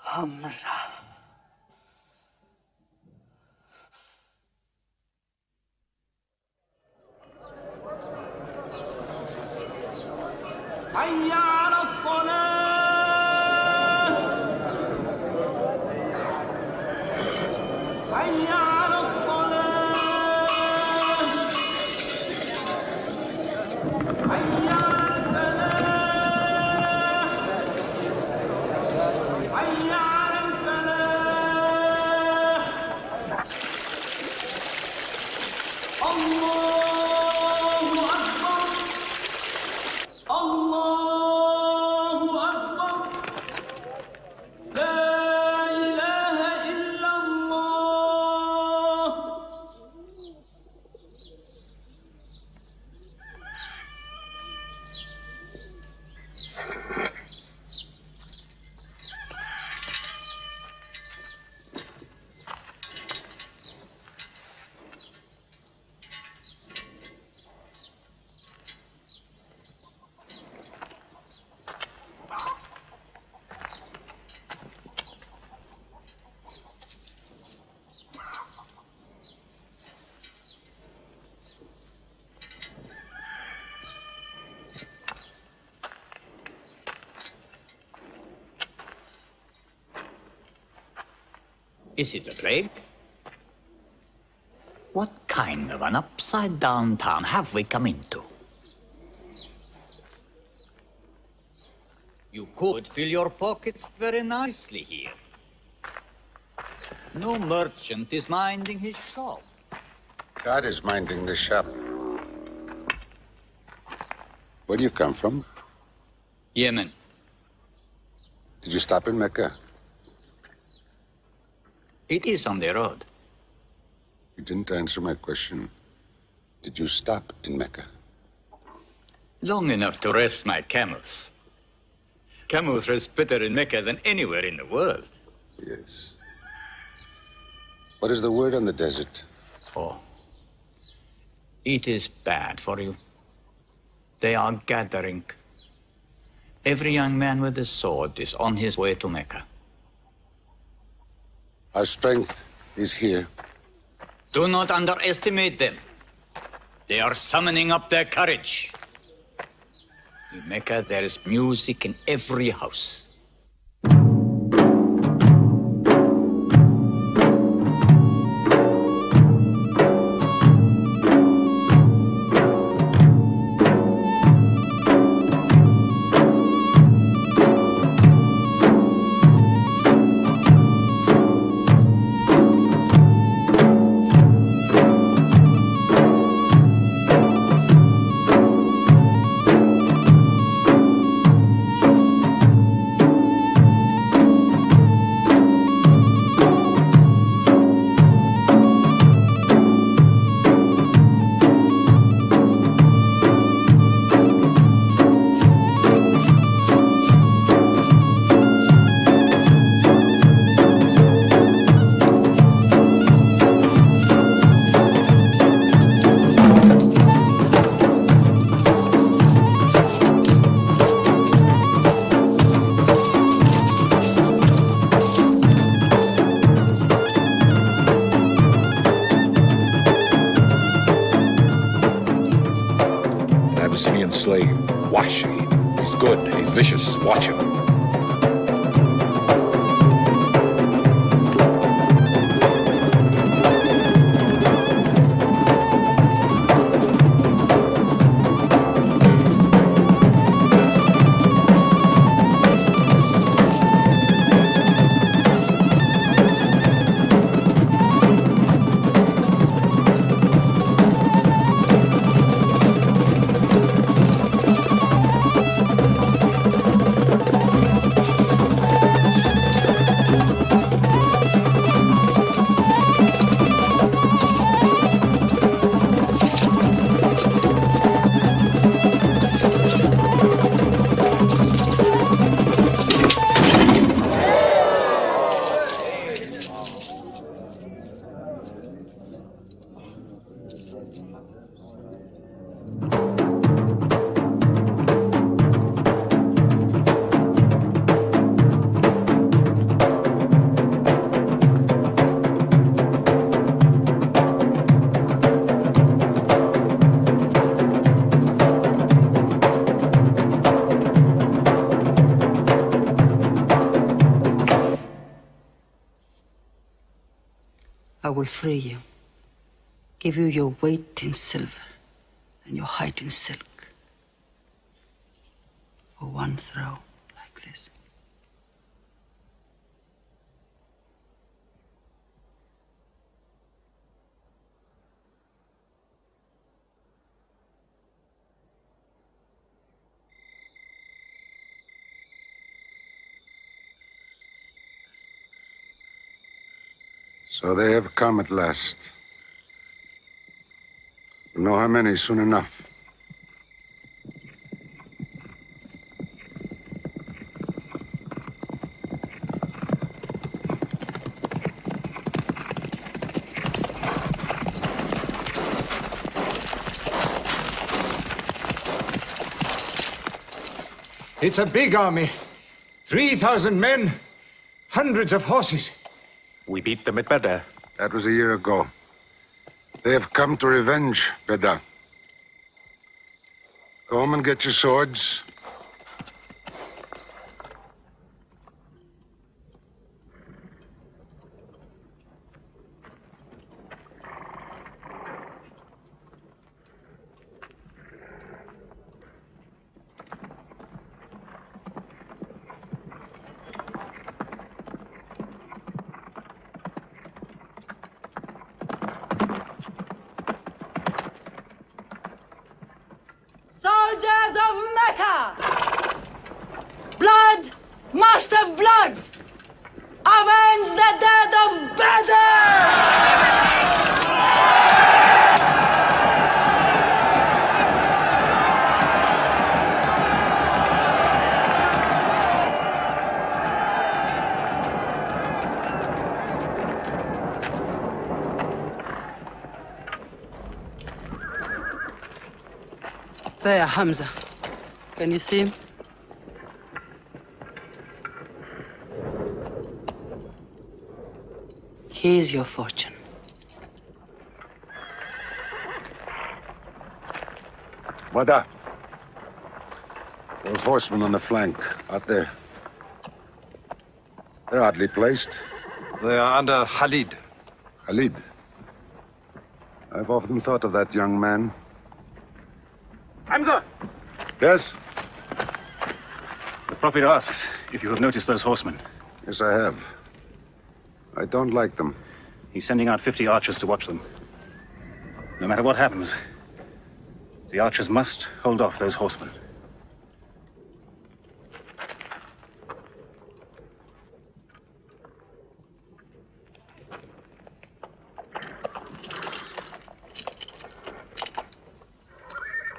[SPEAKER 5] Hamza. حي على الصلاة حي على الصلاة حي على الفلاح حي على الفلاح الله أكبر الله أكبر لا إله إلا الله
[SPEAKER 1] Is it a plague? What kind of an upside-down town have we come into? You could fill your pockets very nicely here. No merchant is minding his shop.
[SPEAKER 10] God is minding the shop. Where do you come from?
[SPEAKER 1] Yemen.
[SPEAKER 10] Did you stop in Mecca?
[SPEAKER 1] It is on the road.
[SPEAKER 10] You didn't answer my question. Did you stop in Mecca?
[SPEAKER 1] Long enough to rest my camels. Camels rest better in Mecca than anywhere in the world.
[SPEAKER 10] Yes. What is the word on the desert?
[SPEAKER 1] Oh. It is bad for you. They are gathering. Every young man with a sword is on his way to Mecca.
[SPEAKER 10] Our strength is here.
[SPEAKER 1] Do not underestimate them. They are summoning up their courage. In Mecca, there is music in every house.
[SPEAKER 18] Slave, Washi. He's good, he's vicious. Watch him.
[SPEAKER 12] I will free you, give you your weight in silver and your height in silk for one throw like this.
[SPEAKER 10] So they have come at last. We'll know how many soon enough.
[SPEAKER 19] It's a big army. 3,000 men, hundreds of horses.
[SPEAKER 22] We beat them at Badr.
[SPEAKER 10] That was a year ago. They have come to revenge, Badr. Go home and get your swords.
[SPEAKER 12] must have blood! Avenge the death of Badr! There, Hamza. Can you see him? Here's your fortune.
[SPEAKER 10] Wada. Those horsemen on the flank, out there. They're oddly placed.
[SPEAKER 19] They are under Khalid.
[SPEAKER 10] Khalid? I've often thought of that young man.
[SPEAKER 4] Hamza!
[SPEAKER 10] Yes?
[SPEAKER 4] The Prophet asks if you have noticed those horsemen.
[SPEAKER 10] Yes, I have. I don't like them.
[SPEAKER 4] He's sending out 50 archers to watch them. No matter what happens, the archers must hold off those horsemen.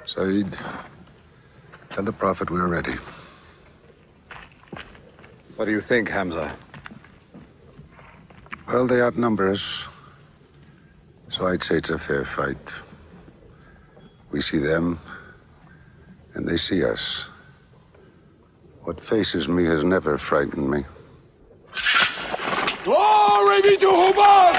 [SPEAKER 10] Saeed, tell the Prophet we're ready.
[SPEAKER 19] What do you think, Hamza?
[SPEAKER 10] Well, they outnumber us, so I'd say it's a fair fight. We see them, and they see us. What faces me has never frightened me.
[SPEAKER 2] Glory be to Hubbard!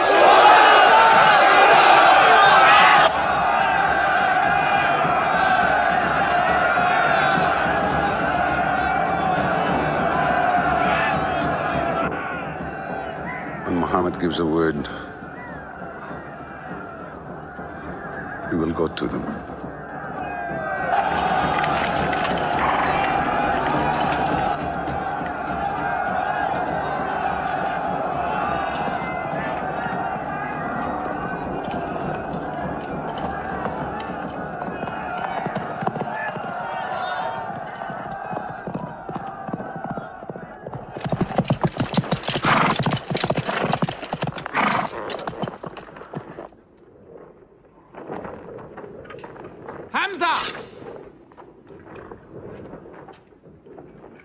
[SPEAKER 10] Muhammad gives a word, we will go to them.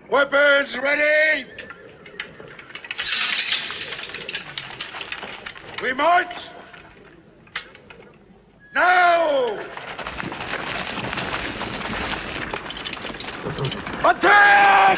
[SPEAKER 2] Weapons ready! We march! Now! Attack!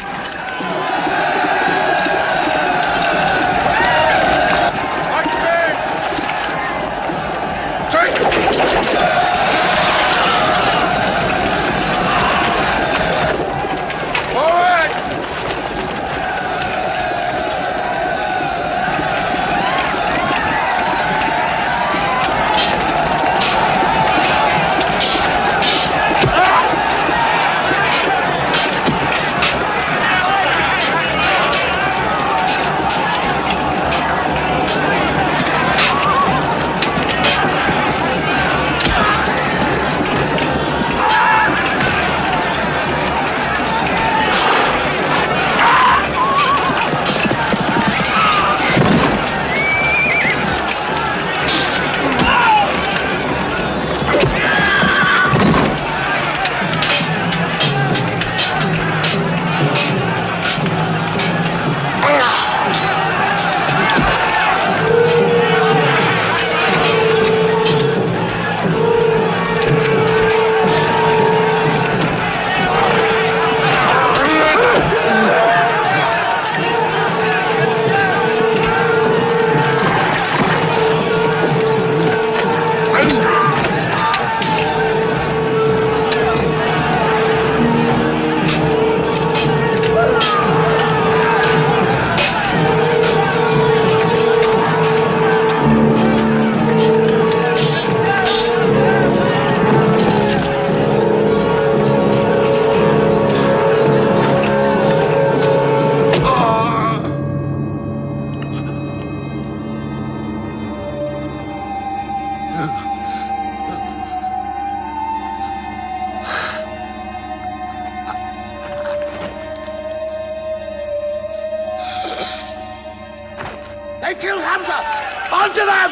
[SPEAKER 20] on to them!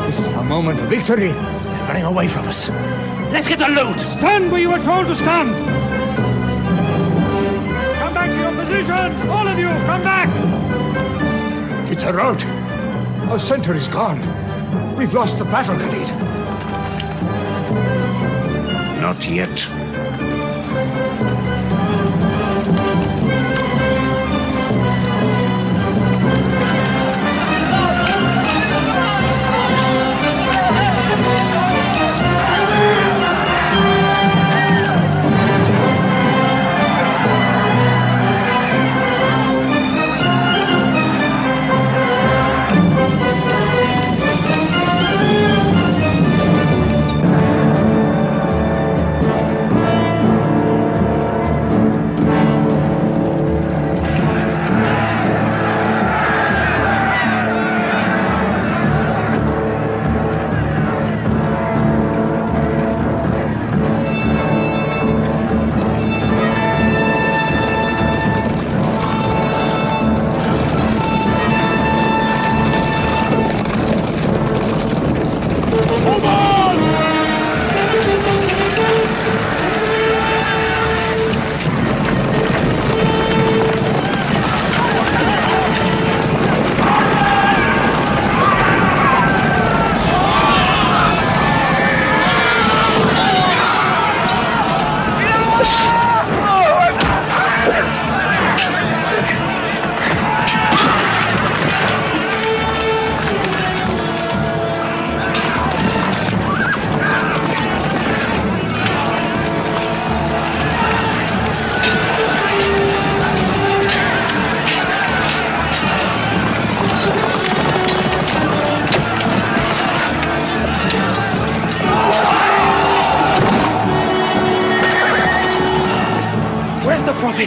[SPEAKER 20] This is our moment of victory. They're running away from us. Let's get the loot! Stand where you were told to stand! Come back to your positions! All of you, come back! It's a rout. Our center is gone. We've lost the battle, Khalid. Not yet.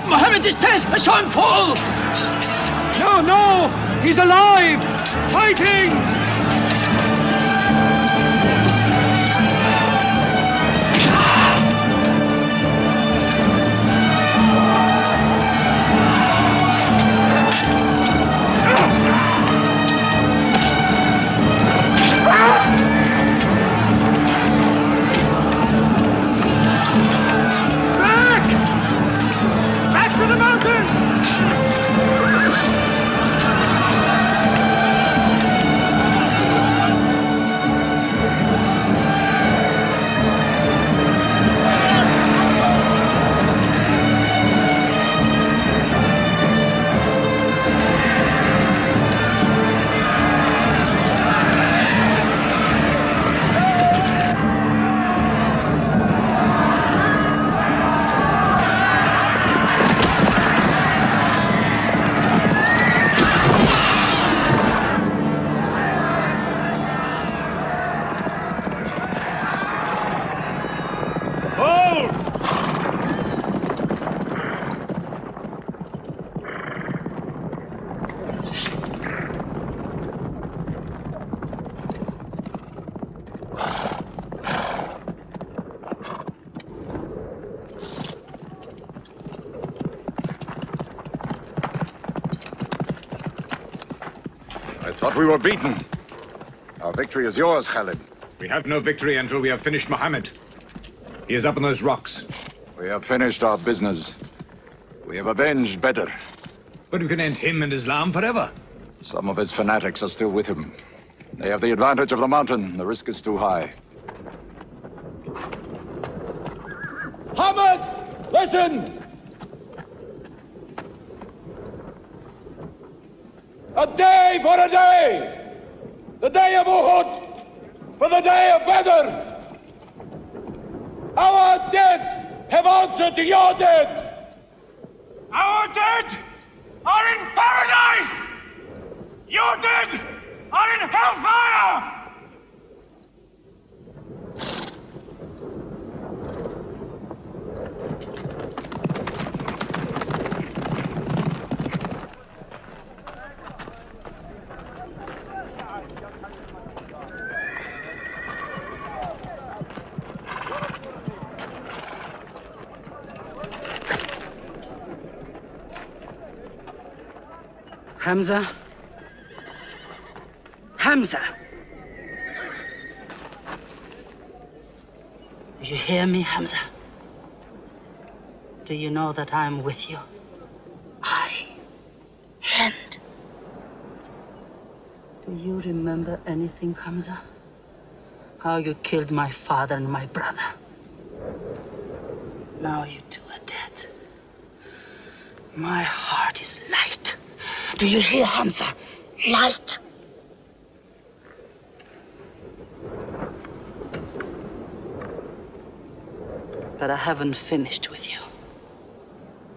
[SPEAKER 5] Muhammad is dead! I saw him fall!
[SPEAKER 20] No! He's alive! Fighting! Back to the mountain!
[SPEAKER 18] Thought we were beaten. Our victory is yours, Khalid.
[SPEAKER 16] We have no victory until we have finished Muhammad. He is up on those rocks.
[SPEAKER 18] We have finished our business. We have avenged Badr.
[SPEAKER 16] But we can end him and Islam forever.
[SPEAKER 18] Some of his fanatics are still with him. They have the advantage of the mountain. The risk is too high.
[SPEAKER 21] Muhammad, listen! A day for a day! The day of Uhud for the day of Badr! Our dead have answered to your dead.
[SPEAKER 8] Our dead are in paradise! Your dead are in hellfire!
[SPEAKER 12] Hamza? Hamza! Do you hear me, Hamza? Do you know that I'm with you? And do you remember anything, Hamza? How you killed my father and my brother? Now you two are dead. My heart is light. Do you hear, Hamza? Light. But I haven't finished with you.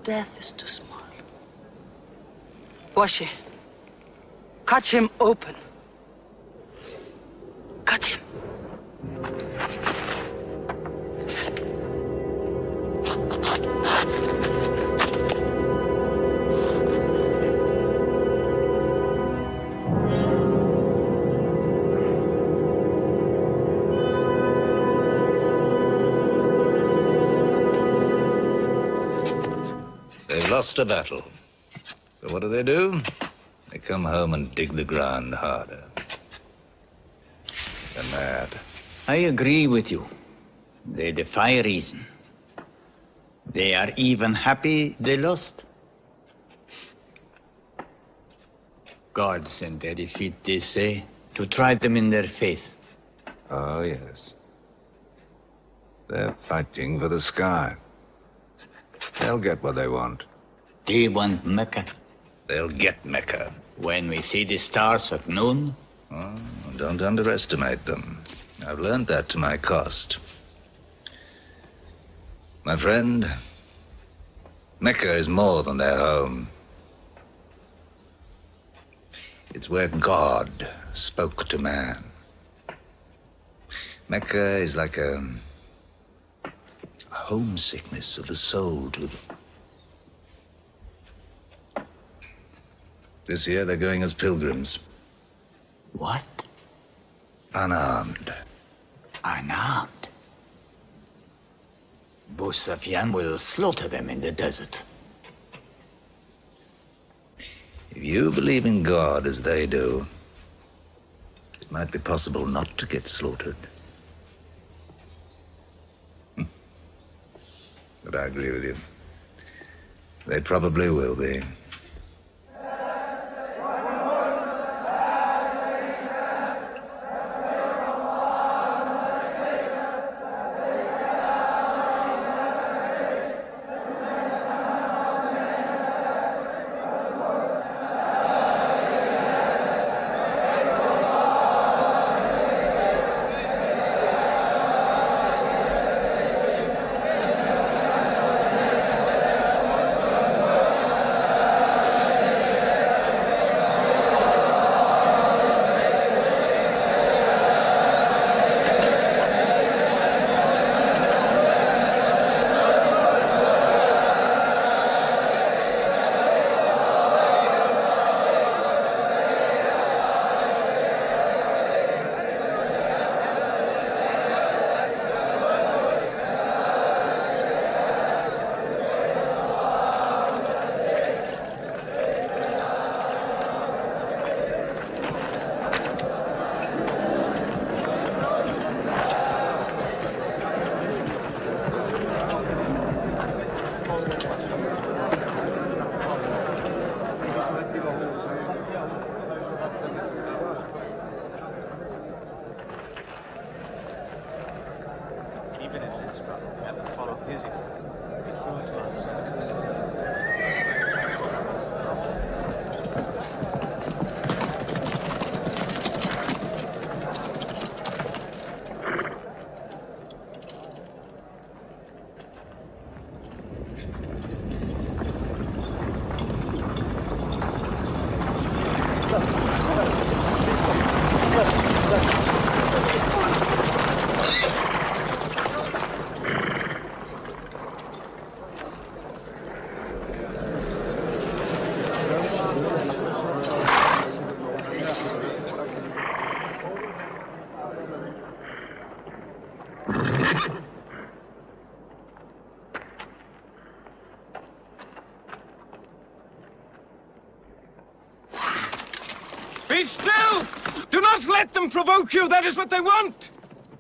[SPEAKER 12] Death is too small. Washi, cut him open. Cut him.
[SPEAKER 9] They've lost a battle. So what do? They come home and dig the ground harder. They're mad.
[SPEAKER 1] I agree with you. They defy reason. They are even happy they lost. God sent their defeat, they say, to try them in their faith.
[SPEAKER 9] Oh, yes. They're fighting for the sky. They'll get what they want.
[SPEAKER 1] They want Mecca.
[SPEAKER 9] They'll get Mecca.
[SPEAKER 1] When we see the stars at noon?
[SPEAKER 9] Oh, don't underestimate them. I've learned that to my cost. My friend, Mecca is more than their home. It's where God spoke to man. Mecca is like a homesickness of the soul to them. This year they're going as pilgrims.
[SPEAKER 1] What?
[SPEAKER 9] Unarmed.
[SPEAKER 1] Unarmed? Abu Sufyan will slaughter them in the desert.
[SPEAKER 9] If you believe in God as they do, it might be possible not to get slaughtered. But I agree with you. They probably will be.
[SPEAKER 8] Be still! Do not let them provoke you! That is what they want!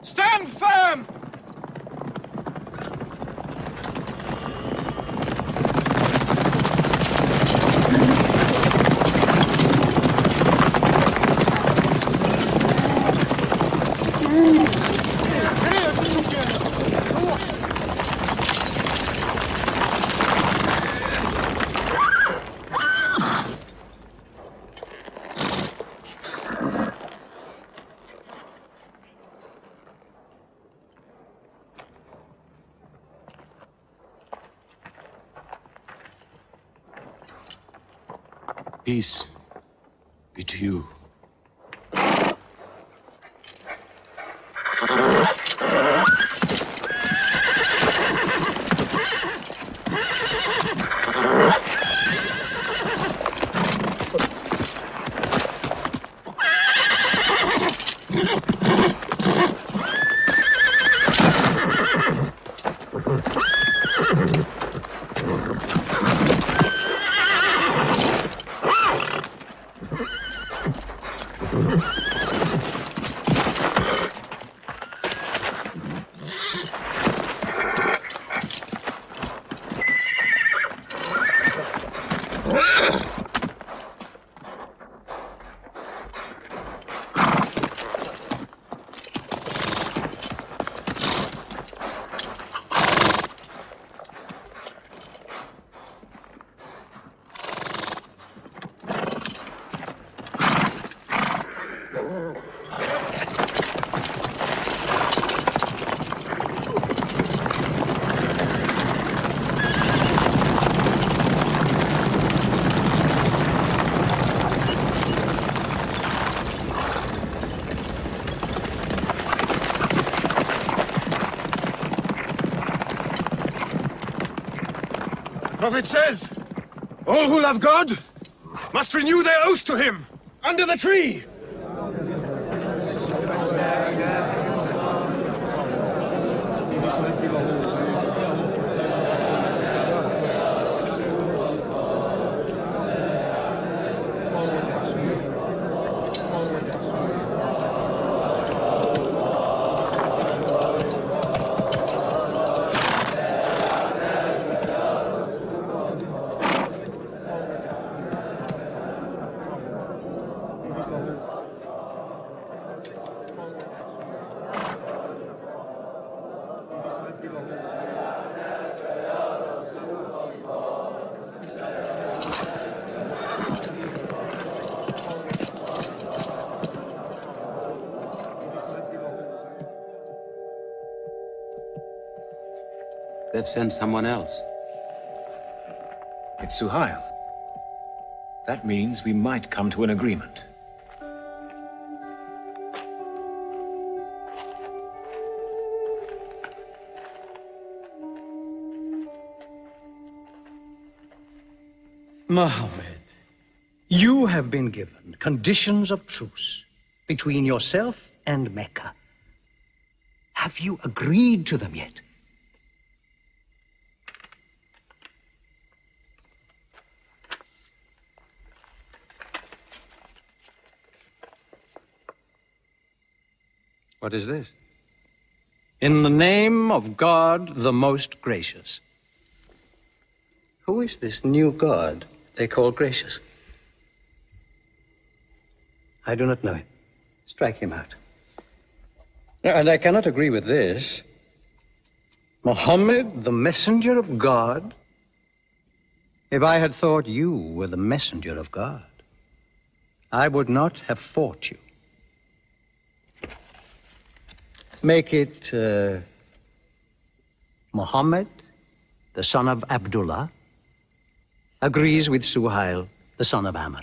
[SPEAKER 8] Stand firm!
[SPEAKER 13] Peace be to you.
[SPEAKER 8] Prophet says, all who love God must renew their oath to him under the tree.
[SPEAKER 15] They've sent someone else.
[SPEAKER 4] It's Suhail. That means we might come to an agreement.
[SPEAKER 17] Muhammad, you have been given conditions of truce between yourself and Mecca. Have you agreed to them yet? What is this? In the name of God, the most gracious. Who is this new God they call gracious? I do not know him. Strike him out. And I cannot agree with this. Muhammad, the messenger of God? If I had thought you were the messenger of God, I would not have fought you. Make it Muhammad, the son of Abdullah, agrees with Suhail, the son of Amr.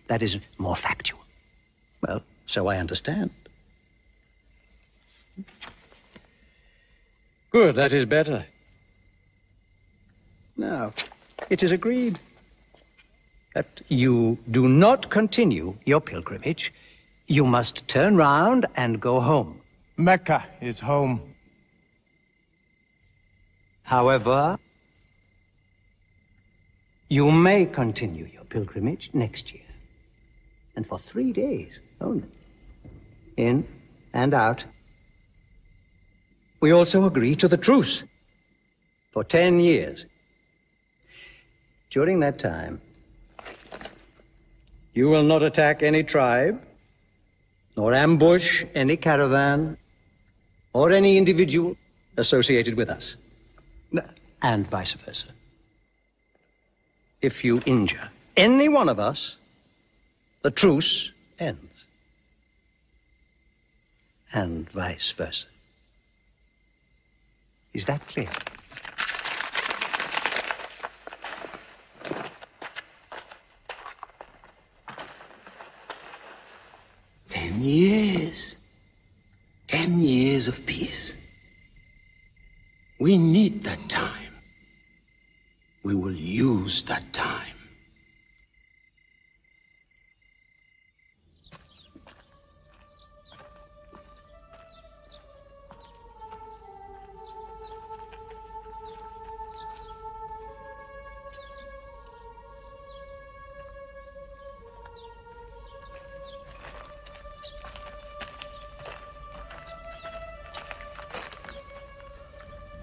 [SPEAKER 17] That is more factual. Well, so I understand. Good, that is better. Now, it is agreed. that you do not continue your pilgrimage. You must turn round and go home.
[SPEAKER 14] Mecca is home.
[SPEAKER 17] However, you may continue your pilgrimage next year, and for 3 days only, in and out. We also agree to the truce for 10 years. During that time, you will not attack any tribe, nor ambush any caravan, or any individual associated with us, and vice versa. If you injure any one of us, the truce ends, and vice versa. Is that clear?
[SPEAKER 5] Years. 10 years of peace. We need that time. We will use that time.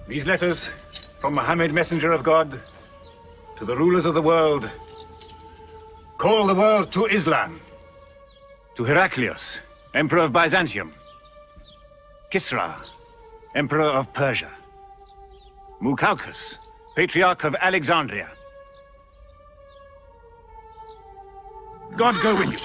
[SPEAKER 4] These letters from Muhammad, messenger of God, to the rulers of the world, call the world to Islam. To Heraclius, Emperor of Byzantium. Kisra, Emperor of Persia. Mukhawqis, Patriarch of Alexandria. God go with you.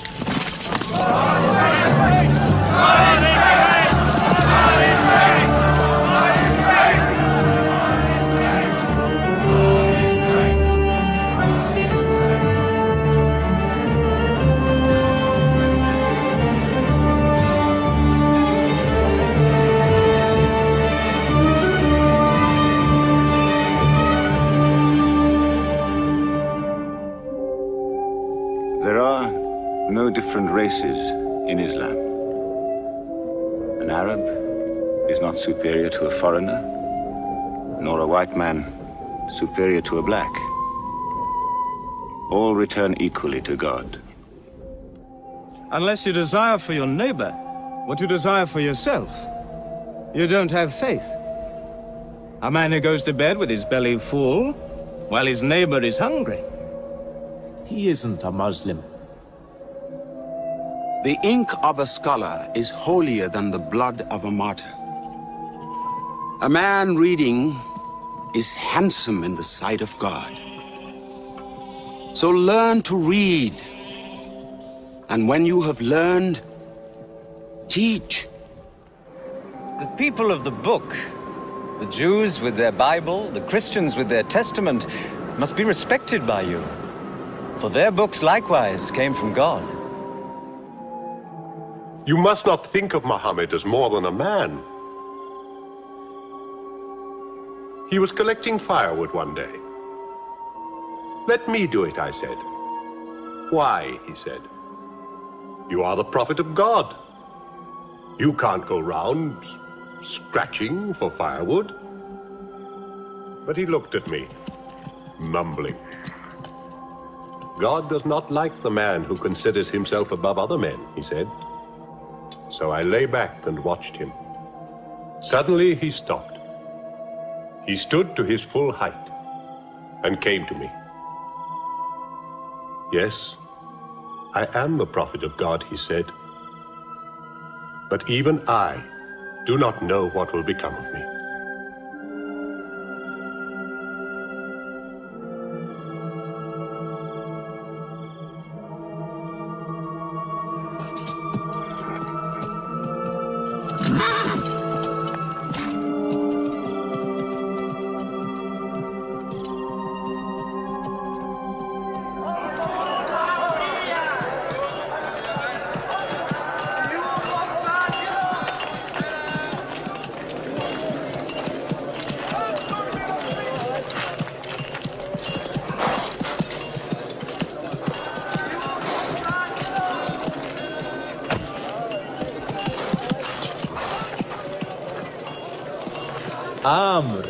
[SPEAKER 15] There are no different races in Islam. An Arab is not superior to a foreigner, nor a white man superior to a black. All return equally to God.
[SPEAKER 8] Unless you desire for your neighbor what you desire for yourself, you don't have faith. A man who goes to bed with his belly full while his neighbor is hungry, he isn't a Muslim.
[SPEAKER 11] The ink of a scholar is holier than the blood of a martyr. A man reading is handsome in the sight of God. So learn to read. And when you have learned, teach.
[SPEAKER 23] The people of the book, the Jews with their Bible, the Christians with their Testament, must be respected by you. For their books likewise came from God.
[SPEAKER 7] You must not think of Muhammad as more than a man. He was collecting firewood one day. Let me do it, I said. Why, he said. You are the prophet of God. You can't go round scratching for firewood. But he looked at me, mumbling. God does not like the man who considers himself above other men, he said. So I lay back and watched him. Suddenly he stopped. He stood to his full height and came to me. Yes, I am the prophet of God, he said. But even I do not know what will become of me.
[SPEAKER 3] Amr,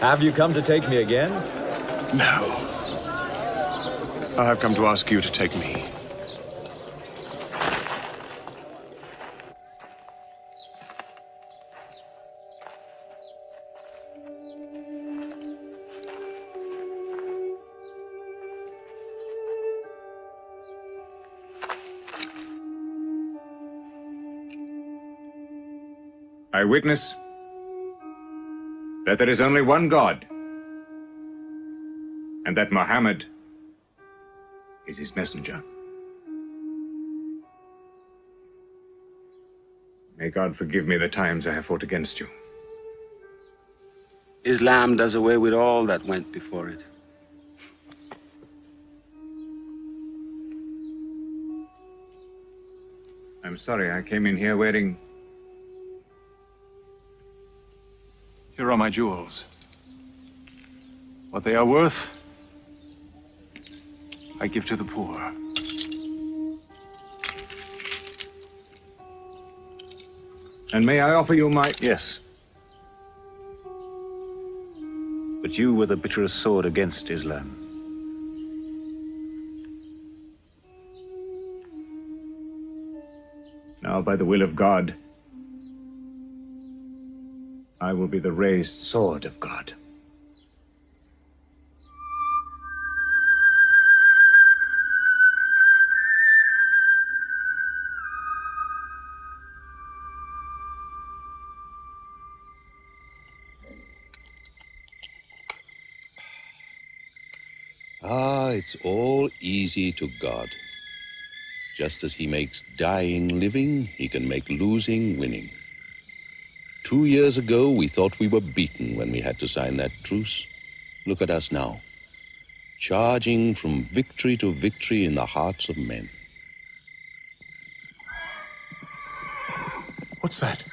[SPEAKER 3] have you come to take me again?
[SPEAKER 2] No. I have come to ask you to take me.
[SPEAKER 16] I witness that there is only one God, and that Muhammad is his messenger. May God forgive me the times I have fought against you.
[SPEAKER 11] Islam does away with all that went before it.
[SPEAKER 16] I'm sorry, I came in here wearing...
[SPEAKER 6] Here are my jewels. What they are worth, I give to the poor.
[SPEAKER 16] And may I offer you my...
[SPEAKER 6] Yes. But you were the bitterest sword against Islam.
[SPEAKER 16] Now, by the will of God, I will be the raised sword of God.
[SPEAKER 10] It's all easy to God. Just as he makes dying living, he can make losing winning. 2 years ago, we thought we were beaten when we had to sign that truce. Look at us now, charging from victory to victory in the hearts of men.
[SPEAKER 7] What's that?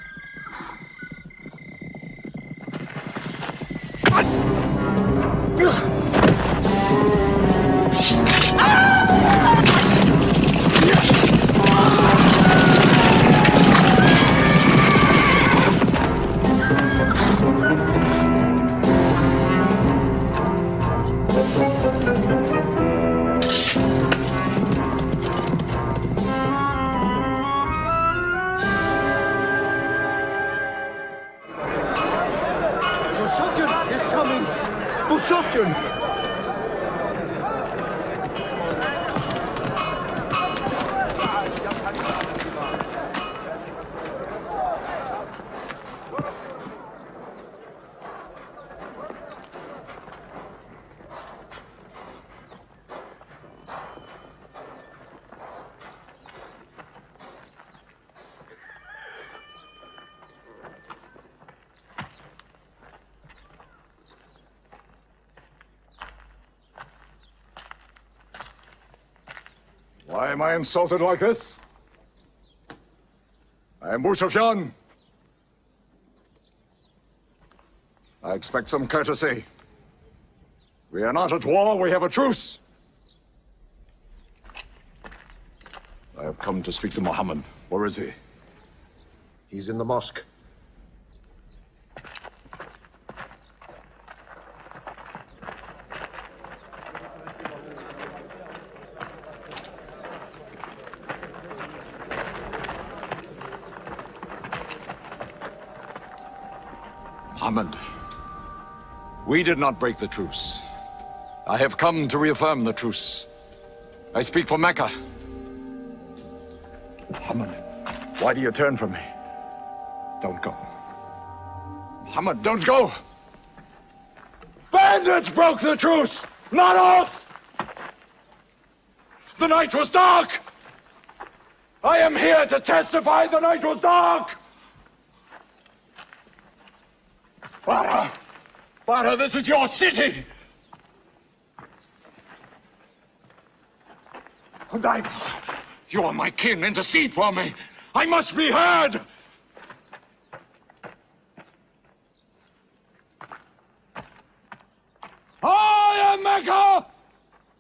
[SPEAKER 18] Why am I insulted like this? I am Abu Sufyan. I expect some courtesy. We are not at war, we have a truce. I have come to speak to Muhammad. Where is he?
[SPEAKER 7] He's in the mosque.
[SPEAKER 18] Muhammad, we did not break the truce. I have come to reaffirm the truce. I speak for Mecca. Muhammad, why do you turn from me? Don't go. Muhammad, don't go! Bandits broke the truce, not us! The night was dark! I am here to testify the night was dark! Farah, this is your city! And you are my kin, intercede for me! I must be heard! I am Mecca!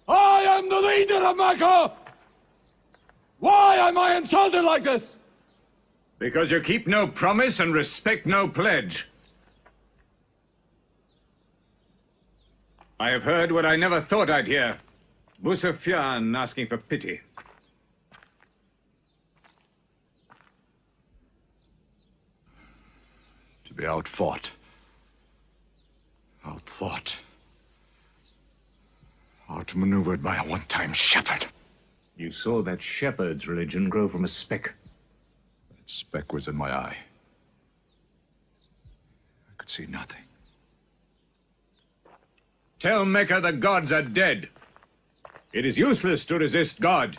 [SPEAKER 18] I am the leader of Mecca! Why am I insulted like this?
[SPEAKER 16] Because you keep no promise and respect no pledge. I have heard what I never thought I'd hear. Abu Sufyan asking for pity.
[SPEAKER 6] To be outfought, outthought, outmaneuvered by a one-time shepherd.
[SPEAKER 16] You saw that shepherd's religion grow from a speck.
[SPEAKER 6] That speck was in my eye. I could see nothing.
[SPEAKER 16] Tell Mecca the gods are dead. It is useless to resist God.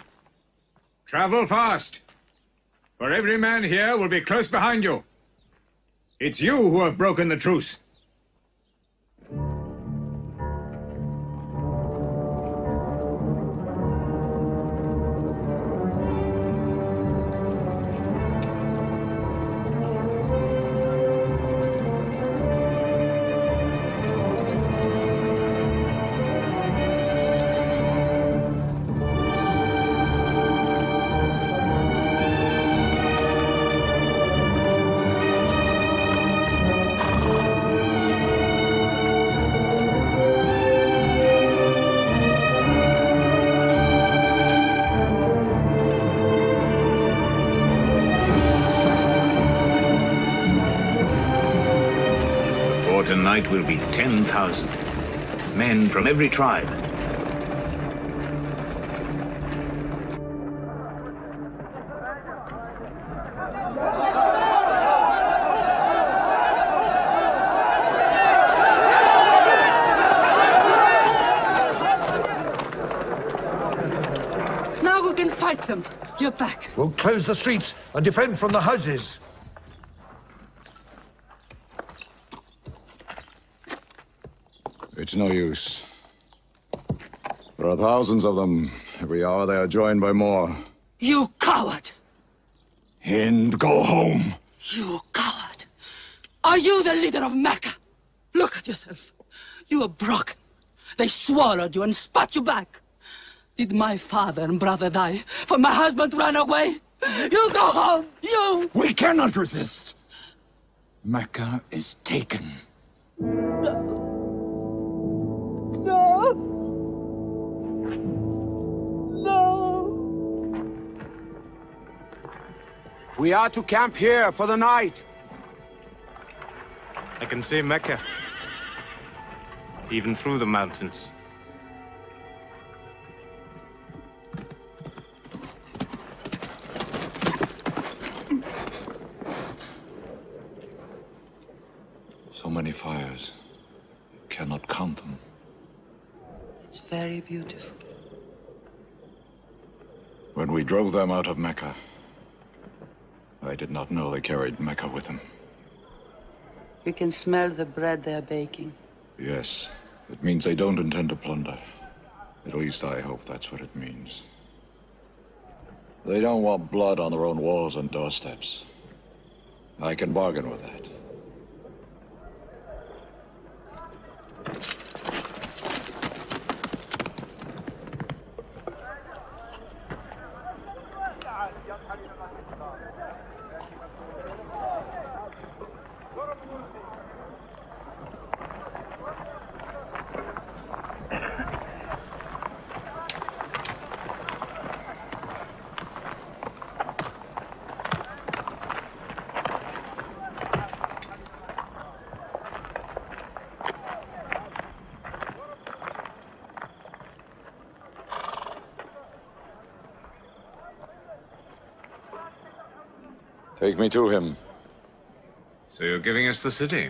[SPEAKER 16] Travel fast, for every man here will be close behind you. It's you who have broken the truce. Tonight will be 10,000 men from every tribe.
[SPEAKER 12] Now we can fight them. You're back.
[SPEAKER 19] We'll close the streets and defend from the houses.
[SPEAKER 18] It's no use. There are thousands of them. Every hour they are joined by more.
[SPEAKER 12] You coward!
[SPEAKER 18] Hind, go home.
[SPEAKER 12] You coward! Are you the leader of Mecca? Look at yourself. You are broken. They swallowed you and spat you back. Did my father and brother die for my husband ran away? You go home! You!
[SPEAKER 18] We cannot resist. Mecca is taken.
[SPEAKER 12] No! No!
[SPEAKER 11] We are to camp here for the night.
[SPEAKER 8] I can see Mecca, even through the mountains.
[SPEAKER 18] So many fires. You cannot count them.
[SPEAKER 12] It's very beautiful.
[SPEAKER 18] When we drove them out of Mecca, I did not know they carried Mecca with them.
[SPEAKER 12] You can smell the bread they're baking.
[SPEAKER 18] Yes, it means they don't intend to plunder. At least I hope that's what it means. They don't want blood on their own walls and doorsteps. I can bargain with that. Take me to him.
[SPEAKER 16] So you're giving us the city?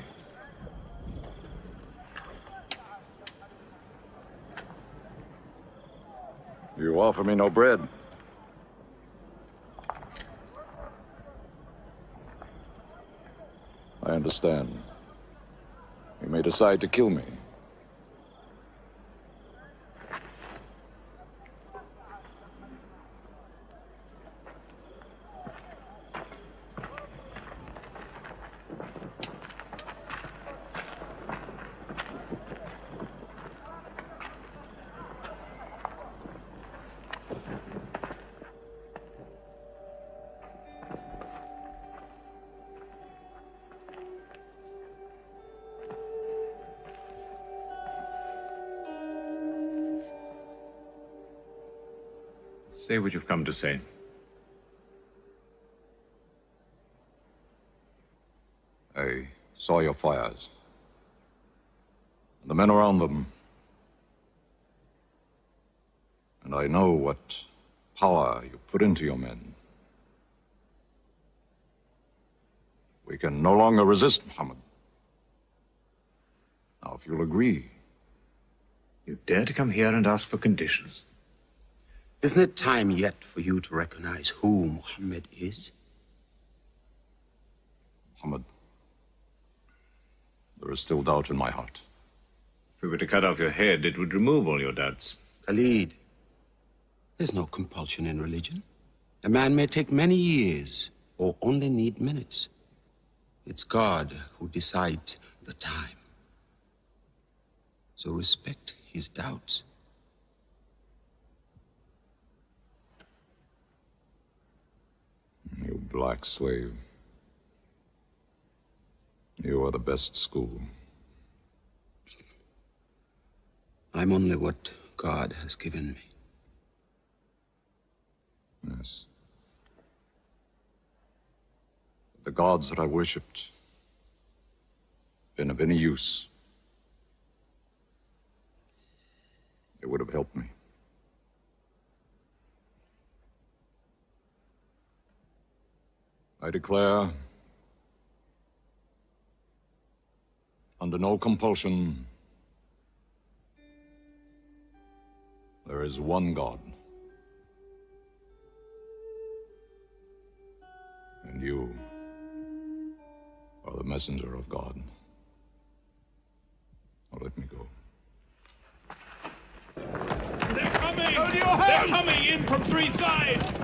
[SPEAKER 18] You offer me no bread. I understand. You may decide to kill me.
[SPEAKER 6] Say what you've come to say.
[SPEAKER 18] I saw your fires. The men around them. And I know what power you put into your men. We can no longer resist Muhammad. Now, if you'll agree.
[SPEAKER 6] You dare to come here and ask for conditions?
[SPEAKER 11] Isn't it time yet for you to recognize who Muhammad is?
[SPEAKER 18] Muhammad, there is still doubt in my heart.
[SPEAKER 6] If we were to cut off your head, it would remove all your doubts.
[SPEAKER 11] Khalid, there's no compulsion in religion. A man may take many years or only need minutes. It's God who decides the time. So respect his doubts.
[SPEAKER 18] You black slave. You are the best school.
[SPEAKER 11] I'm only what God has given me.
[SPEAKER 18] Yes. The gods that I worshipped been of any use. They would have helped me. I declare, under no compulsion, there is one God. And you are the messenger of God. Now let me go.
[SPEAKER 20] They're coming! They're coming in from three sides!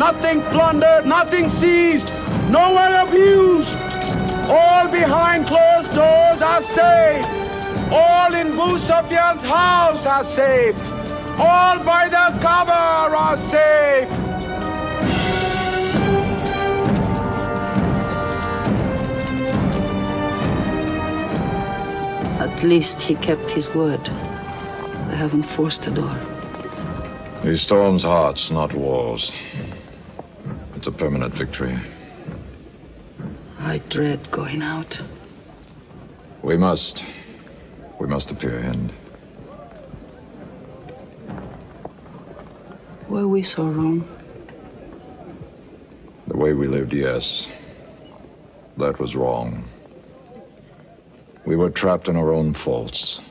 [SPEAKER 11] nothing plundered, nothing seized, no one abused. All behind closed doors are safe. All in Abu Sufyan's house are safe. All by the Kaaba are safe.
[SPEAKER 12] At least he kept his word. I haven't forced the door.
[SPEAKER 18] He storms hearts, not walls. It's a permanent victory.
[SPEAKER 12] I dread going out.
[SPEAKER 18] We must appear in.
[SPEAKER 12] Were we so wrong?
[SPEAKER 18] The way we lived, yes. That was wrong. We were trapped in our own faults.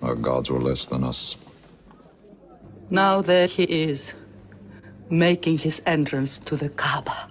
[SPEAKER 18] Our gods were less than us.
[SPEAKER 12] Now there he is, making his entrance to the Kaaba.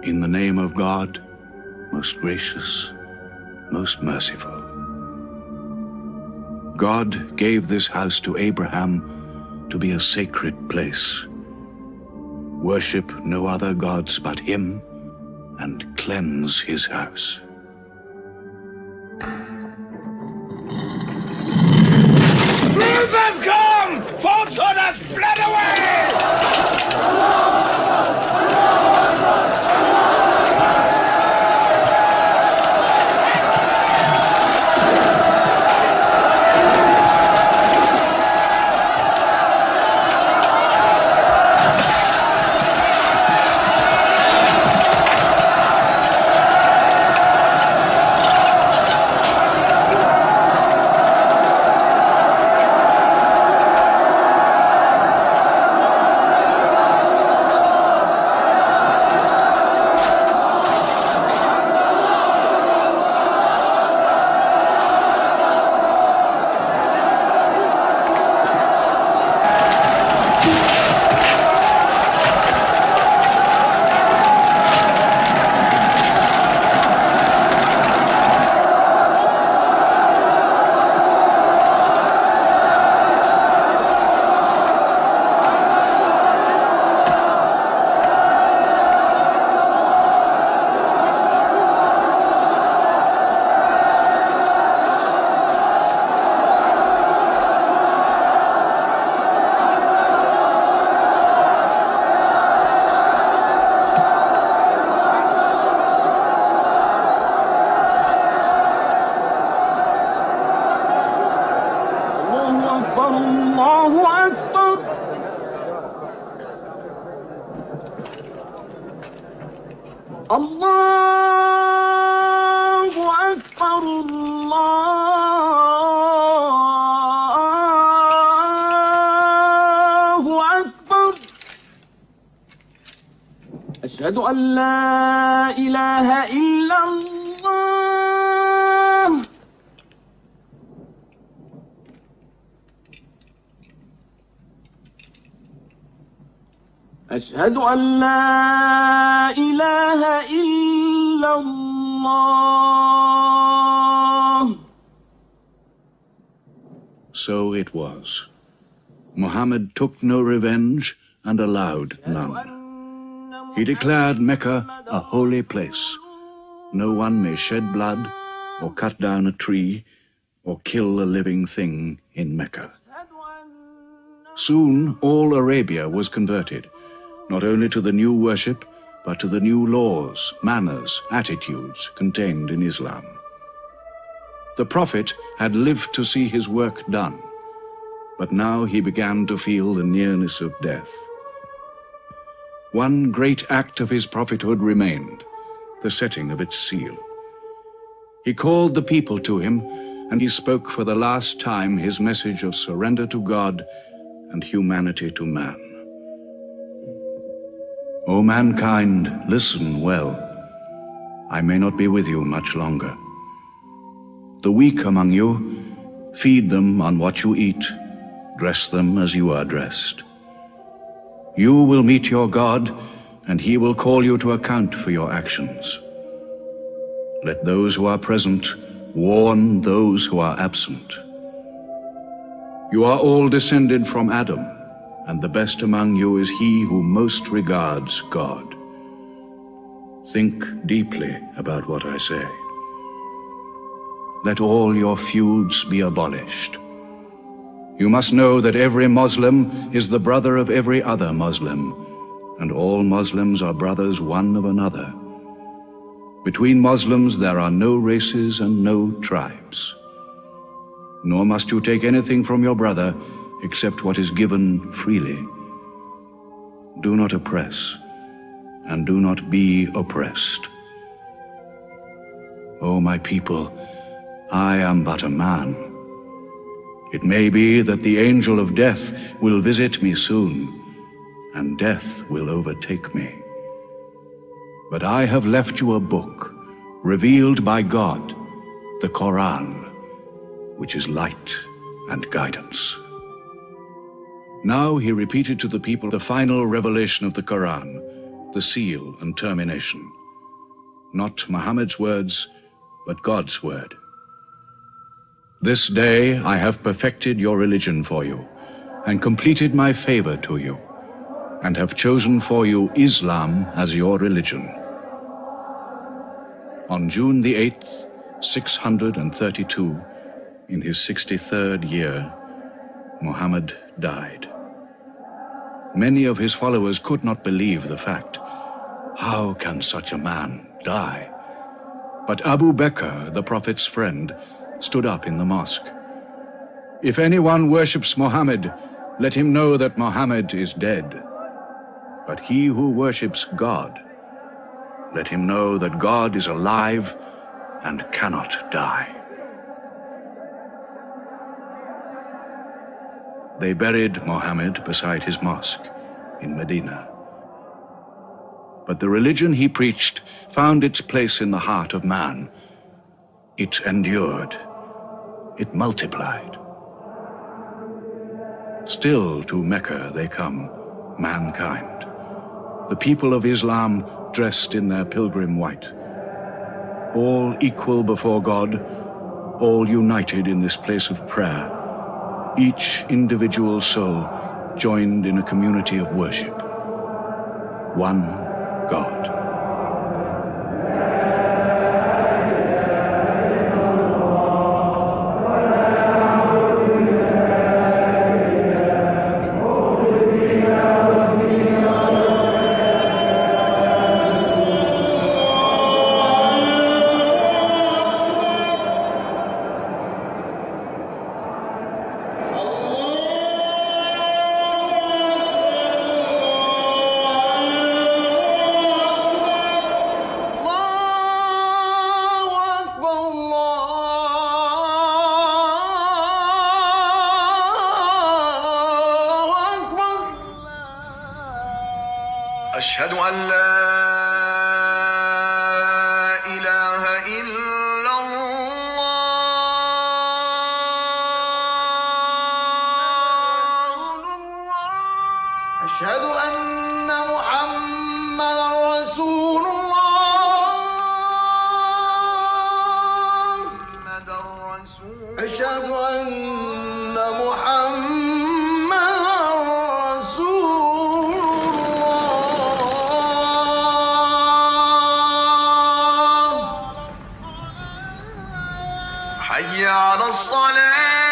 [SPEAKER 13] In the name of God, most gracious, most merciful. God gave this house to Abraham to be a sacred place. Worship no other gods but him, and cleanse his house.
[SPEAKER 20] Truth has come! Falsehood has fled away! الله أكبر
[SPEAKER 11] أشهد أن لا إله إلا الله أشهد أن لا إله إلا الله.
[SPEAKER 13] So it was. Muhammad took no revenge and allowed none. He declared Mecca a holy place. No one may shed blood, or cut down a tree, or kill a living thing in Mecca. Soon all Arabia was converted, not only to the new worship, but to the new laws, manners, attitudes contained in Islam. The Prophet had lived to see his work done, but now he began to feel the nearness of death. One great act of his prophethood remained, the setting of its seal. He called the people to him, and he spoke for the last time his message of surrender to God and humanity to man. O mankind, listen well. I may not be with you much longer. The weak among you, feed them on what you eat, dress them as you are dressed. You will meet your God, and he will call you to account for your actions. Let those who are present warn those who are absent. You are all descended from Adam, and the best among you is he who most regards God. Think deeply about what I say. Let all your feuds be abolished. You must know that every Muslim is the brother of every other Muslim, and all Muslims are brothers one of another. Between Muslims there are no races and no tribes. Nor must you take anything from your brother except what is given freely. Do not oppress, and do not be oppressed. O my people, I am but a man. It may be that the angel of death will visit me soon, and death will overtake me. But I have left you a book, revealed by God, the Quran, which is light and guidance. Now he repeated to the people the final revelation of the Quran, the seal and termination. Not Muhammad's words, but God's word. This day I have perfected your religion for you, and completed my favor to you, and have chosen for you Islam as your religion. On June the 8th, 632, in his 63rd year, Muhammad died. Many of his followers could not believe the fact. How can such a man die? But Abu Bakr, the Prophet's friend, stood up in the mosque. If anyone worships Muhammad, let him know that Muhammad is dead. But he who worships God, let him know that God is alive and cannot die. They buried Muhammad beside his mosque in Medina. But the religion he preached found its place in the heart of man. It endured. It multiplied. Still to Mecca they come, mankind. The people of Islam dressed in their pilgrim white. All equal before God, all united in this place of prayer. Each individual soul joined in a community of worship. One God.
[SPEAKER 1] أشهد أن لا حي على الصلاة